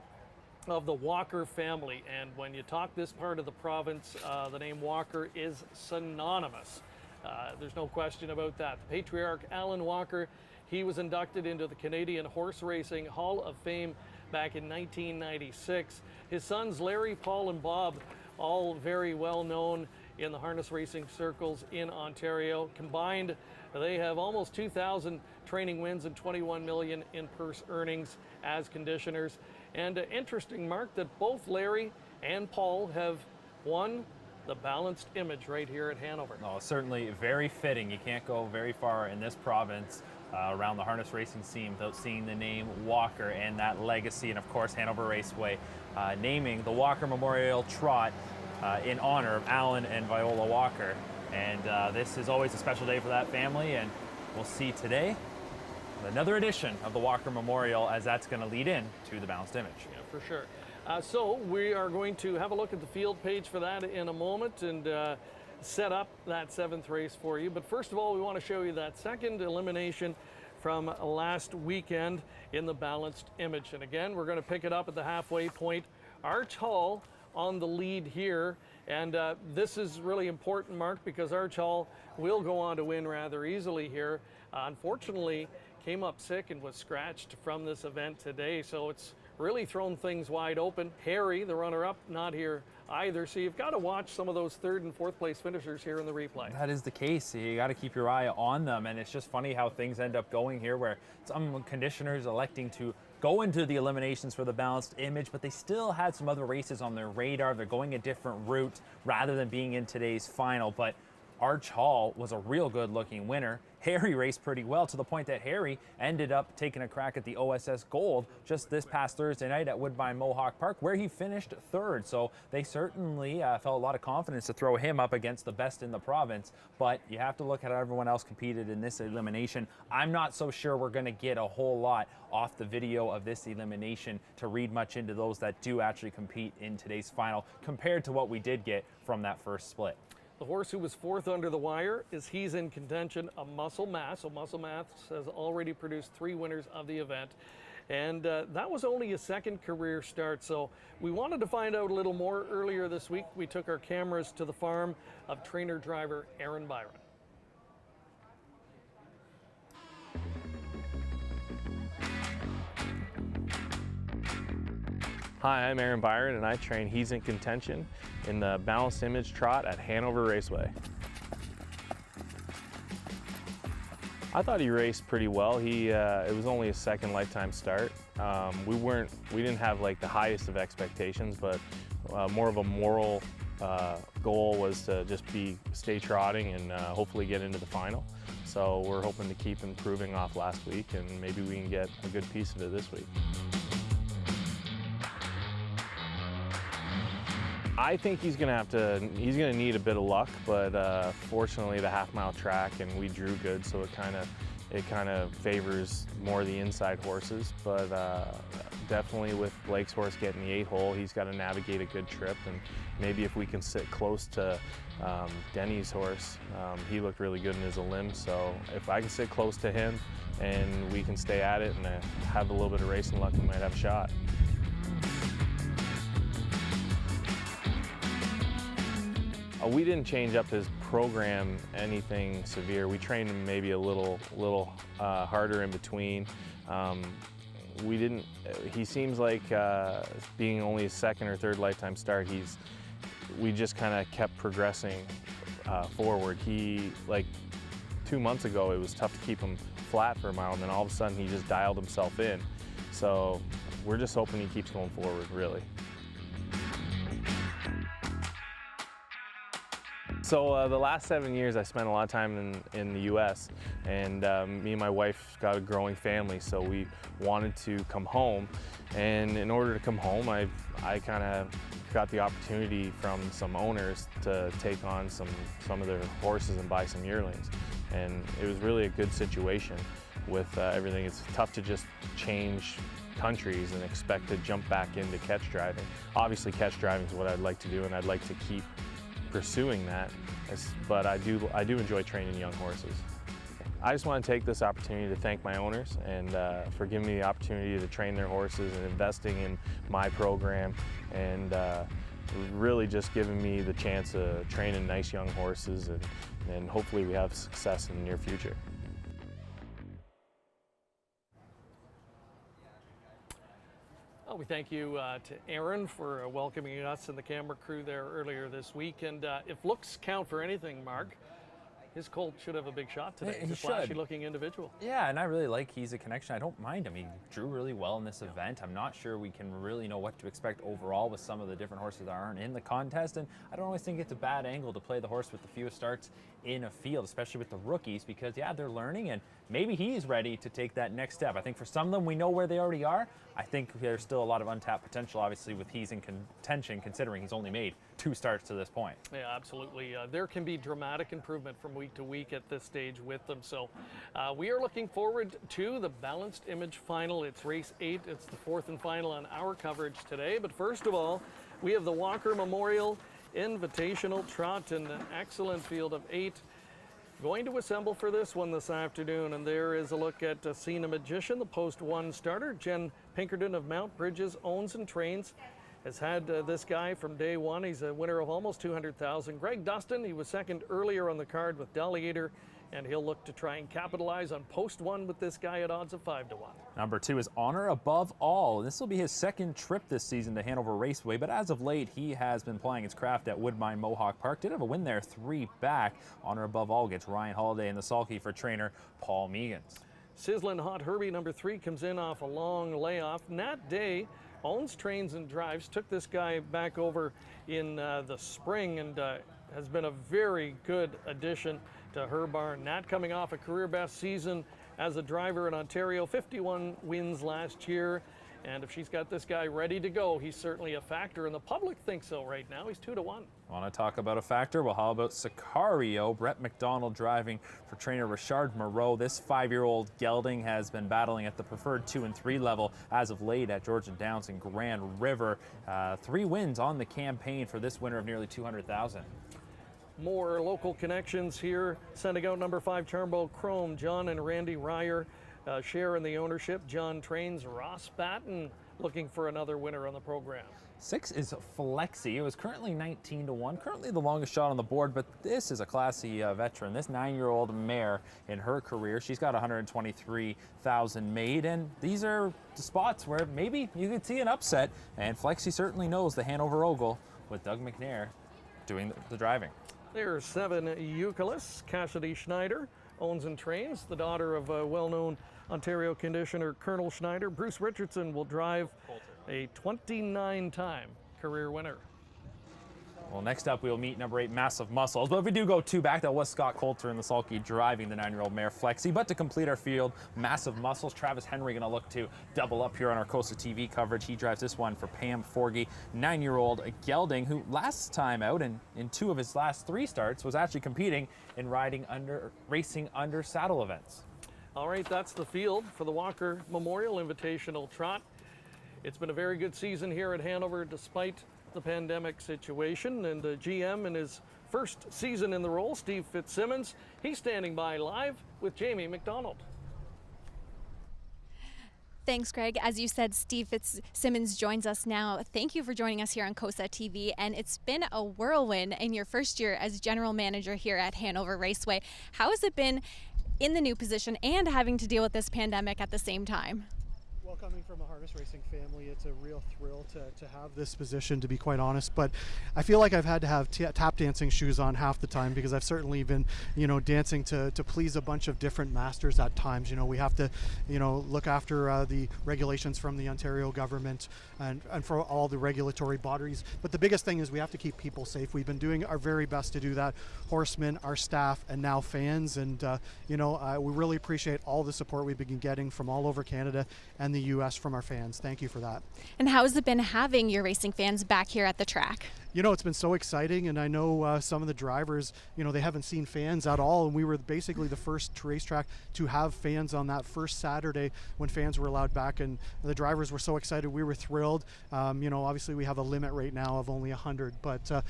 S5: of the Walker family. And when you talk this part of the province, the name Walker is synonymous. There's no question about that. The patriarch Alan Walker, he was inducted into the Canadian Horse Racing Hall of Fame back in 1996. His sons Larry, Paul, and Bob, all very well known in the harness racing circles in Ontario. Combined, they have almost 2,000 training wins and 21 million in purse earnings as conditioners. And interesting, Mark, that both Larry and Paul have won the Balanced Image right here at Hanover.
S6: Oh, certainly very fitting. You can't go very far in this province around the harness racing scene without seeing the name Walker and that legacy, and of course Hanover Raceway naming the Walker Memorial Trot in honor of Alan and Viola Walker. And this is always a special day for that family, and we'll see today another edition of the Walker Memorial, as that's going to lead in to the Balanced Image.
S5: Yeah, for sure. So we are going to have a look at the field page for that in a moment and set up that 7th race for you. But first of all, we want to show you that second elimination from last weekend in the Balanced Image. And again, we're going to pick it up at the halfway point. Arch Hall on the lead here. And this is really important, Mark, because Arch Hall will go on to win rather easily here. Unfortunately, came up sick and was scratched from this event today. So it's really thrown things wide open. Harry, the runner-up, not here either. So you've got to watch some of those 3rd and 4th place finishers here in the replay.
S6: That is the case. You got to keep your eye on them, and it's just funny how things end up going here, where some conditioners electing to go into the eliminations for the Balanced Image, but they still had some other races on their radar. They're going a different route rather than being in today's final. But Arch Hall was a real good-looking winner. Harry raced pretty well, to the point that Harry ended up taking a crack at the OSS Gold just this past Thursday night at Woodbine Mohawk Park, where he finished 3rd. So they certainly felt a lot of confidence to throw him up against the best in the province. But you have to look at how everyone else competed in this elimination. I'm not so sure we're going to get a whole lot off the video of this elimination to read much into those that do actually compete in today's final compared to what we did get from that first split.
S5: The horse who was 4th under the wire he's in contention, a Muscle Mass. So Muscle Mass has already produced 3 winners of the event. And that was only a 2nd career start. So we wanted to find out a little more earlier this week. We took our cameras to the farm of trainer driver Aaron Byron.
S12: Hi, I'm Aaron Byron, and I train He's in Contention in the Balanced Image Trot at Hanover Raceway. I thought he raced pretty well. It was only his second lifetime start. We didn't have like the highest of expectations, but more of a moral goal was to just stay trotting and hopefully get into the final. So we're hoping to keep improving off last week, and maybe we can get a good piece of it this week. I think he's gonna need a bit of luck, but fortunately the half-mile track and we drew good, so it kind of favors more the inside horses. But definitely with Blake's horse getting the 8-hole, he's got to navigate a good trip, and maybe if we can sit close to Denny's horse, he looked really good in his limb. So if I can sit close to him and we can stay at it and have a little bit of racing luck, we might have a shot. We didn't change up his program anything severe. We trained him maybe a little harder in between. He seems like being only his second or third lifetime start, we just kind of kept progressing forward. Like 2 months ago, it was tough to keep him flat for a mile, and then all of a sudden he just dialed himself in. So we're just hoping he keeps going forward, really. So the last 7 years I spent a lot of time in the US, and me and my wife got a growing family, so we wanted to come home. And in order to come home, I kind of got the opportunity from some owners to take on some of their horses and buy some yearlings. And it was really a good situation with everything. It's tough to just change countries and expect to jump back into catch driving. Obviously catch driving is what I'd like to do, and I'd like to keep pursuing that, but I do enjoy training young horses. I just want to take this opportunity to thank my owners and for giving me the opportunity to train their horses and investing in my program, and really just giving me the chance of training nice young horses, and hopefully we have success in the near future.
S5: Well, we thank you to Aaron for welcoming us and the camera crew there earlier this week. And if looks count for anything, Mark, his colt should have a big shot today. He's a flashy-looking individual.
S6: Yeah, and I really like he's a connection. I don't mind him. He drew really well in this event. I'm not sure we can really know what to expect overall with some of the different horses that aren't in the contest. And I don't always think it's a bad angle to play the horse with the fewest starts in a field, especially with the rookies, because, yeah, they're learning, and maybe he's ready to take that next step. I think for some of them, we know where they already are. I think there's still a lot of untapped potential, obviously, with he's in contention, considering he's only made 2 starts to this point.
S5: Yeah, absolutely. There can be dramatic improvement from week to week at this stage with them. So we are looking forward to the Balanced Image Final. It's race 8. It's the 4th and final on our coverage today. But first of all, we have the Walker Memorial Invitational Trot, and an excellent field of 8 going to assemble for this one this afternoon. And there is a look at Cena Magician, the post 1 starter. Jen Pinkerton of Mount Bridges owns and trains, has had this guy from day one. He's a winner of almost $200,000. Greg Dustin, he was second earlier on the card with Delegator, and he'll look to try and capitalize on post 1 with this guy at odds of 5 to 1.
S6: Number 2 is Honor Above All. This will be his second trip this season to Hanover Raceway, but as of late, he has been playing his craft at Woodbine Mohawk Park. Did have a win there 3 back. Honor Above All gets Ryan Holiday in the sulky for trainer Paul Meegans.
S5: Sizzlin' Hot Herbie, number 3, comes in off a long layoff. Nat Day owns, trains, and drives. Took this guy back over in the spring, and has been a very good addition to her barn. Nat coming off a career best season as a driver in Ontario, 51 wins last year. And if she's got this guy ready to go, he's certainly a factor, and the public thinks so right now. He's 2 to 1.
S6: Want to talk about a factor? Well, how about Sicario? Brett McDonald driving for trainer Richard Moreau. This 5-year-old gelding has been battling at the preferred 2 and 3 level as of late at Georgia Downs and Grand River. 3 wins on the campaign for this winner of nearly $200,000.
S5: More local connections here. Sending out number 5, Charmbo Chrome. John and Randy Ryer share in the ownership. John trains Ross Batten, looking for another winner on the program.
S6: 6 is Flexi. It was currently 19 to 1, currently the longest shot on the board, but this is a classy veteran. This 9-year-old mare in her career, she's got 123,000 made, and these are the spots where maybe you could see an upset, and Flexi certainly knows the Hanover Ogle with Doug McNair doing the driving.
S5: There's 7 Eucalyptus, Cassidy Schneider, owns and trains, the daughter of a well-known Ontario conditioner Colonel Schneider. Bruce Richardson will drive a 29-time career winner.
S6: Well, next up, we'll meet number 8, Massive Muscles. But if we do go 2 back, that was Scott Coulter in the sulky driving the 9-year-old mare Flexi. But to complete our field, Massive Muscles, Travis Henry going to look to double up here on our Costa TV coverage. He drives this one for Pam Forgy, 9-year-old gelding, who last time out in 2 of his last 3 starts was actually competing in racing under saddle events.
S5: All right, that's the field for the Walker Memorial Invitational Trot. It's been a very good season here at Hanover despite the pandemic situation, and the GM in his first season in the role, Steve Fitzsimmons, he's standing by live with Jamie McDonald.
S7: Thanks, Greg. As you said, Steve Fitzsimmons joins us now. Thank you for joining us here on COSA TV, and it's been a whirlwind in your first year as general manager here at Hanover Raceway. How has it been in the new position and having to deal with this pandemic at the same time?
S2: Well, coming from a harness racing family, it's a real thrill to have this position, to be quite honest. But I feel like I've had to have tap dancing shoes on half the time, because I've certainly been, dancing to please a bunch of different masters at times. We have to, look after the regulations from the Ontario government and for all the regulatory bodies. But the biggest thing is we have to keep people safe. We've been doing our very best to do that. Horsemen, our staff, and now fans. And, we really appreciate all the support we've been getting from all over Canada and the U.S. from our fans. Thank you for that.
S7: And how has it been having your racing fans back here at the track?
S2: It's been so exciting, and I know some of the drivers, they haven't seen fans at all, and we were basically the first racetrack to have fans on that first Saturday when fans were allowed back, and the drivers were so excited. We were thrilled. Obviously we have a limit right now of only 100, but they're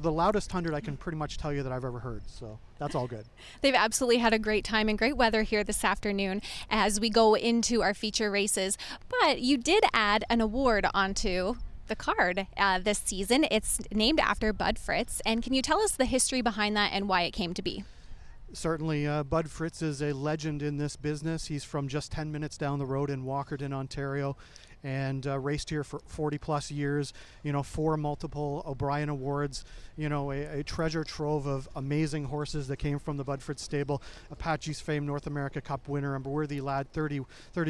S2: the loudest 100 I can pretty much tell you that I've ever heard, so that's all good.
S7: They've absolutely had a great time and great weather here this afternoon as we go into our feature races, but you did add an award onto the card this season. It's named after Bud Fritz, and can you tell us the history behind that and why it came to be?
S2: Certainly. Bud Fritz is a legend in this business. He's from just 10 minutes down the road in Walkerton, Ontario, and raced here for 40 plus years, 4 multiple O'Brien Awards, a treasure trove of amazing horses that came from the Bud Fritz stable. Apache's Fame North America Cup winner, a worthy lad, 30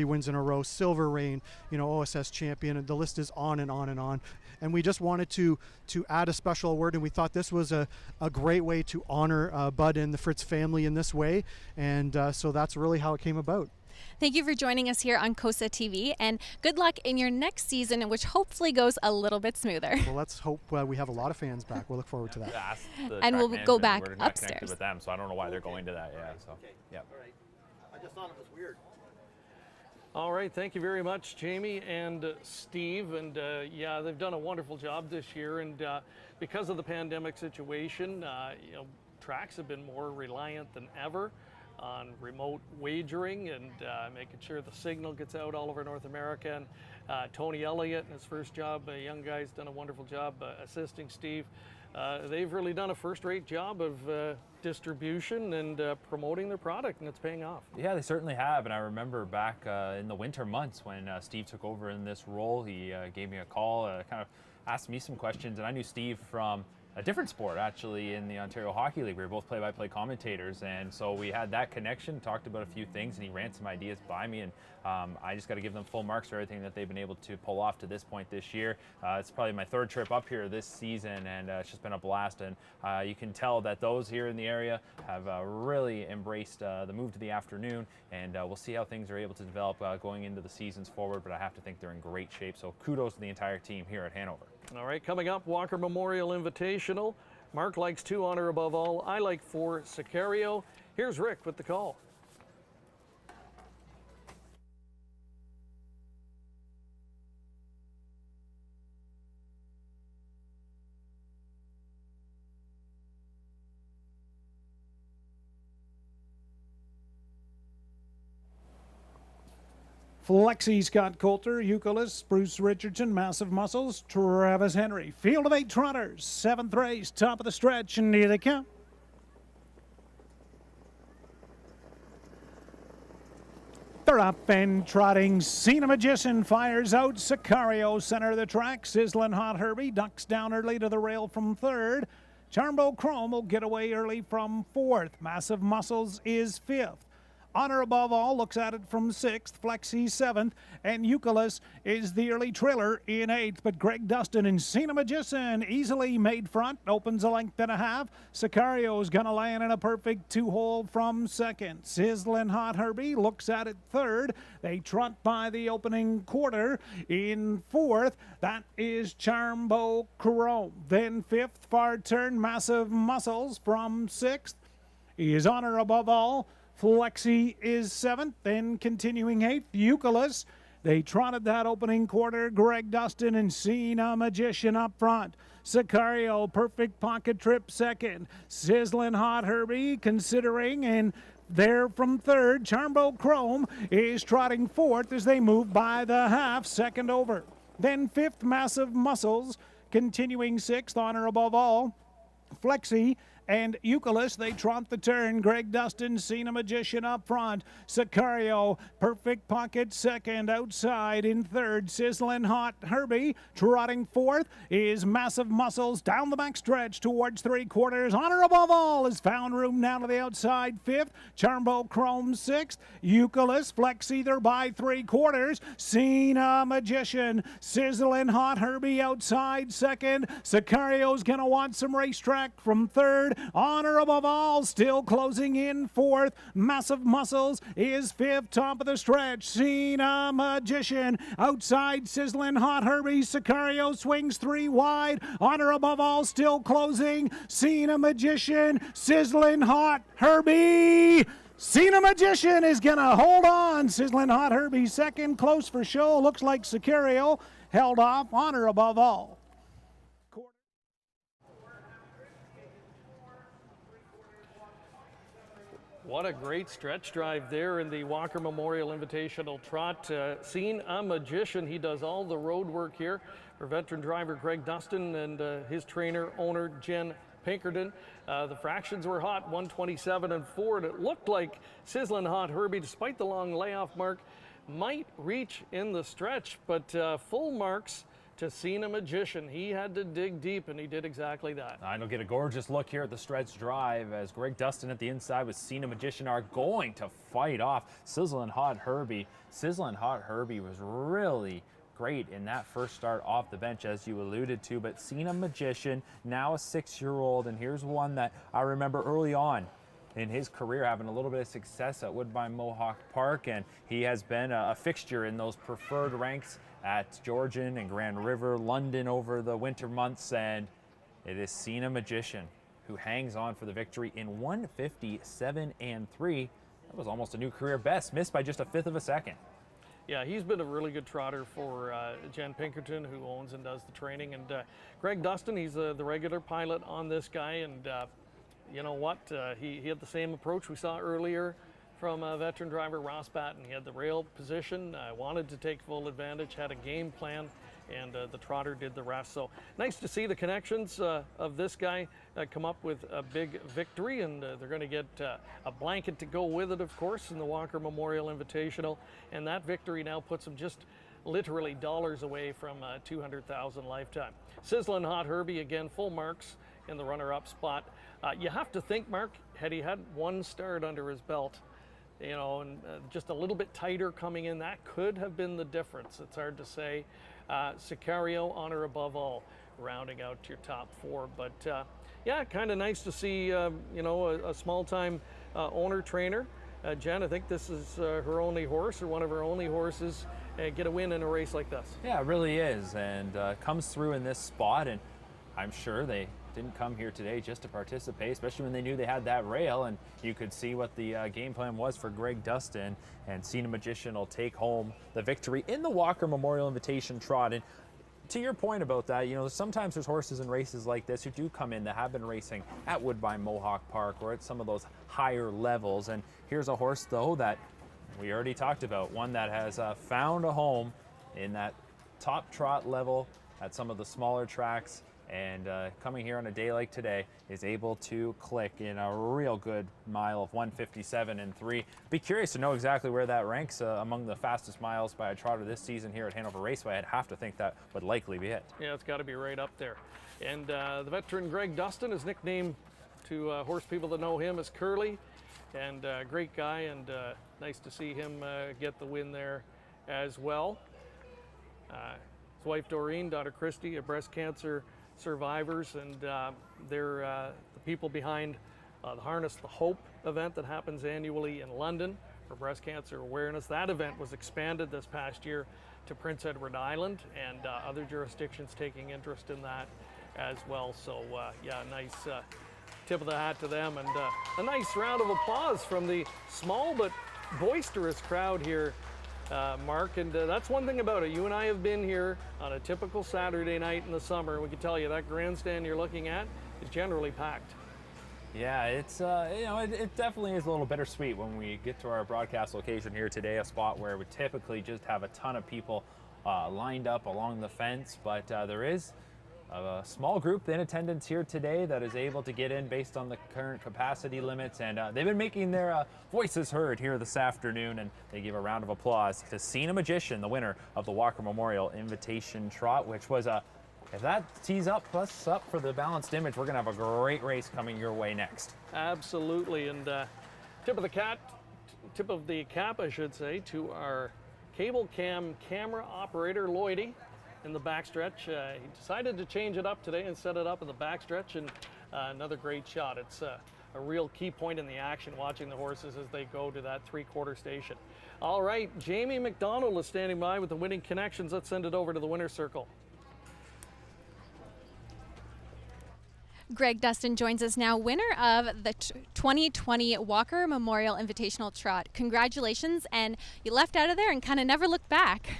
S2: wins in a row, Silver Reign, OSS champion, and the list is on and on and on. And we just wanted to add a special award, and we thought this was a great way to honor Bud and the Fritz family in this way, and so that's really how it came about.
S7: Thank you for joining us here on COSA TV, and good luck in your next season, which hopefully goes a little bit smoother.
S2: Well, let's hope we have a lot of fans back. We'll look forward to that.
S7: And we'll go back
S6: We're not
S7: upstairs
S6: connected with them, so I don't know why they're going to that. Yeah. So, yeah.
S13: All right. I just thought it was weird.
S5: All right, thank you very much, Jamie and Steve. And yeah, they've done a wonderful job this year. And because of the pandemic situation, tracks have been more reliant than ever on remote wagering and making sure the signal gets out all over North America. And Tony Elliott in his first job, a young guy's done a wonderful job assisting Steve. They've really done a first-rate job of distribution and promoting their product, and it's paying off.
S6: Yeah, they certainly have. And I remember back in the winter months when Steve took over in this role, he gave me a call, kind of asked me some questions, and I knew Steve from a different sport, actually, in the Ontario Hockey League. We were both play-by-play commentators, and so we had that connection, talked about a few things, and he ran some ideas by me, and I just got to give them full marks for everything that they've been able to pull off to this point this year. It's probably my 3rd trip up here this season, and it's just been a blast, and you can tell that those here in the area have really embraced the move to the afternoon, and we'll see how things are able to develop going into the seasons forward, but I have to think they're in great shape, so kudos to the entire team here at Hanover.
S5: All right, coming up, Walker Memorial Invitational. Mark likes 2 honor above all. I like 4 Sicario. Here's Rick with the call.
S1: Flexi, Scott Coulter, Eucalyptus, Bruce Richardson, Massive Muscles, Travis Henry. Field of 8 trotters, 7th race, top of the stretch, and here they come. They're up and trotting. Cena Magician fires out. Sicario, center of the track. Sizzling Hot Herbie ducks down early to the rail from 3rd. Charmbo Chrome will get away early from 4th. Massive Muscles is 5th. Honor Above All looks at it from 6th, Flexi 7th, and Eucalyptus is the early trailer in 8th. But Greg Dustin and Cena Magician easily made front, opens a length and a half. Sicario is going to land in a perfect 2-hole from 2nd. Sizzling Hot Herbie looks at it 3rd. They trot by the opening quarter in 4th. That is Charmbo Chrome. Then 5th, Far Turn, Massive Muscles from 6th. Is Honor Above All. Flexi is 7th, then continuing 8th, Eucalyptus. They trotted that opening quarter. Greg Dustin and Cena Magician up front. Sicario, Perfect Pocket Trip 2nd. Sizzling Hot Herbie considering, and there from 3rd. Charmbo Chrome is trotting 4th as they move by the half, 2nd over. Then 5th, Massive Muscles, continuing 6th, Honor Above All. Flexi and Eucalyptus, they trot the turn. Greg Dustin, Cena Magician up front. Sicario, Perfect Pocket 2nd. Outside in 3rd, Sizzling Hot Herbie. Trotting 4th is Massive Muscles down the back stretch towards 3/4. Honor Above All has found room now to the outside 5th. Charmbo Chrome 6th. Eucalyptus, Flexi there by 3/4. Cena Magician, Sizzling Hot Herbie outside 2nd. Sicario's gonna want some racetrack from 3rd. Honor Above All still closing in 4th. Massive Muscles is 5th, top of the stretch. Cena Magician outside, Sizzling Hot Herbie. Sicario swings 3 wide. Honor Above All still closing. Cena Magician, Sizzling Hot Herbie. Cena Magician is gonna hold on. Sizzling Hot Herbie 2nd, close for show. Looks like Sicario held off Honor Above All.
S5: What a great stretch drive there in the Walker Memorial Invitational Trot. Seen a Magician. He does all the road work here for veteran driver Greg Dustin and his trainer, owner Jen Pinkerton. The fractions were hot, 127 and 4, and it looked like Sizzling Hot Herbie, despite the long layoff mark, might reach in the stretch, but full marks to Cena Magician. He had to dig deep, and he did exactly that.
S6: And we'll get a gorgeous look here at the stretch drive as Greg Dustin at the inside with Cena Magician are going to fight off Sizzling Hot Herbie. Sizzling Hot Herbie was really great in that first start off the bench, as you alluded to, but Cena Magician, now a 6-year-old, and here's one that I remember early on in his career having a little bit of success at Woodbine Mohawk Park, and he has been a fixture in those preferred ranks at Georgian and Grand River, London over the winter months, and it is Cena Magician who hangs on for the victory in 157 and 3. That was almost a new career best, missed by just a 1/5 of a second.
S5: Yeah, he's been a really good trotter for Jen Pinkerton, who owns and does the training. And Greg Dustin, he's the regular pilot on this guy. And you know what? He had the same approach we saw earlier from veteran driver Ross Batten. He had the rail position, wanted to take full advantage, had a game plan, and the trotter did the rest. So nice to see the connections of this guy come up with a big victory, and they're going to get a blanket to go with it, of course, in the Walker Memorial Invitational. And that victory now puts them just literally dollars away from $200,000 lifetime. Sizzling Hot Herbie, again, full marks in the runner-up spot. You have to think, Mark, had he had one start under his belt, you know, and just a little bit tighter coming in, that could have been the difference. It's hard to say. Sicario, Honor Above All, rounding out your top 4. But yeah, kind of nice to see, you know, a small-time owner-trainer. Jen, I think this is her only horse, or one of her only horses, get a win in a race like this.
S6: Yeah, it really is, and comes through in this spot, and I'm sure they didn't come here today just to participate, especially when they knew they had that rail, and you could see what the game plan was for Greg Dustin, and Cena Magician will take home the victory in the Walker Memorial Invitation Trot. And to your point about that, you know, sometimes there's horses in races like this who do come in that have been racing at Woodbine Mohawk Park or at some of those higher levels, and here's a horse, though, that we already talked about, one that has found a home in that top trot level at some of the smaller tracks, And coming here on a day like today is able to click in a real good mile of 1:57.3. Be curious to know exactly where that ranks among the fastest miles by a trotter this season here at Hanover Raceway. I'd have to think that would likely be it.
S5: Yeah, it's got to be right up there. And the veteran Greg Dustin is nicknamed to horse people that know him as Curly. And great guy, and nice to see him get the win there as well. His wife Doreen, daughter Christy, are breast cancer survivors, and they're the people behind the Harness the Hope event that happens annually in London for breast cancer awareness. That event was expanded this past year to Prince Edward Island, and other jurisdictions taking interest in that as well. So yeah, nice tip of the hat to them, and a nice round of applause from the small but boisterous crowd here, Mark. And that's one thing about it. You and I have been here on a typical Saturday night in the summer. We can tell you that grandstand you're looking at is generally packed.
S6: Yeah, it's it definitely is a little bittersweet when we get to our broadcast location here today, a spot where we typically just have a ton of people lined up along the fence, but there is a small group in attendance here today that is able to get in based on the current capacity limits, and they've been making their voices heard here this afternoon, and they give a round of applause to Cena Magician, the winner of the Walker Memorial Invitation Trot, which was if that tees up us up for the Balanced Image, we're going to have a great race coming your way next.
S5: Absolutely, and tip of the cap, I should say, to our cable cam camera operator, Lloydie, in the backstretch. He decided to change it up today and set it up in the backstretch, and another great shot. It's a real key point in the action, watching the horses as they go to that three-quarter station. All right, Jamie McDonald is standing by with the winning connections. Let's send it over to the winner's circle.
S7: Greg Dustin joins us now, winner of the 2020 Walker Memorial Invitational Trot. Congratulations, and you left out of there and kind of never looked back.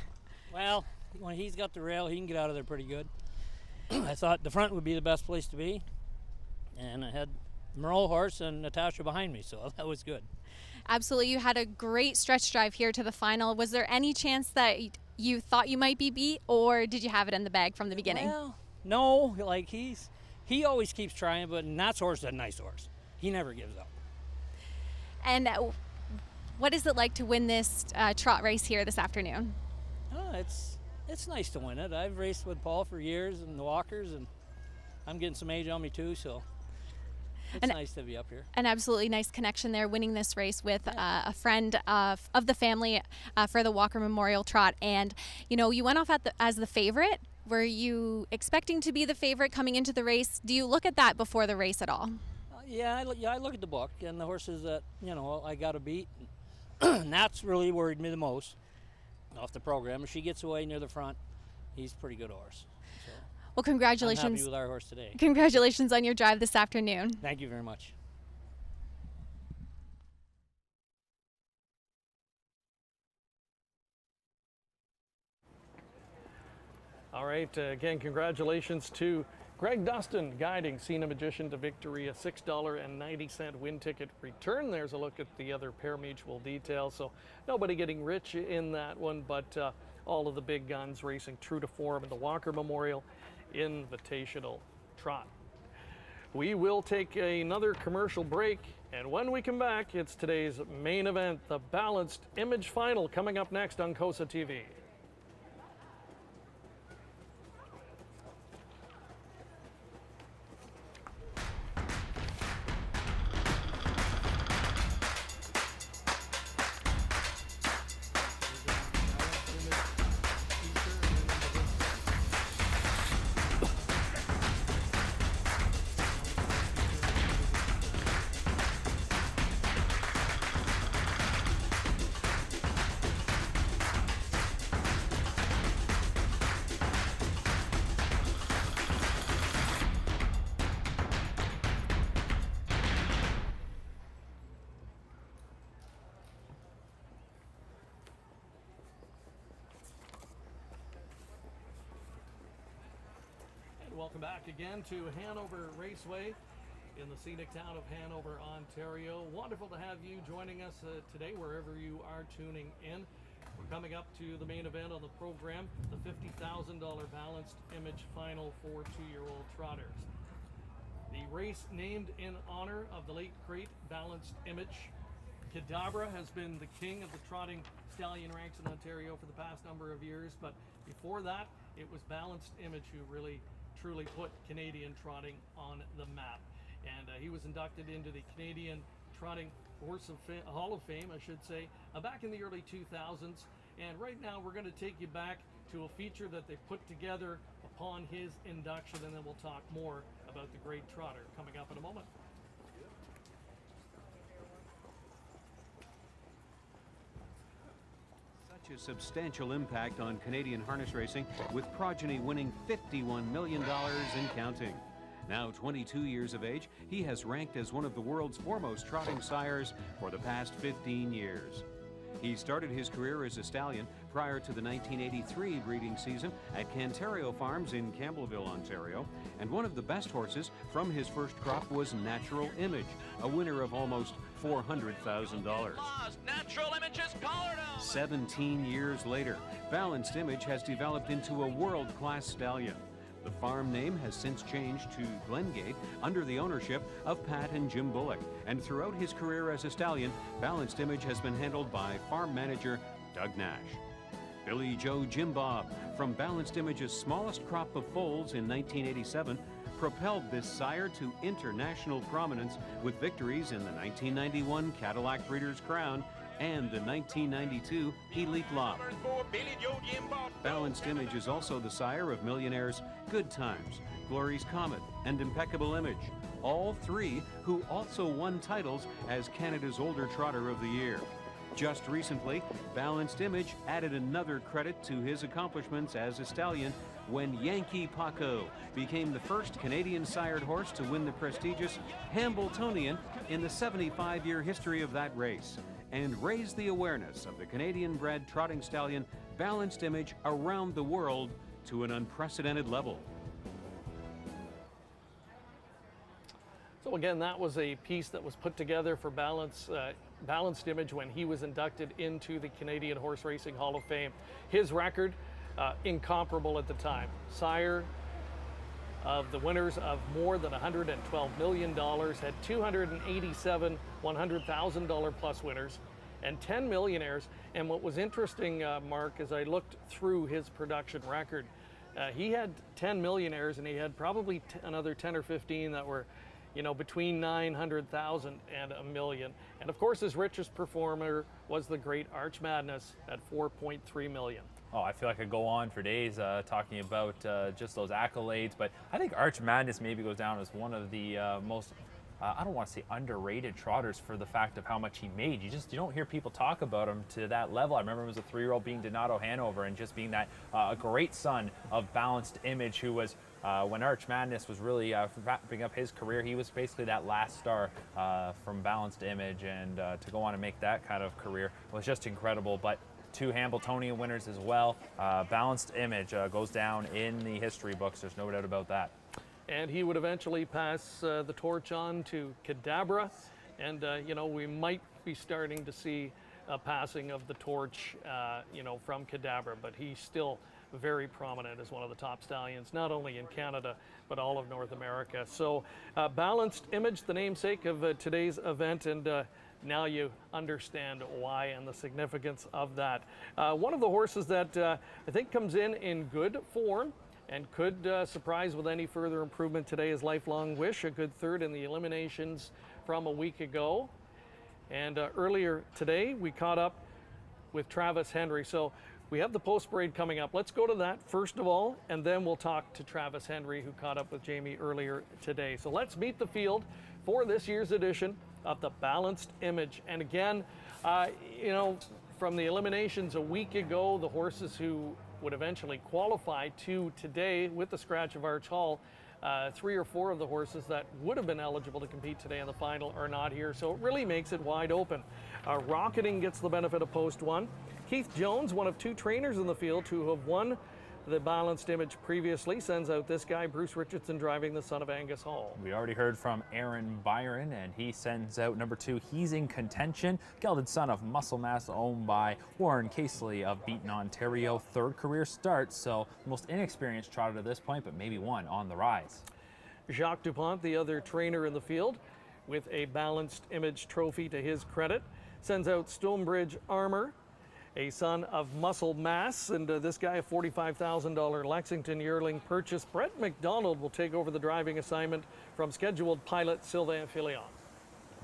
S14: Well, when he's got the rail, he can get out of there pretty good. I thought the front would be the best place to be, and I had Merle horse and Natasha behind me, so that was good.
S7: Absolutely. You had a great stretch drive here to the final. Was there any chance that you thought you might be beat, or did you have it in the bag from the beginning?
S14: Well, no, like he always keeps trying, but Nat's horse is a nice horse. He never gives up.
S7: And what is it like to win this trot race here this afternoon?
S14: Oh, it's nice to win it. I've raced with Paul for years in the Walkers, and I'm getting some age on me too, so it's nice to be up here.
S7: An absolutely nice connection there, winning this race with a friend of the family for the Walker Memorial Trot. And, you know, you went off as the favorite. Were you expecting to be the favorite coming into the race? Do you look at that before the race at all?
S14: Yeah, I look at the book and the horses that, you know, I got to beat. And that's really worried me the most off the program. If she gets away near the front, he's a pretty good horse. So
S7: well, congratulations.
S14: I'm happy with our horse today.
S7: Congratulations on your drive this afternoon.
S14: Thank you very much.
S5: All right, again, congratulations to Greg Dustin, guiding Cena Magician to victory, a $6.90 win ticket return. There's a look at the other pari-mutuel details. So nobody getting rich in that one, but all of the big guns racing true to form in the Walker Memorial Invitational Trot. We will take another commercial break, and when we come back, it's today's main event, the Balanced Image Final, coming up next on KOSA TV. Welcome back again to Hanover Raceway in the scenic town of Hanover, Ontario. Wonderful to have you joining us today, wherever you are tuning in. We're coming up to the main event on the program, the $50,000 Balanced Image Final for 2-year-old trotters. The race named in honor of the late great Balanced Image. Cadabra has been the king of the trotting stallion ranks in Ontario for the past number of years, but before that, it was Balanced Image who really truly put Canadian trotting on the map. And he was inducted into the Canadian Trotting Hall of Fame, I should say, back in the early 2000s. And right now we're going to take you back to a feature that they put together upon his induction, and then we'll talk more about the great trotter coming up in a moment.
S15: Such a substantial impact on Canadian harness racing, with Progeny winning $51 million and counting. Now 22 years of age, he has ranked as one of the world's foremost trotting sires for the past 15 years. He started his career as a stallion prior to the 1983 breeding season at Cantario Farms in Campbellville, Ontario, and one of the best horses from his first crop was Natural Image, a winner of almost $400,000.
S16: Natural Image's collared him.
S15: 17 years later, Balanced Image has developed into a world-class stallion. The farm name has since changed to Glengate under the ownership of Pat and Jim Bullock, and throughout his career as a stallion, Balanced Image has been handled by farm manager Doug Nash. Billy Joe Jim Bob, from Balanced Image's smallest crop of foals in 1987, propelled this sire to international prominence with victories in the 1991 Cadillac Breeders' Crown and the 1992 Elite Lot. Balanced Image is also the sire of millionaires Good Times, Glory's Comet, and Impeccable Image, all three who also won titles as Canada's Older Trotter of the Year. Just recently, Balanced Image added another credit to his accomplishments as a stallion when Yankee Paco became the first Canadian sired horse to win the prestigious Hambletonian in the 75-year history of that race, and raise the awareness of the Canadian-bred trotting stallion Balanced Image around the world to an unprecedented level.
S5: So again, that was a piece that was put together for Balanced Image when he was inducted into the Canadian Horse Racing Hall of Fame. His record, incomparable at the time. Sire of the winners of more than $112 million, had 287 $100,000 plus winners, and 10 millionaires. And what was interesting, Mark, as I looked through his production record, he had 10 millionaires, and he had probably another 10 or 15 that were, you know, between 900,000 and a million. And of course, his richest performer was the great Arch Madness at 4.3 million.
S6: Oh, I feel like I could go on for days talking about just those accolades, but I think Arch Madness maybe goes down as one of the most, I don't want to say underrated trotters for the fact of how much he made. You don't hear people talk about him to that level. I remember him as a 3-year-old being Donato Hanover and just being that great son of Balanced Image, who was, when Arch Madness was really wrapping up his career, he was basically that last star from Balanced Image, and to go on and make that kind of career was just incredible. But 2 Hambletonian winners as well. Balanced Image goes down in the history books, there's no doubt about that.
S5: And he would eventually pass the torch on to Cadabra, and you know, we might be starting to see a passing of the torch, you know, from Cadabra, but he's still very prominent as one of the top stallions, not only in Canada, but all of North America. So Balanced Image, the namesake of today's event, and now you understand why and the significance of that. One of the horses that I think comes in good form and could surprise with any further improvement today is Lifelong Wish, a good third in the eliminations from a week ago. And earlier today, we caught up with Travis Henry. So we have the post parade coming up. Let's go to that first of all, and then we'll talk to Travis Henry, who caught up with Jamie earlier today. So let's meet the field for this year's edition of the Balanced Image. And again, you know, from the eliminations a week ago, the horses who would eventually qualify to today with the scratch of Arch Hall, 3 or 4 of the horses that would have been eligible to compete today in the final are not here, so it really makes it wide open. Rocketing gets the benefit of post 1. Keith Jones, one of 2 trainers in the field who have won the Balanced Image previously, sends out this guy, Bruce Richardson, driving the son of Angus Hall.
S6: We already heard from Aaron Byron, and he sends out number 2. He's in contention. Gelded son of Muscle Mass, owned by Warren Casely of Beaton, Ontario. 3rd career start, so the most inexperienced trotter to this point, but maybe one on the rise.
S5: Jacques Dupont, the other trainer in the field, with a Balanced Image trophy to his credit, sends out Stonebridge Armor, a son of Muscle Mass, and this guy a $45,000 Lexington yearling purchase. Brett McDonald will take over the driving assignment from scheduled pilot Sylvain Filion.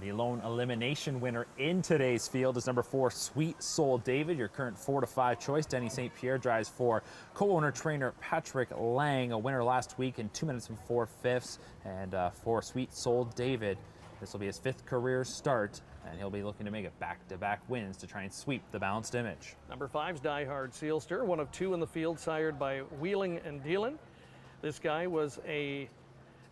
S6: The lone elimination winner in today's field is number 4, Sweet Soul David, your current 4 to 5 choice. Denny St. Pierre drives for co-owner trainer Patrick Lang, a winner last week in 2 minutes and 4/5. And for Sweet Soul David, this will be his 5th career start, and he'll be looking to make it back-to-back wins to try and sweep the Balanced Image.
S5: Number 5's Die Hard Sealster, one of 2 in the field, sired by Wheeling and Dealin. This guy was a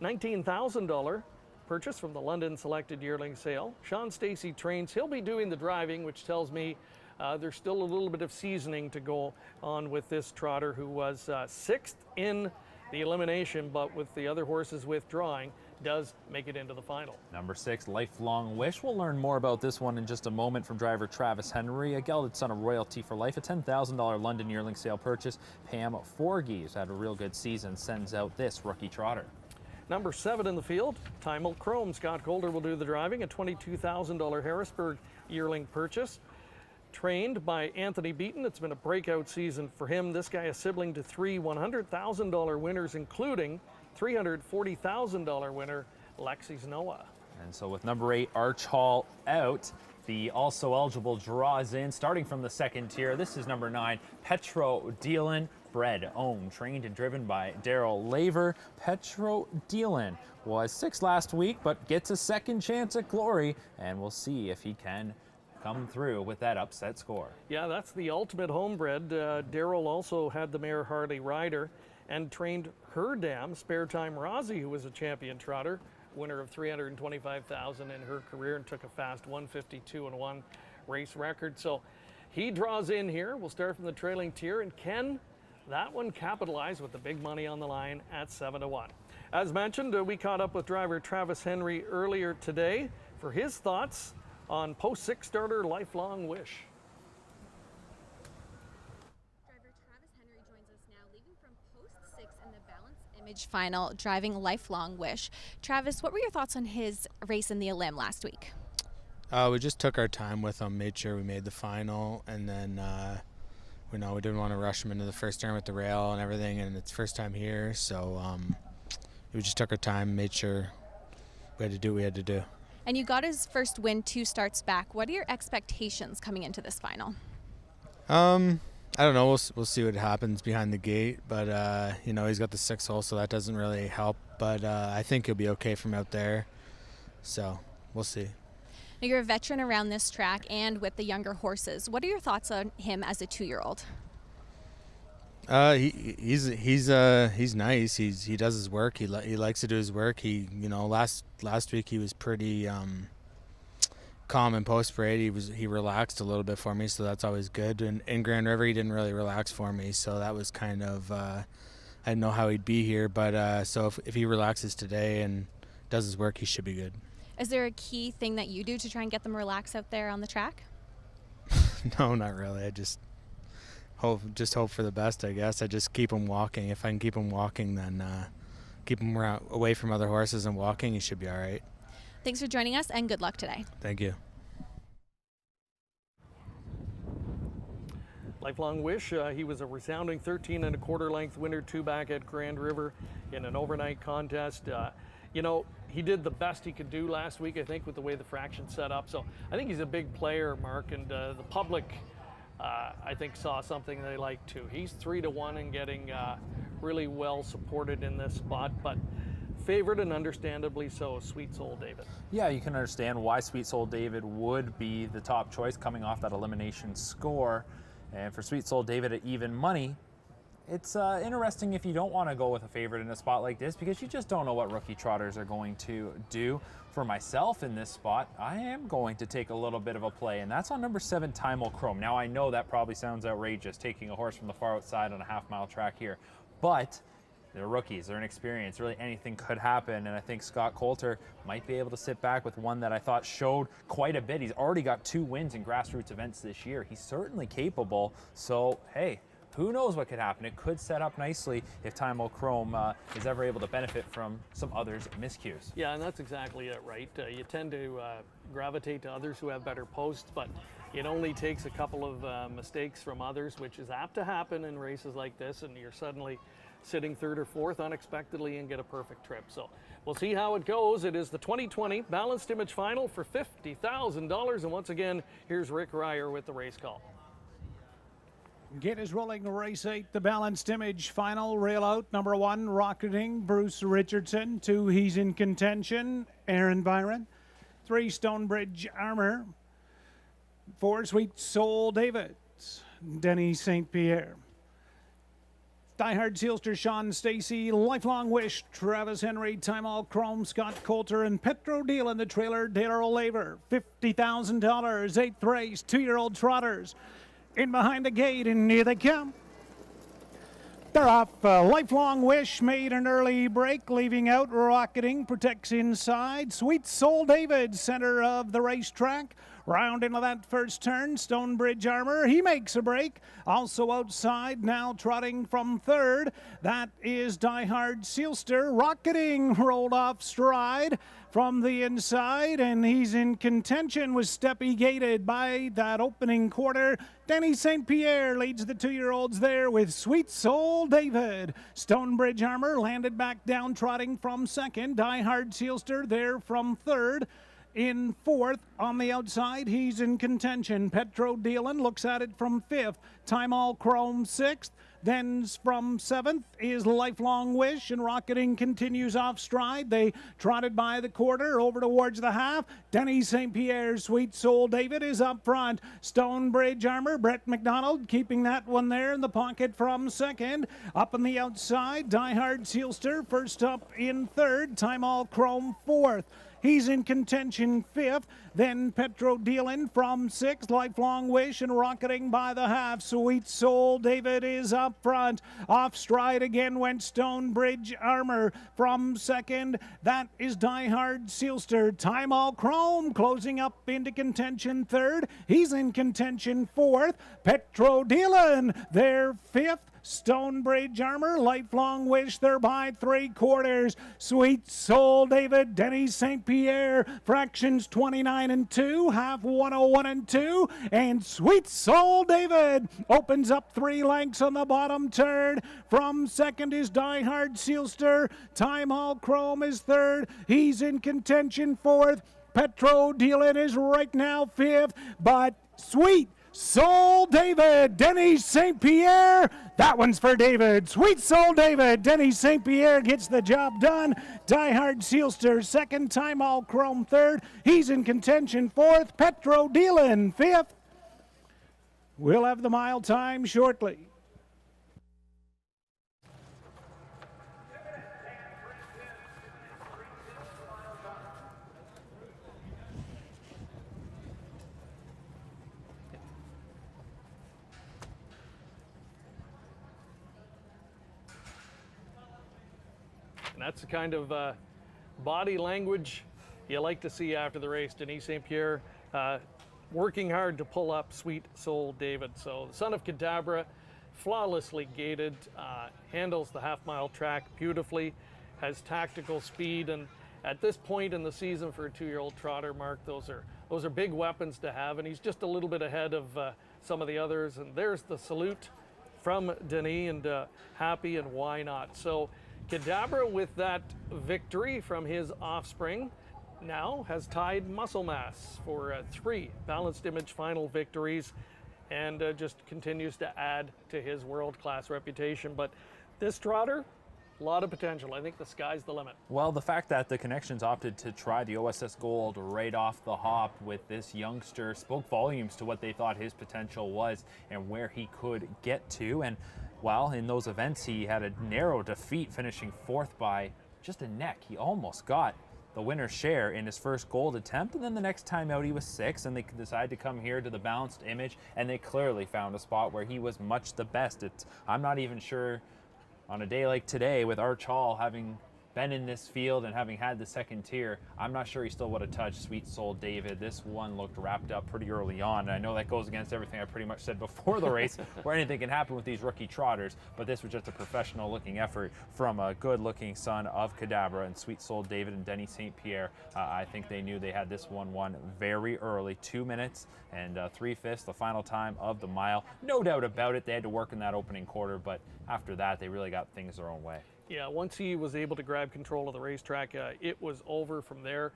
S5: $19,000 purchase from the London Selected Yearling Sale. Sean Stacey trains. He'll be doing the driving, which tells me there's still a little bit of seasoning to go on with this trotter, who was 6th in the elimination, but with the other horses withdrawing, does make it into the final.
S6: Number 6, Lifelong Wish. We'll learn more about this one in just a moment from driver Travis Henry, a gelded son of Royalty for Life, a $10,000 London yearling sale purchase. Pam Forgy, who's had a real good season, sends out this rookie trotter.
S5: Number 7 in the field, Timel Chrome. Scott Golder will do the driving, a $22,000 Harrisburg yearling purchase. Trained by Anthony Beaton. It's been a breakout season for him. This guy is sibling to 3 $100,000 winners, including $340,000 winner Lexi's Noah.
S6: And so with number 8, Arch Hall out, the also eligible draws in, starting from the 2nd tier. This is number 9, Petro Dealin, bred, owned, trained, and driven by Daryl Laver. Petro Dealin was 6th last week, but gets a 2nd chance at glory, and we'll see if he can come through with that upset score.
S5: Yeah, that's the ultimate homebred. Daryl also had the mare Harley Rider and trained her dam, Spare Time Rozzy, who was a champion trotter, winner of $325,000 in her career, and took a fast 152-1 race record. So he draws in here. We'll start from the trailing tier, and can that one capitalize with the big money on the line at 7-1? As mentioned, we caught up with driver Travis Henry earlier today for his thoughts on post-6 starter Lifelong Wish.
S7: Driver Travis Henry joins us now, leaving from post-6 in the Balanced Image final, driving Lifelong Wish. Travis, what were your thoughts on his race in the Elim last week?
S17: We just took our time with him, made sure we made the final, and then we didn't want to rush him into the first turn with the rail and everything, and it's first time here, so we just took our time, made sure we had to do what we had to do.
S7: And you got his first win 2 starts back. What are your expectations coming into this final?
S17: I don't know. We'll see what happens behind the gate, but he's got the 6 hole, so that doesn't really help. But I think he'll be okay from out there. So we'll see.
S7: Now, you're a veteran around this track and with the younger horses. What are your thoughts on him as a 2-year-old?
S17: He's nice. He does his work. He likes to do his work. Last week he was pretty calm in post parade. He relaxed a little bit for me, so that's always good. And in Grand River he didn't really relax for me, so that was kind of I didn't know how he'd be here. But so if he relaxes today and does his work, he should be good.
S7: Is there a key thing that you do to try and get them relaxed out there on the track?
S17: No, not really. I just hope for the best, I guess. I just keep him walking. If I can keep him walking, then keep him away from other horses and walking, he should be all right.
S7: Thanks for joining us, and good luck today.
S17: Thank you.
S5: Lifelong Wish, he was a resounding 13 1/4 length winner 2 back at Grand River in an overnight contest. He did the best he could do last week, I think, with the way the fraction set up. So I think he's a big player, Mark, and the public, I think, saw something they liked too. He's 3-1 and getting really well supported in this spot, but favored, and understandably so, Sweet Soul David.
S6: Yeah, you can understand why Sweet Soul David would be the top choice coming off that elimination score. And for Sweet Soul David at even money, it's interesting if you don't want to go with a favorite in a spot like this, because you just don't know what rookie trotters are going to do. For myself in this spot, I am going to take a little bit of a play, and that's on number 7, Timel Chrome. Now, I know that probably sounds outrageous, taking a horse from the far outside on a half-mile track here, but they're rookies, they're inexperienced. Really, anything could happen, and I think Scott Coulter might be able to sit back with one that I thought showed quite a bit. He's already got 2 wins in grassroots events this year. He's certainly capable, so hey, who knows what could happen. It could set up nicely if Timel Chrome is ever able to benefit from some others' miscues.
S5: Yeah, and that's exactly it, right? You tend to gravitate to others who have better posts, but it only takes a couple of mistakes from others, which is apt to happen in races like this, and you're suddenly sitting 3rd or 4th unexpectedly and get a perfect trip. So we'll see how it goes. It is the 2020 Balanced Image Final for $50,000. And once again, here's Rick Ryer with the race call.
S1: Gate is rolling, race 8, the Balanced Image Final. Rail out, number 1, Rocketing, Bruce Richardson. 2, He's in Contention, Aaron Byron. 3, Stonebridge Armor. 4, Sweet Soul Davids, Denny St. Pierre. Diehard Sealster, Sean Stacy, Lifelong Wish, Travis Henry, Timel Chrome, Scott Coulter, and Petro Deal in the trailer, Taylor O'Laver. $50,000, 8th race, 2-year-old trotters. In behind the gate, and here they come. They're off. Lifelong Wish made an early break, leaving out Rocketing, protects inside. Sweet Soul David, center of the racetrack. Round into that first turn, Stonebridge Armor, he makes a break. Also outside, now trotting from 3rd. That is Diehard Sealster. Rocketing rolled off stride from the inside, and he's in contention with Steppy gated by that opening quarter. Denny St. Pierre leads the 2-year-olds there with Sweet Soul David. Stonebridge Armor landed back down trotting from 2nd. Diehard Sealster there from 3rd. In 4th, on the outside, he's in contention. Petro Dealin looks at it from 5th. Timel Chrome 6th. Then from 7th is Lifelong Wish, and Rocketing continues off stride. They trotted by the quarter over towards the half. Denny St. Pierre, Sweet Soul David is up front. Stonebridge Armor, Brett McDonald keeping that one there in the pocket from 2nd. Up on the outside, Diehard Sealster first up in 3rd. Timel Chrome 4th. He's in contention 5th. Then Petro Dealin from 6th. Lifelong Wish and Rocketing by the half. Sweet Soul David is up front. Off stride again went Stonebridge Armor from 2nd. That is Diehard Sealster. Timel Chrome closing up into contention 3rd. He's in contention 4th. Petro Dealin there 5th. Stonebridge Armor, Lifelong Wish, they're by 3/4. Sweet Soul David, Denny St. Pierre, fractions 29 and 2, half 101 and 2, and Sweet Soul David opens up 3 lengths on the bottom turn. From 2nd is Diehard Sealster. Timel Chrome is 3rd. He's in contention 4th. Petro Dealin is right now 5th, but Sweet Soul David, Denny St. Pierre, that one's for David. Sweet Soul David, Denny St. Pierre gets the job done. Diehard Sealster 2nd, Timel Chrome 3rd. He's in contention 4th. Petro Dealin 5th. We'll have the mile time shortly.
S5: And that's the kind of body language you like to see after the race. Denise St. Pierre working hard to pull up Sweet Soul David. So the son of Cadabra, flawlessly gated, handles the half-mile track beautifully, has tactical speed, and at this point in the season for a 2-year-old trotter, Mark, those are big weapons to have, and he's just a little bit ahead of some of the others. And there's the salute from Denis, and happy, and why not? So Cadabra, with that victory from his offspring, now has tied muscle mass for 3 Balanced Image Final victories, and just continues to add to his world-class reputation. But this trotter, a lot of potential. I think the sky's the limit.
S6: Well, the fact that the Connections opted to try the OSS Gold right off the hop with this youngster spoke volumes to what they thought his potential was and where he could get to. And Well, in those events, he had a narrow defeat, finishing 4th by just a neck. He almost got the winner's share in his first gold attempt, and then the next time out he was 6th, and they decided to come here to the Balanced Image, and they clearly found a spot where he was much the best. I'm not even sure on a day like today, with Arch Hall having been in this field and having had the second tier, I'm not sure he still would have touched Sweet Soul David. This one looked wrapped up pretty early on. And I know that goes against everything I pretty much said before the race, where anything can happen with these rookie trotters, but this was just a professional looking effort from a good looking son of Cadabra and Sweet Soul David and Denny St. Pierre. I think they knew they had this one won very early, 2 minutes and 3/5, the final time of the mile. No doubt about it, they had to work in that opening quarter, but after that, they really got things their own way.
S5: Yeah, once he was able to grab control of the racetrack, it was over from there.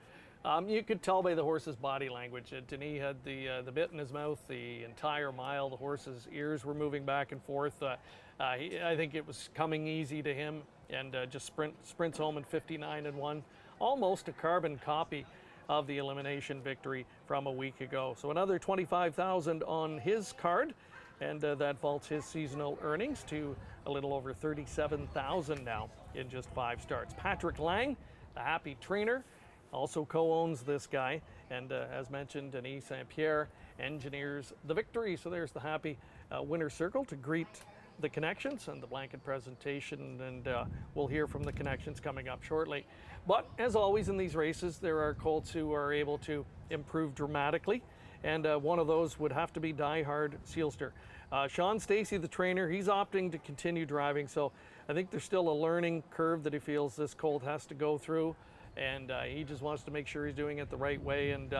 S5: You could tell by the horse's body language. Denis had the bit in his mouth the entire mile. The horse's ears were moving back and forth. I think it was coming easy to him, and just sprints home in 59-1, almost a carbon copy of the elimination victory from a week ago. So another $25,000 on his card, and that vaults his seasonal earnings to a little over $37,000 now in just 5 starts. Patrick Lang, the happy trainer, also co-owns this guy, and as mentioned, Denis St. Pierre engineers the victory. So there's the happy winner's circle to greet the connections and the blanket presentation, and we'll hear from the connections coming up shortly. But as always in these races, there are colts who are able to improve dramatically, and one of those would have to be Die Hard Sealster. Sean Stacey, the trainer, he's opting to continue driving, so I think there's still a learning curve that he feels this colt has to go through, and he just wants to make sure he's doing it the right way, and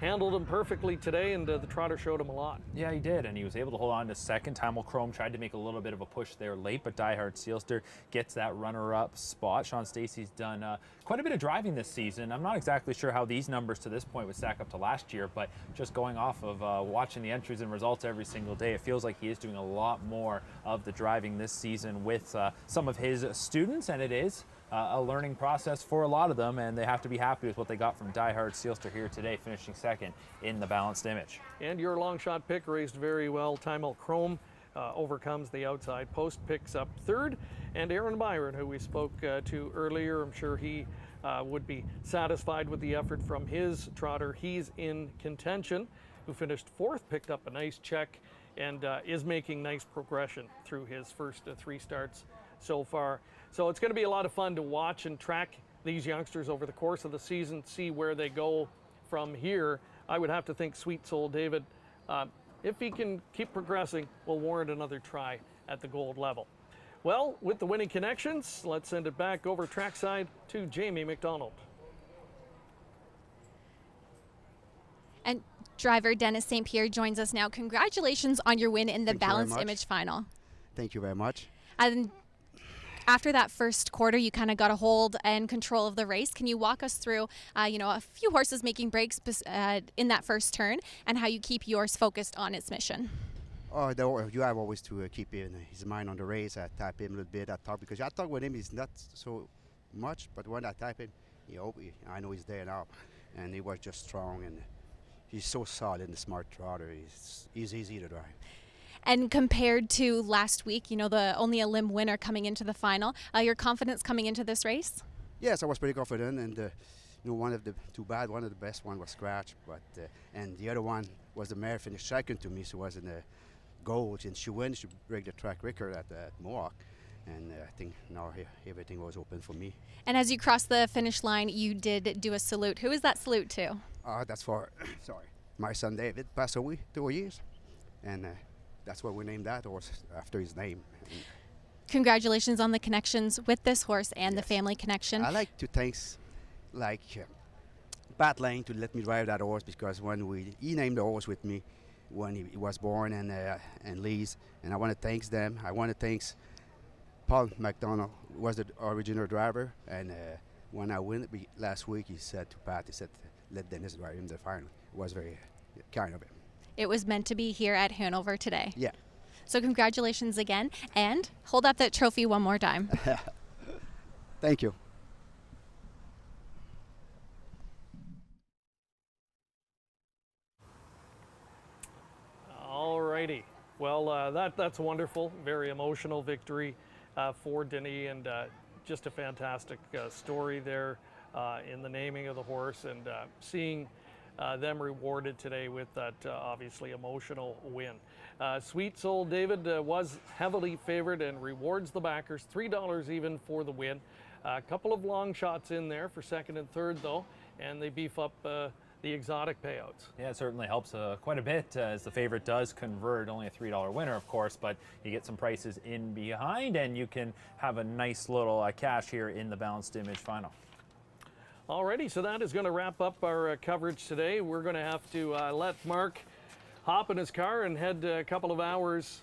S5: handled him perfectly today, and the trotter showed him a lot.
S6: Yeah, he did, and he was able to hold on to second. Timel Chrome tried to make a little bit of a push there late, but Die Hard Sealster gets that runner-up spot. Sean Stacey's done quite a bit of driving this season. I'm not exactly sure how these numbers to this point would stack up to last year, but just going off of watching the entries and results every single day, it feels like he is doing a lot more of the driving this season with some of his students, and it is a learning process for a lot of them, and they have to be happy with what they got from Die Hard Sealster here today, finishing second in the Balanced Image.
S5: And your long shot pick raced very well. Timel Chrome overcomes the outside post, picks up third, and Aaron Byron, who we spoke to earlier, I'm sure he would be satisfied with the effort from his trotter. He's in contention, who finished 4th, picked up a nice check, and is making nice progression through his first 3 starts so far. So it's going to be a lot of fun to watch and track these youngsters over the course of the season, see where they go from here. I would have to think Sweet Soul David, if he can keep progressing, will warrant another try at the gold level. Well, with the winning connections, let's send it back over trackside to Jamie McDonald.
S7: And driver Dennis St. Pierre joins us now. Congratulations on your win in the Balanced Image final.
S18: Thank you very much.
S7: And after that first quarter, you kind of got a hold and control of the race. Can you walk us through, a few horses making breaks in that first turn, and how you keep yours focused on its mission?
S18: Oh, you have always to keep his mind on the race. I tap him a little bit. I talk with him. He's not so much, but when I tap him, I know he's there now, and he was just strong, and he's so solid and smart trotter. He's easy to drive.
S7: And compared to last week, the only a limb winner coming into the final, your confidence coming into this race?
S18: Yes, I was pretty confident, and one of the one of the best one was Scratch, but and the other one was the mare finished second to me, so it was in the gold, and she break the track record at Mohawk, and I think now everything was open for me.
S7: And as you crossed the finish line, you did do a salute. Who is that salute to?
S18: That's for my son David, passed away 2 years, and that's why we named that horse after his name.
S7: Congratulations on the connections with this horse and the family connection.
S18: I like to thank Pat Lane to let me drive that horse, because when he named the horse with me when he was born, and Lee's, and I want to thank them. I want to thank Paul McDonald, who was the original driver, and when I win last week, he said to Pat, let Dennis drive him the final. It was very kind of him.
S7: It was meant to be here at Hanover today.
S18: Yeah.
S7: So congratulations again, and hold up that trophy one more time.
S18: Thank you.
S5: All righty. Well, that's wonderful. Very emotional victory for Denis, and just a fantastic story there in the naming of the horse, and seeing them rewarded today with that obviously emotional win. Sweet Soul David was heavily favored and rewards the backers, $3 even for the win. A couple of long shots in there for second and third though, and they beef up the exotic payouts.
S6: Yeah, it certainly helps quite a bit as the favorite does convert. Only a $3 winner, of course, but you get some prices in behind and you can have a nice little cash here in the Balanced Image final.
S5: Alrighty, so that is going to wrap up our coverage today. We're going to have to let Mark hop in his car and head a couple of hours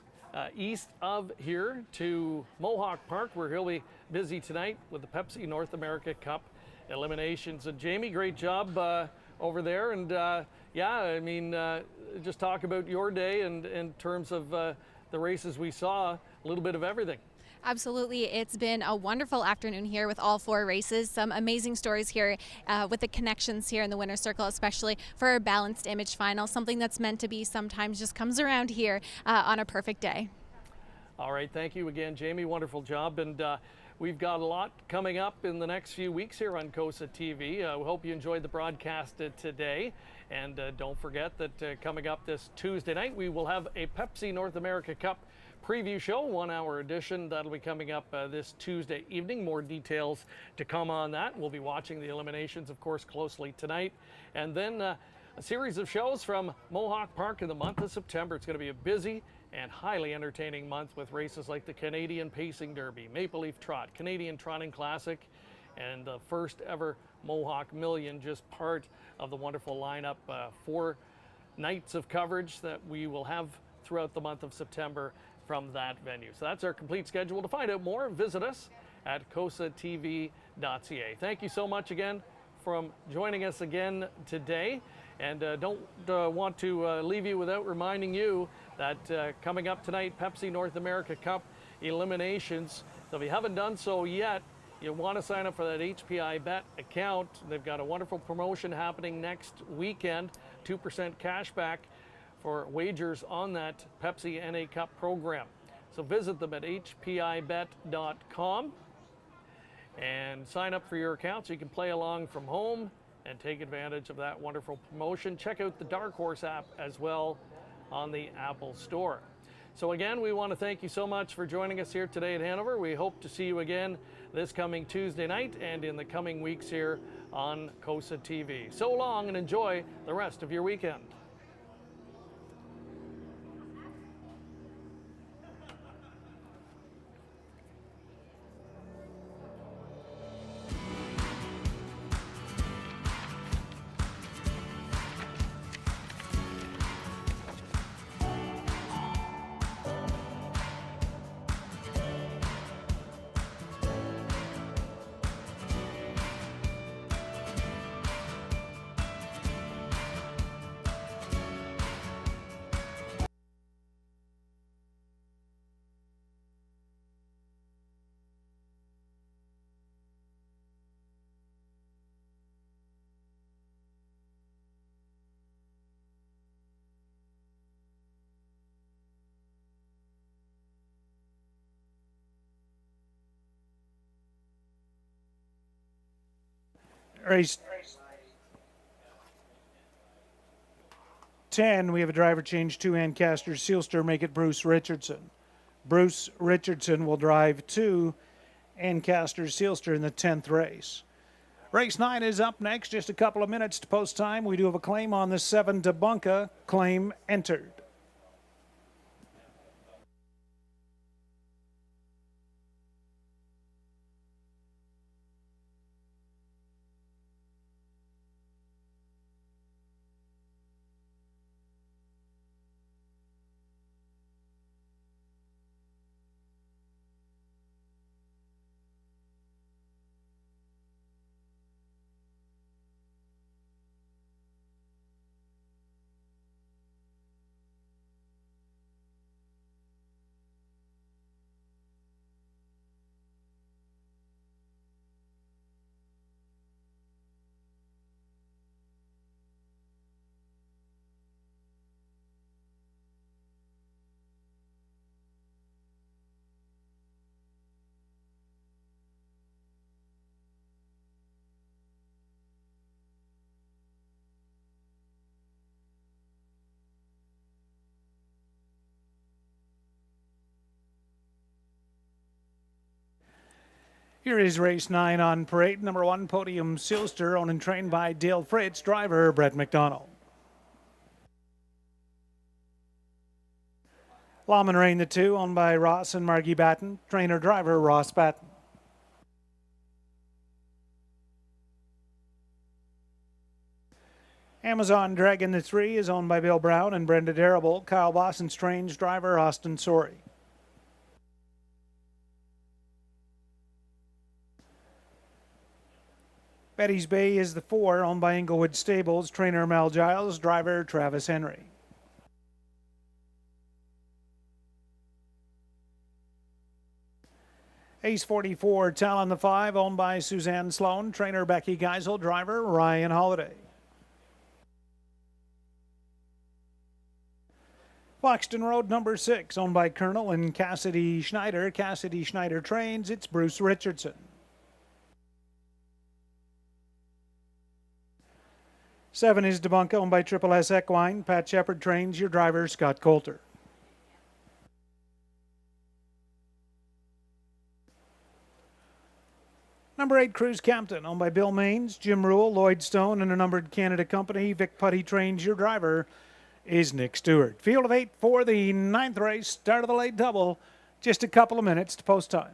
S5: east of here to Mohawk Park, where he'll be busy tonight with the Pepsi North America Cup eliminations. And Jamie, great job over there. And yeah, I mean, just talk about your day and in terms of the races we saw, a little bit of everything.
S7: Absolutely. It's been a wonderful afternoon here with all 4 races. Some amazing stories here with the connections here in the winner's circle, especially for our Balanced Image final. Something that's meant to be sometimes just comes around here on a perfect day.
S5: All right. Thank you again, Jamie. Wonderful job. And we've got a lot coming up in the next few weeks here on COSA TV. We hope you enjoyed the broadcast today. And don't forget that coming up this Tuesday night, we will have a Pepsi North America Cup preview show, 1-hour edition. That'll be coming up this Tuesday evening. More details to come on that. We'll be watching the eliminations, of course, closely tonight. And then a series of shows from Mohawk Park in the month of September. It's going to be a busy and highly entertaining month with races like the Canadian Pacing Derby, Maple Leaf Trot, Canadian Trotting Classic, and the first ever Mohawk Million, just part of the wonderful lineup. 4 nights of coverage that we will have throughout the month of September from that venue. So that's our complete schedule. To find out more, visit us at cosatv.ca. Thank you so much again for joining us again today. And don't want to leave you without reminding you that coming up tonight, Pepsi North America Cup eliminations. So if you haven't done so yet, you want to sign up for that HPI Bet account. They've got a wonderful promotion happening next weekend, 2% cash back for wagers on that Pepsi NA Cup program. So visit them at hpibet.com and sign up for your account so you can play along from home and take advantage of that wonderful promotion. Check out the Dark Horse app as well on the Apple Store. So again, we want to thank you so much for joining us here today at Hanover. We hope to see you again this coming Tuesday night and in the coming weeks here on COSA TV. So long and enjoy the rest of your weekend.
S1: Race 10, we have a driver change to Ancaster Sealster, make it Bruce Richardson. Bruce Richardson will drive to Ancaster Sealster in the 10th race. Race 9 is up next, just a couple of minutes to post time. We do have a claim on the 7 Tabunka, claim entered. Here is race 9 on parade. Number 1, Podium Silster, owned and trained by Dale Fritz. Driver, Brett McDonald. Lawman Rain, the 2, owned by Ross and Margie Batten. Trainer, driver, Ross Batten. Amazon Dragon, the 3, is owned by Bill Brown and Brenda Darrable. Kyle Boston Strange, driver, Austin Sorey. Betty's Bay is the 4, owned by Inglewood Stables. Trainer, Mel Giles. Driver, Travis Henry. Ace 44, Talon the 5, owned by Suzanne Sloan. Trainer, Becky Geisel. Driver, Ryan Holiday. Foxton Road, number 6, owned by Colonel and Cassidy Schneider. Cassidy Schneider trains. It's Bruce Richardson. 7 is Debunka, owned by Triple S Equine. Pat Shepard trains. Your driver, Scott Coulter. Number 8, Cruise Captain, owned by Bill Maines, Jim Rule, Lloyd Stone, and a numbered Canada company. Vic Putty trains. Your driver is Nick Stewart. Field of 8 for the 9th race. Start of the late double. Just a couple of minutes to post time.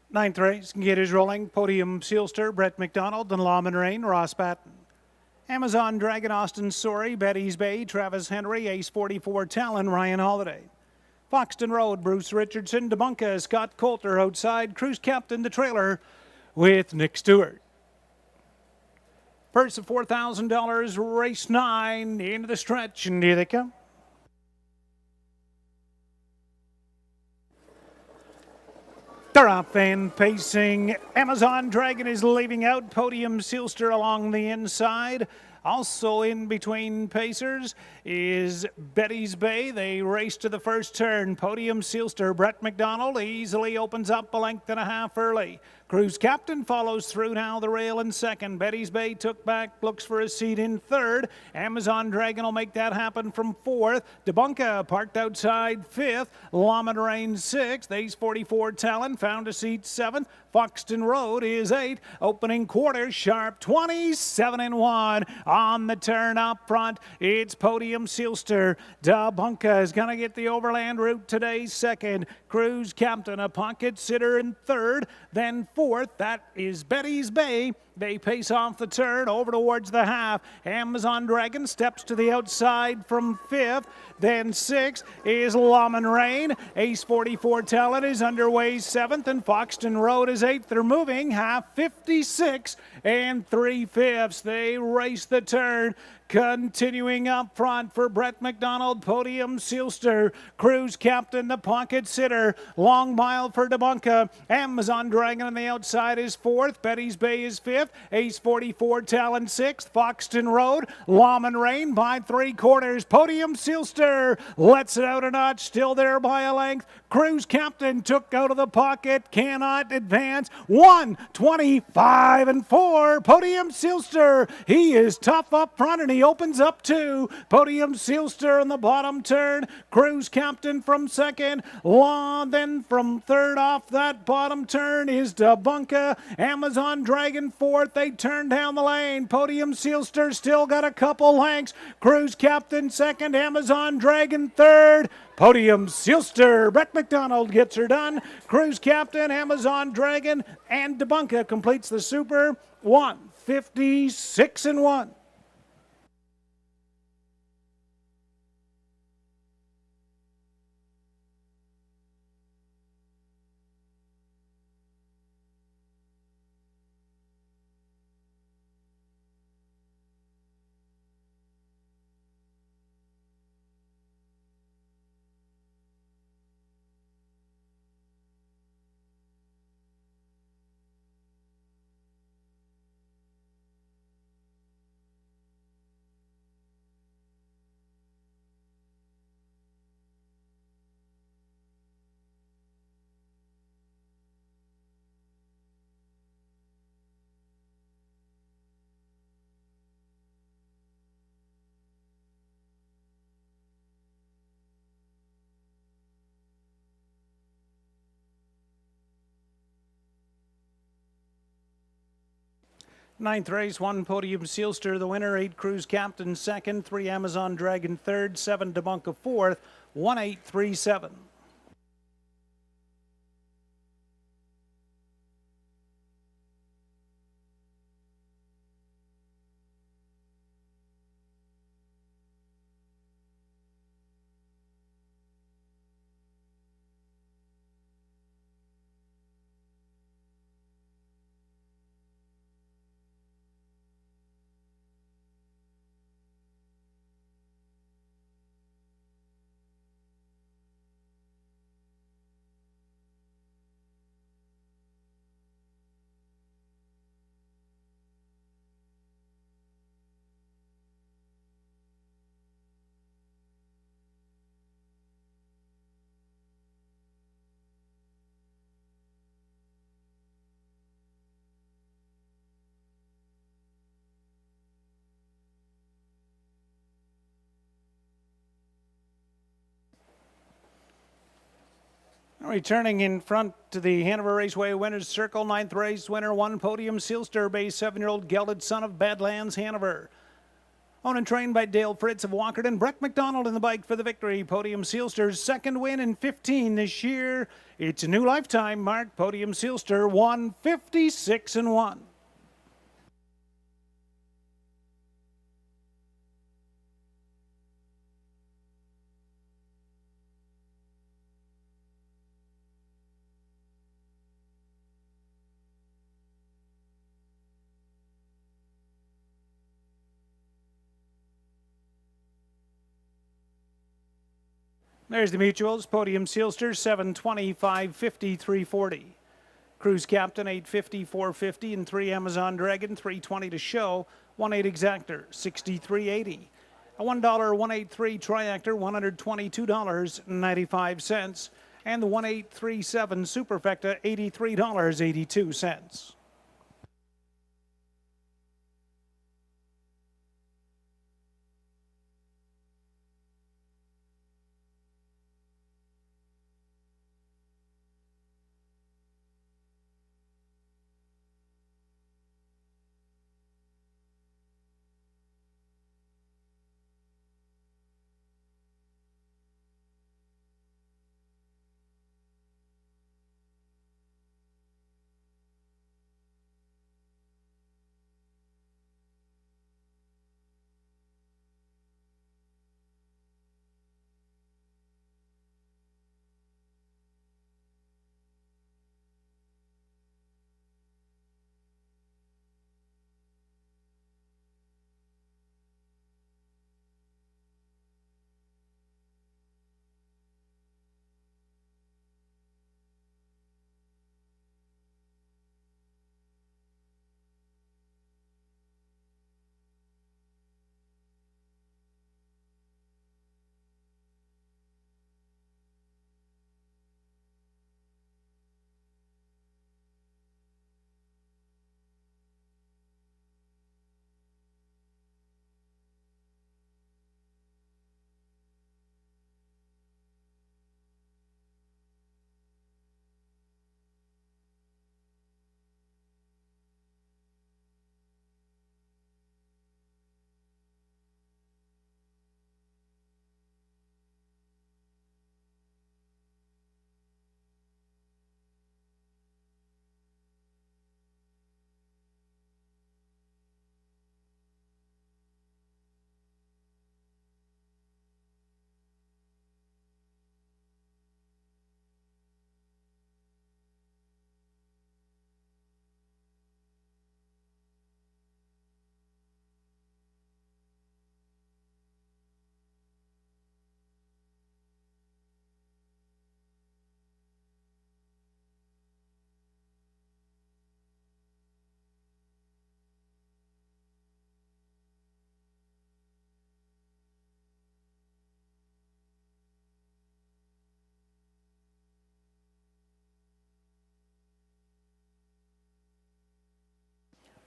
S1: Ninth race, Gators rolling. Podium Sealster, Brett McDonald, and Lawman Rain, Ross Batten. Amazon Dragon, Austin Sorey, Betty's Bay, Travis Henry, Ace 44 Talon, Ryan Holiday. Foxton Road, Bruce Richardson, Debunka, Scott Coulter outside, Cruise Captain, the trailer, with Nick Stewart. Purse of $4,000, race 9, into the stretch, and here they come. They're off and pacing. Amazon Dragon is leaving out. Podium Sealster along the inside. Also in between pacers is Betty's Bay. They race to the first turn. Podium Sealster, Brett McDonald easily opens up a length and a half early. Cruise Captain follows through now the rail in second. Betty's Bay took back, looks for a seat in third. Amazon Dragon will make that happen from fourth. Debunka parked outside fifth. Laman Rain sixth. Ace 44 Talon found a seat seventh. Foxton Road is eighth. Opening quarter sharp 27-1. On the turn up front, it's Podium Sealster. Debunka is going to get the overland route today second. Cruise Captain, a pocket sitter in third. Then fourth, that is Betty's Bay. They pace off the turn over towards the half. Amazon Dragon steps to the outside from fifth. Then sixth is Laman Rain. Ace 44 Talent is underway seventh, and Foxton Road is eighth. They're moving half 56 and 3/5. They race the turn. Continuing up front for Brett McDonald, Podium Sealster, Cruise Captain, the pocket sitter, long mile for Debunka. Amazon Dragon on the outside is fourth, Betty's Bay is fifth, Ace 44 Talon sixth, Foxton Road, Laman Rain by 3/4, Podium Sealster lets it out a notch, still there by a length. Cruise Captain took out of the pocket, cannot advance. 1:25 and 4. Podium Sealster, he is tough up front and he opens up two. Podium Sealster on the bottom turn. Cruise Captain from second. Then from third off that bottom turn is Debunka. Amazon Dragon fourth. They turn down the lane. Podium Sealster still got a couple lengths. Cruise Captain second. Amazon Dragon third. Podium Sealster. Brett McDonald gets her done. Cruise Captain, Amazon Dragon, and Debunka completes the super. 1:56 and 1. Ninth race, 1 Podium Sealster, the winner, 8 Cruise Captain second, 3 Amazon Dragon third, 7 Debunka fourth, 1:837. Returning in front to the Hanover Raceway winner's circle, 9th race winner, 1 Podium Sealster, Bay 7-year-old gelded son of Badlands, Hanover. Owned and trained by Dale Fritz of Walkerton. Brett McDonald in the bike for the victory. Podium Sealster's second win in 15 this year. It's a new lifetime mark. Podium Sealster, 1:56 and 1. There's the mutuals. Podium Sealster 720, 550, 340. Cruise Captain 850, 450, and 3 Amazon Dragon 320 to show. 1/8 Exactor 63.80. A $1 183 Triactor $122.95, and the 1837 Superfecta $83.82.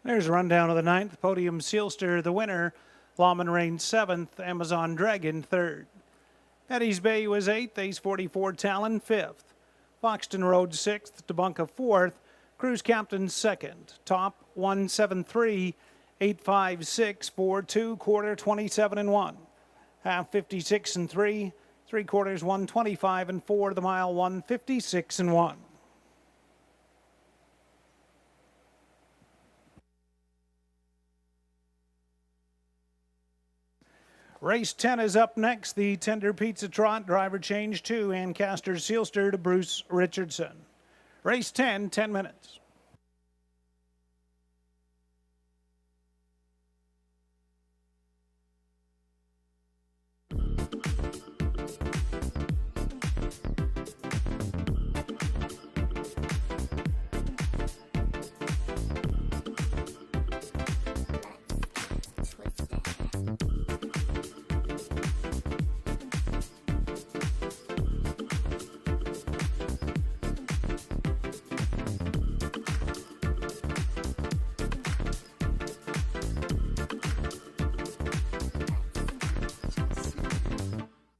S1: There's a rundown of the 9th. Podium Sealster, the winner. Lawman Rain 7th. Amazon Dragon 3rd. Eddie's Bay was 8th. Ace 44 Talon 5th. Foxton Road 6th. Tabunka 4th. Cruise Captain 2nd. Top 173, 856, 42, quarter 27 and 1. Half 56 and 3. 3/4 125 and 4. The mile 156 and 1. Race 10 is up next. The Tender Pizza Trot. Driver change to Ancaster Sealster to Bruce Richardson. Race 10, 10 minutes.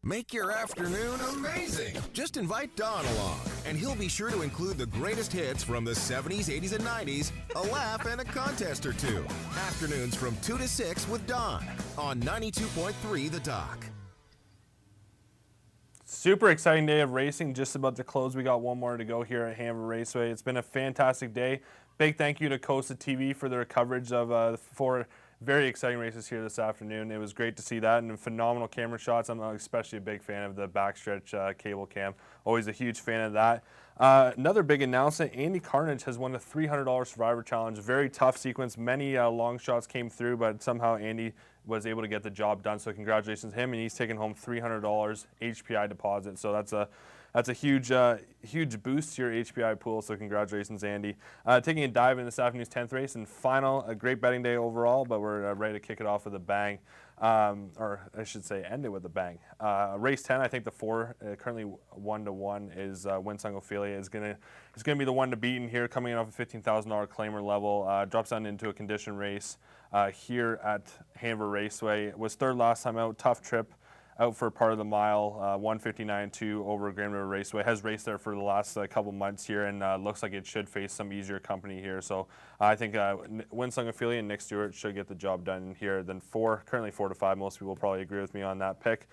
S3: Make your afternoon amazing. Just invite Don along, and he'll be sure to include the greatest hits from the 70s, 80s, and 90s, a laugh, and a contest or two. Afternoons from 2 to 6 with Don on 92.3 The Dock.
S4: Super exciting day of racing, just about to close. We got one more to go here at Hanover Raceway. It's been a fantastic day. Big thank you to Costa TV for their coverage of 4 very exciting races here this afternoon. It was great to see that, and phenomenal camera shots. I'm especially a big fan of the backstretch cable cam. Always a huge fan of that. Another big announcement, Andy Carnage has won the $300 Survivor Challenge. Very tough sequence. Many long shots came through, but somehow Andy was able to get the job done. So congratulations to him, and he's taking home $300 HPI deposit. So that's a huge huge boost to your HPI pool. So congratulations, Andy. Taking a dive in this afternoon's 10th race and final, a great betting day overall, but we're ready to kick it off with a bang. Or I should say end it with a bang. Race 10, I think the 4, currently 1-1, is Winsong Ophelia is gonna be the one to beat in here, coming in off a $15,000 claimer level. Drops down into a condition race here at Hanover Raceway. Was third last time out, tough trip. Out for part of the mile, 1:59.2 over Grand River Raceway. Has raced there for the last couple months here, and looks like it should face some easier company here. So I think Winsong Ophelia and Nick Stewart should get the job done here. Then 4, currently 4-5. Most people probably agree with me on that pick.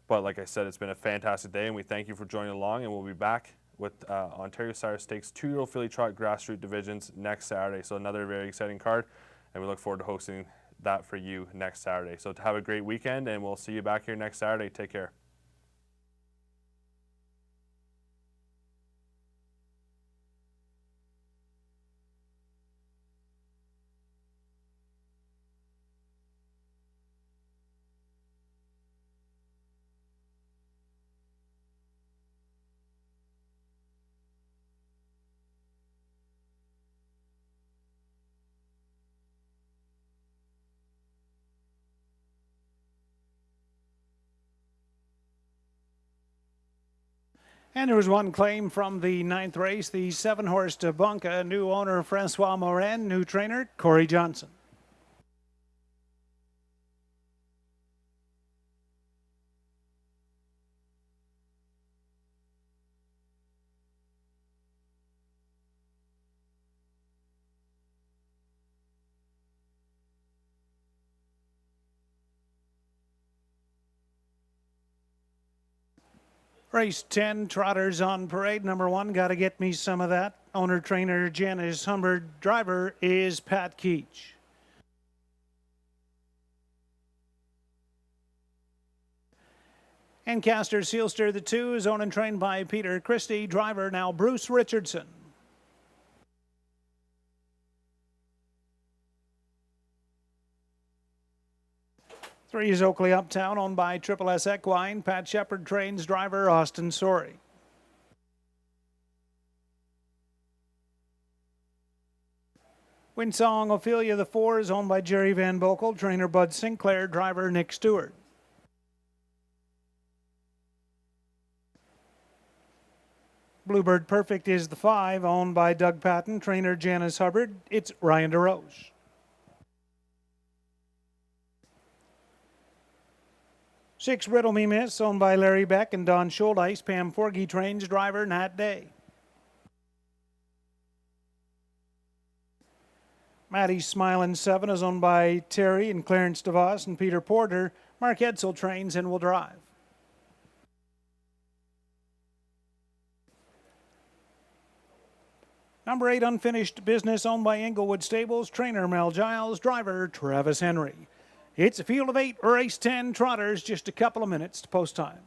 S4: But like I said, it's been a fantastic day, and we thank you for joining along. And we'll be back with Ontario Sire Stakes 2-year-old filly trot grassroots divisions next Saturday. So another very exciting card, and we look forward to hosting that for you next Saturday. So to have a great weekend, and we'll see you back here next Saturday. Take care.
S1: And there was one claim from the 9th race, the 7-horse Tabunka, new owner Francois Morin, new trainer Corey Johnson. Race 10, trotters on parade. Number 1, Gotta Get Me Some of That. Owner trainer Janice Humbert. Driver is Pat Keach. Ancaster Sealster, the 2, is owned and trained by Peter Christie. Driver now Bruce Richardson. Three is Oakley Uptown, owned by Triple S Equine. Pat Shepard trains driver Austin Sorey. Winsong Ophelia, the 4, is owned by Jerry Van Bokel. Trainer Bud Sinclair. Driver Nick Stewart. Bluebird Perfect is the 5, owned by Doug Patton. Trainer Janice Hubbard. It's Ryan DeRoche. Six, Riddle Me Miss, owned by Larry Beck and Don Schuldice. Pam Forgy trains driver Nat Day. Maddie's Smilin' 7 is owned by Terry and Clarence DeVos and Peter Porter. Mark Edsel trains and will drive. Number 8, Unfinished Business, owned by Inglewood Stables. Trainer Mel Giles. Driver Travis Henry. It's a field of 8, race 10 trotters, just a couple of minutes to post time.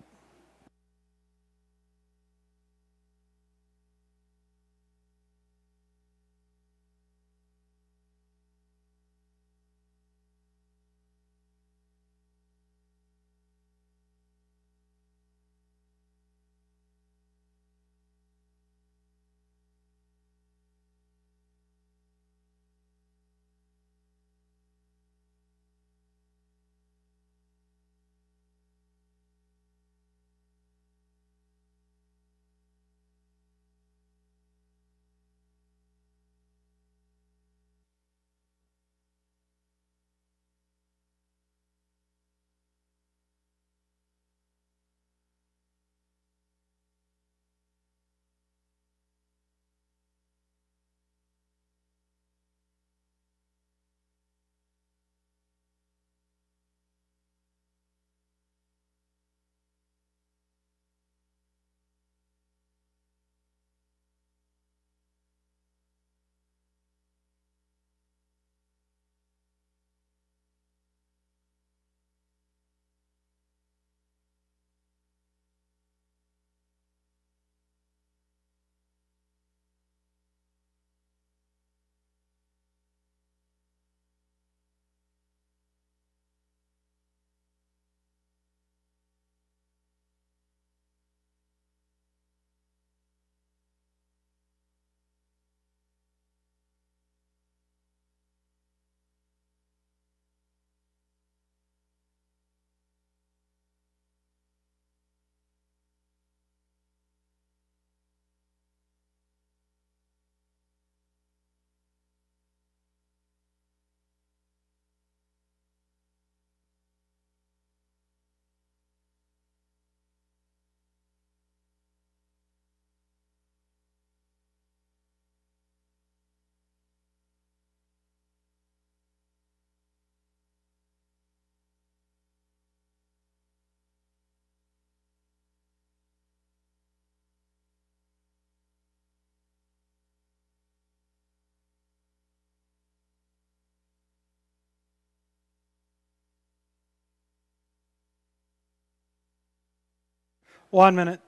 S1: 1 minute.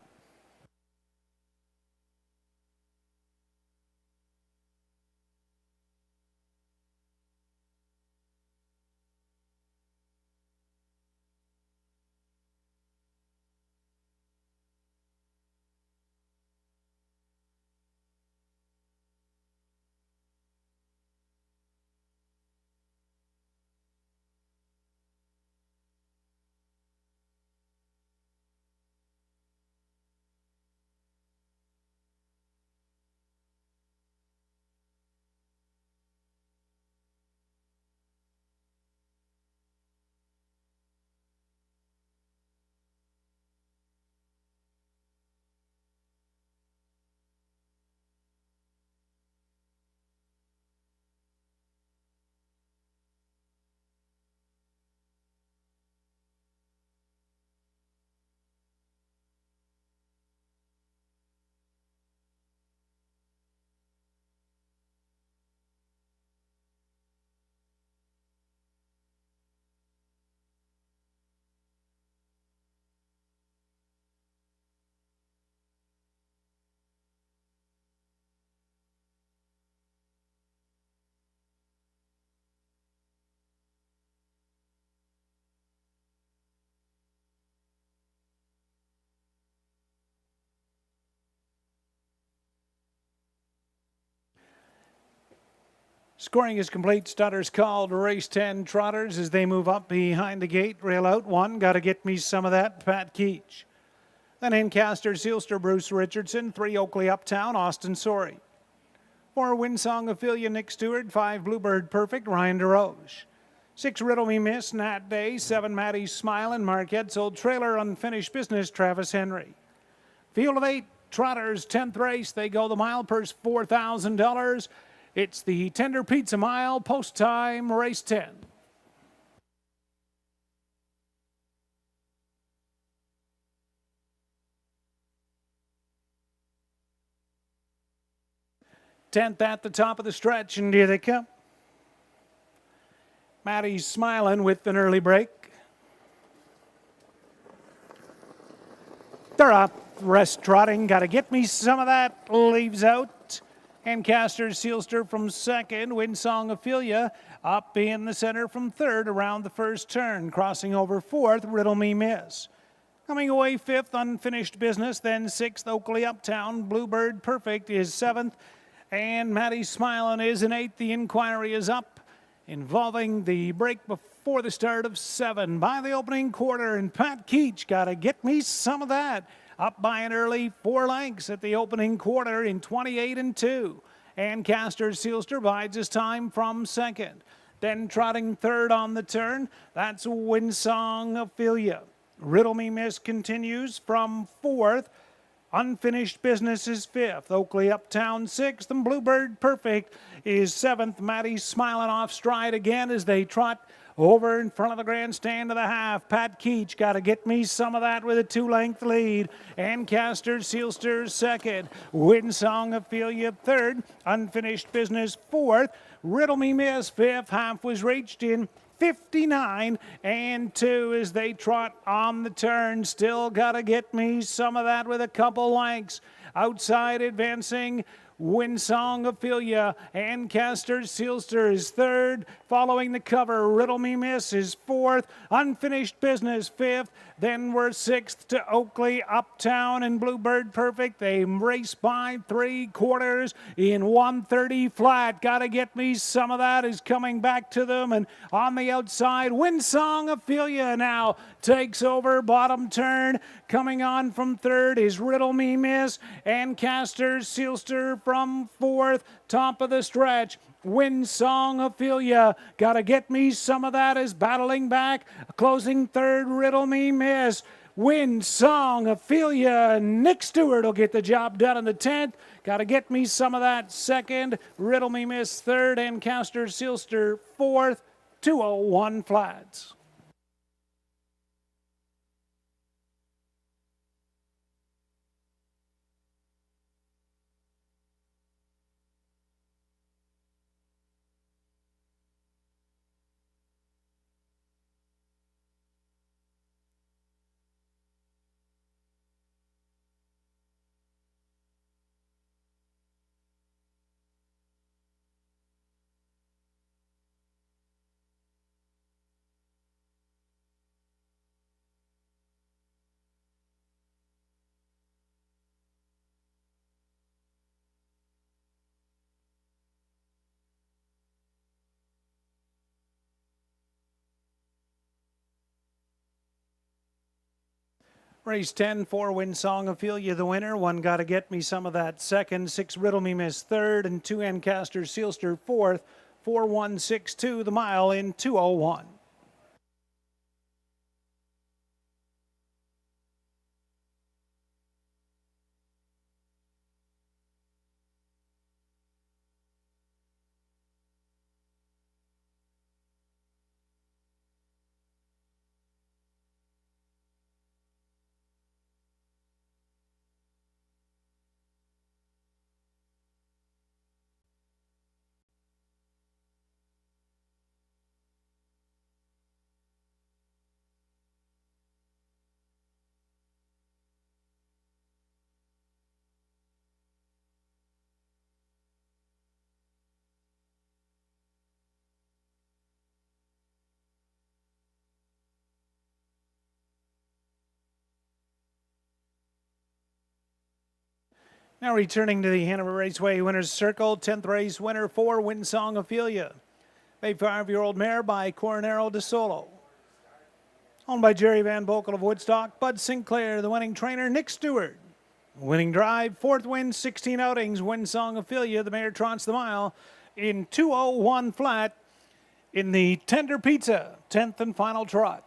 S1: Scoring is complete. Stutters called. Race 10 Trotters as they move up behind the gate. Rail out 1. Got to get me some of that. Pat Keach. Then Ancaster, Sealster, Bruce Richardson. 3 Oakley Uptown, Austin Sorey. 4 Winsong, Ophelia, Nick Stewart. 5 Bluebird Perfect, Ryan DeRoche. 6 Riddle Me Miss, Nat Day. 7 Maddie's Smilin', Mark Edsel. Trailer Unfinished Business, Travis Henry. Field of 8 Trotters, 10th race. They go the mile, purse $4,000. It's the Tender Pizza Mile, post time, race 10. Tenth at the top of the stretch, and here they come. Maddie's Smiling with an early break. They're up, rest trotting, got to get me some of that, leaves out. Ancaster, Sealster from second. Winsong, Ophelia up in the center from third around the first turn. Crossing over fourth, Riddle Me Miss. Coming away fifth, Unfinished Business. Then sixth, Oakley Uptown. Bluebird Perfect is seventh. And Maddie Smilin' is in eighth. The inquiry is up, involving the break before the start of 7 by the opening quarter. And Pat Keach got to get me some of that. Up by an early 4 lengths at the opening quarter in 28-2. Ancaster, Sealster bides his time from second. Then trotting third on the turn, that's Winsong Ophelia. Riddle Me Miss continues from fourth. Unfinished Business is fifth. Oakley Uptown sixth. And Bluebird Perfect is seventh. Maddie Smiling off stride again as they trot over in front of the grandstand of the half. Pat Keach got to get me some of that with a 2-length lead. Ancaster, Sealster second. Winsong Ophelia third. Unfinished Business fourth. Riddle Me Miss fifth. Half was reached in 59-2 as they trot on the turn. Still got to get me some of that with a couple lengths. Outside advancing Winsong Ophelia. Ancaster, Sealster is third. Following the cover, Riddle Me Miss is fourth. Unfinished Business fifth. Then we're sixth to Oakley Uptown and Bluebird Perfect. They race by 3/4 in 130 flat. Got to get me some of that is coming back to them. And on the outside, Winsong Ophelia now takes over bottom turn. Coming on from third is Riddle Me Miss. Ancaster, Sealster from fourth. Top of the stretch, Winsong Ophelia. Got to get me some of that is battling back. Closing third, Riddle Me Miss. Winsong Ophelia. Nick Stewart will get the job done in the 10th. Got to get me some of that second. Riddle Me Miss third. Ancaster, Sealster fourth. 2:01 flats. Race 10, 4 Win Song Ophelia, the winner. 1 Gotta Get Me Some of That second. 6 Riddle Me Miss third. And 2 Ancaster Sealster fourth. 4162 the mile in 2:01. Now returning to the Hanover Raceway Winner's Circle, 10th race winner 4 Win Song Ophelia. A 5-year-old mare by Coronero de Solo. Owned by Jerry Van Bokel of Woodstock, Bud Sinclair, the winning trainer, Nick Stewart. Winning drive, 4th win, 16 outings, Win Song Ophelia. The mare trots the mile in 2:01 flat in the Tender Pizza, 10th and final trot.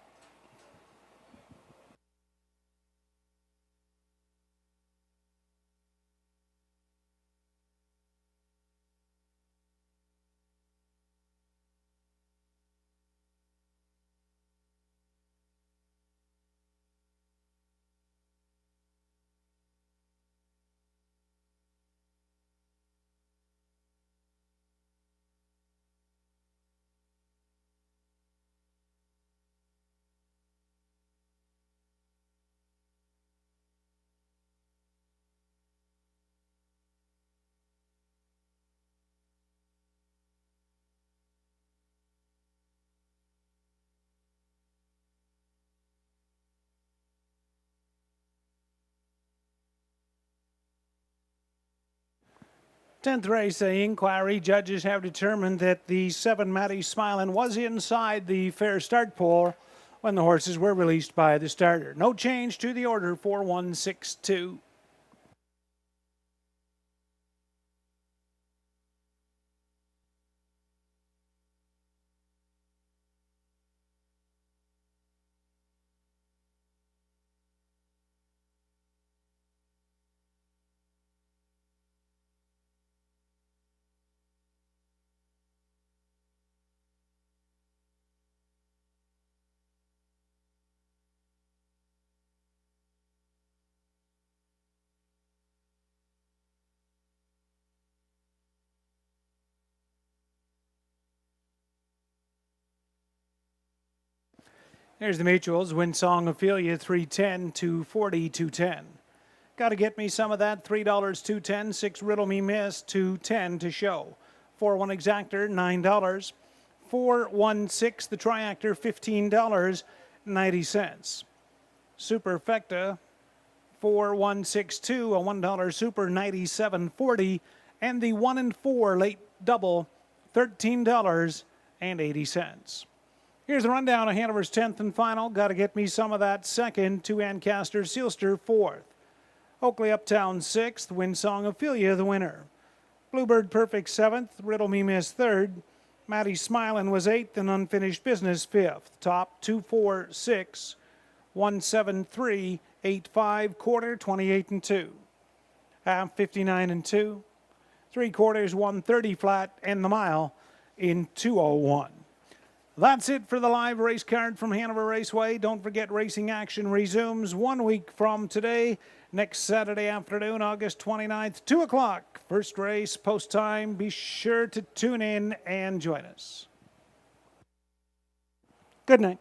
S1: Tenth race, the inquiry judges have determined that the 7 Matty Smilin was inside the fair start pole when the horses were released by the starter. No change to the order, 4162. Here's the mutuals. Win Song Ophelia, 310, 240, 210. Gotta Get Me Some of That, $3, 210. 6 Riddle Me Miss, 210 to show. 4-1 Exactor, $9. 4-1-6 the Triactor, $15.90. Superfecta, 4-1-6-2, a $1 super, $97.40. And the 1 and 4 late double, $13.80. Here's the rundown of Hanover's 10th and final. Gotta Get Me Some of That second. 2 Ancaster Sealster fourth. Oakley Uptown 6th. Win Song Ophelia the winner. Bluebird Perfect 7th. Riddle Me Miss 3rd. Matty Smilin was 8th and Unfinished Business 5th. Top 2-4-6. 1-7-3. 8-5. Quarter 28 and 2. Half 59 and 2. 3/4 130 flat and the mile in 2:01. That's it for the live race card from Hanover Raceway. Don't forget racing action resumes 1 week from today, next Saturday afternoon, August 29th, 2 o'clock. First race, post time. Be sure to tune in and join us. Good night.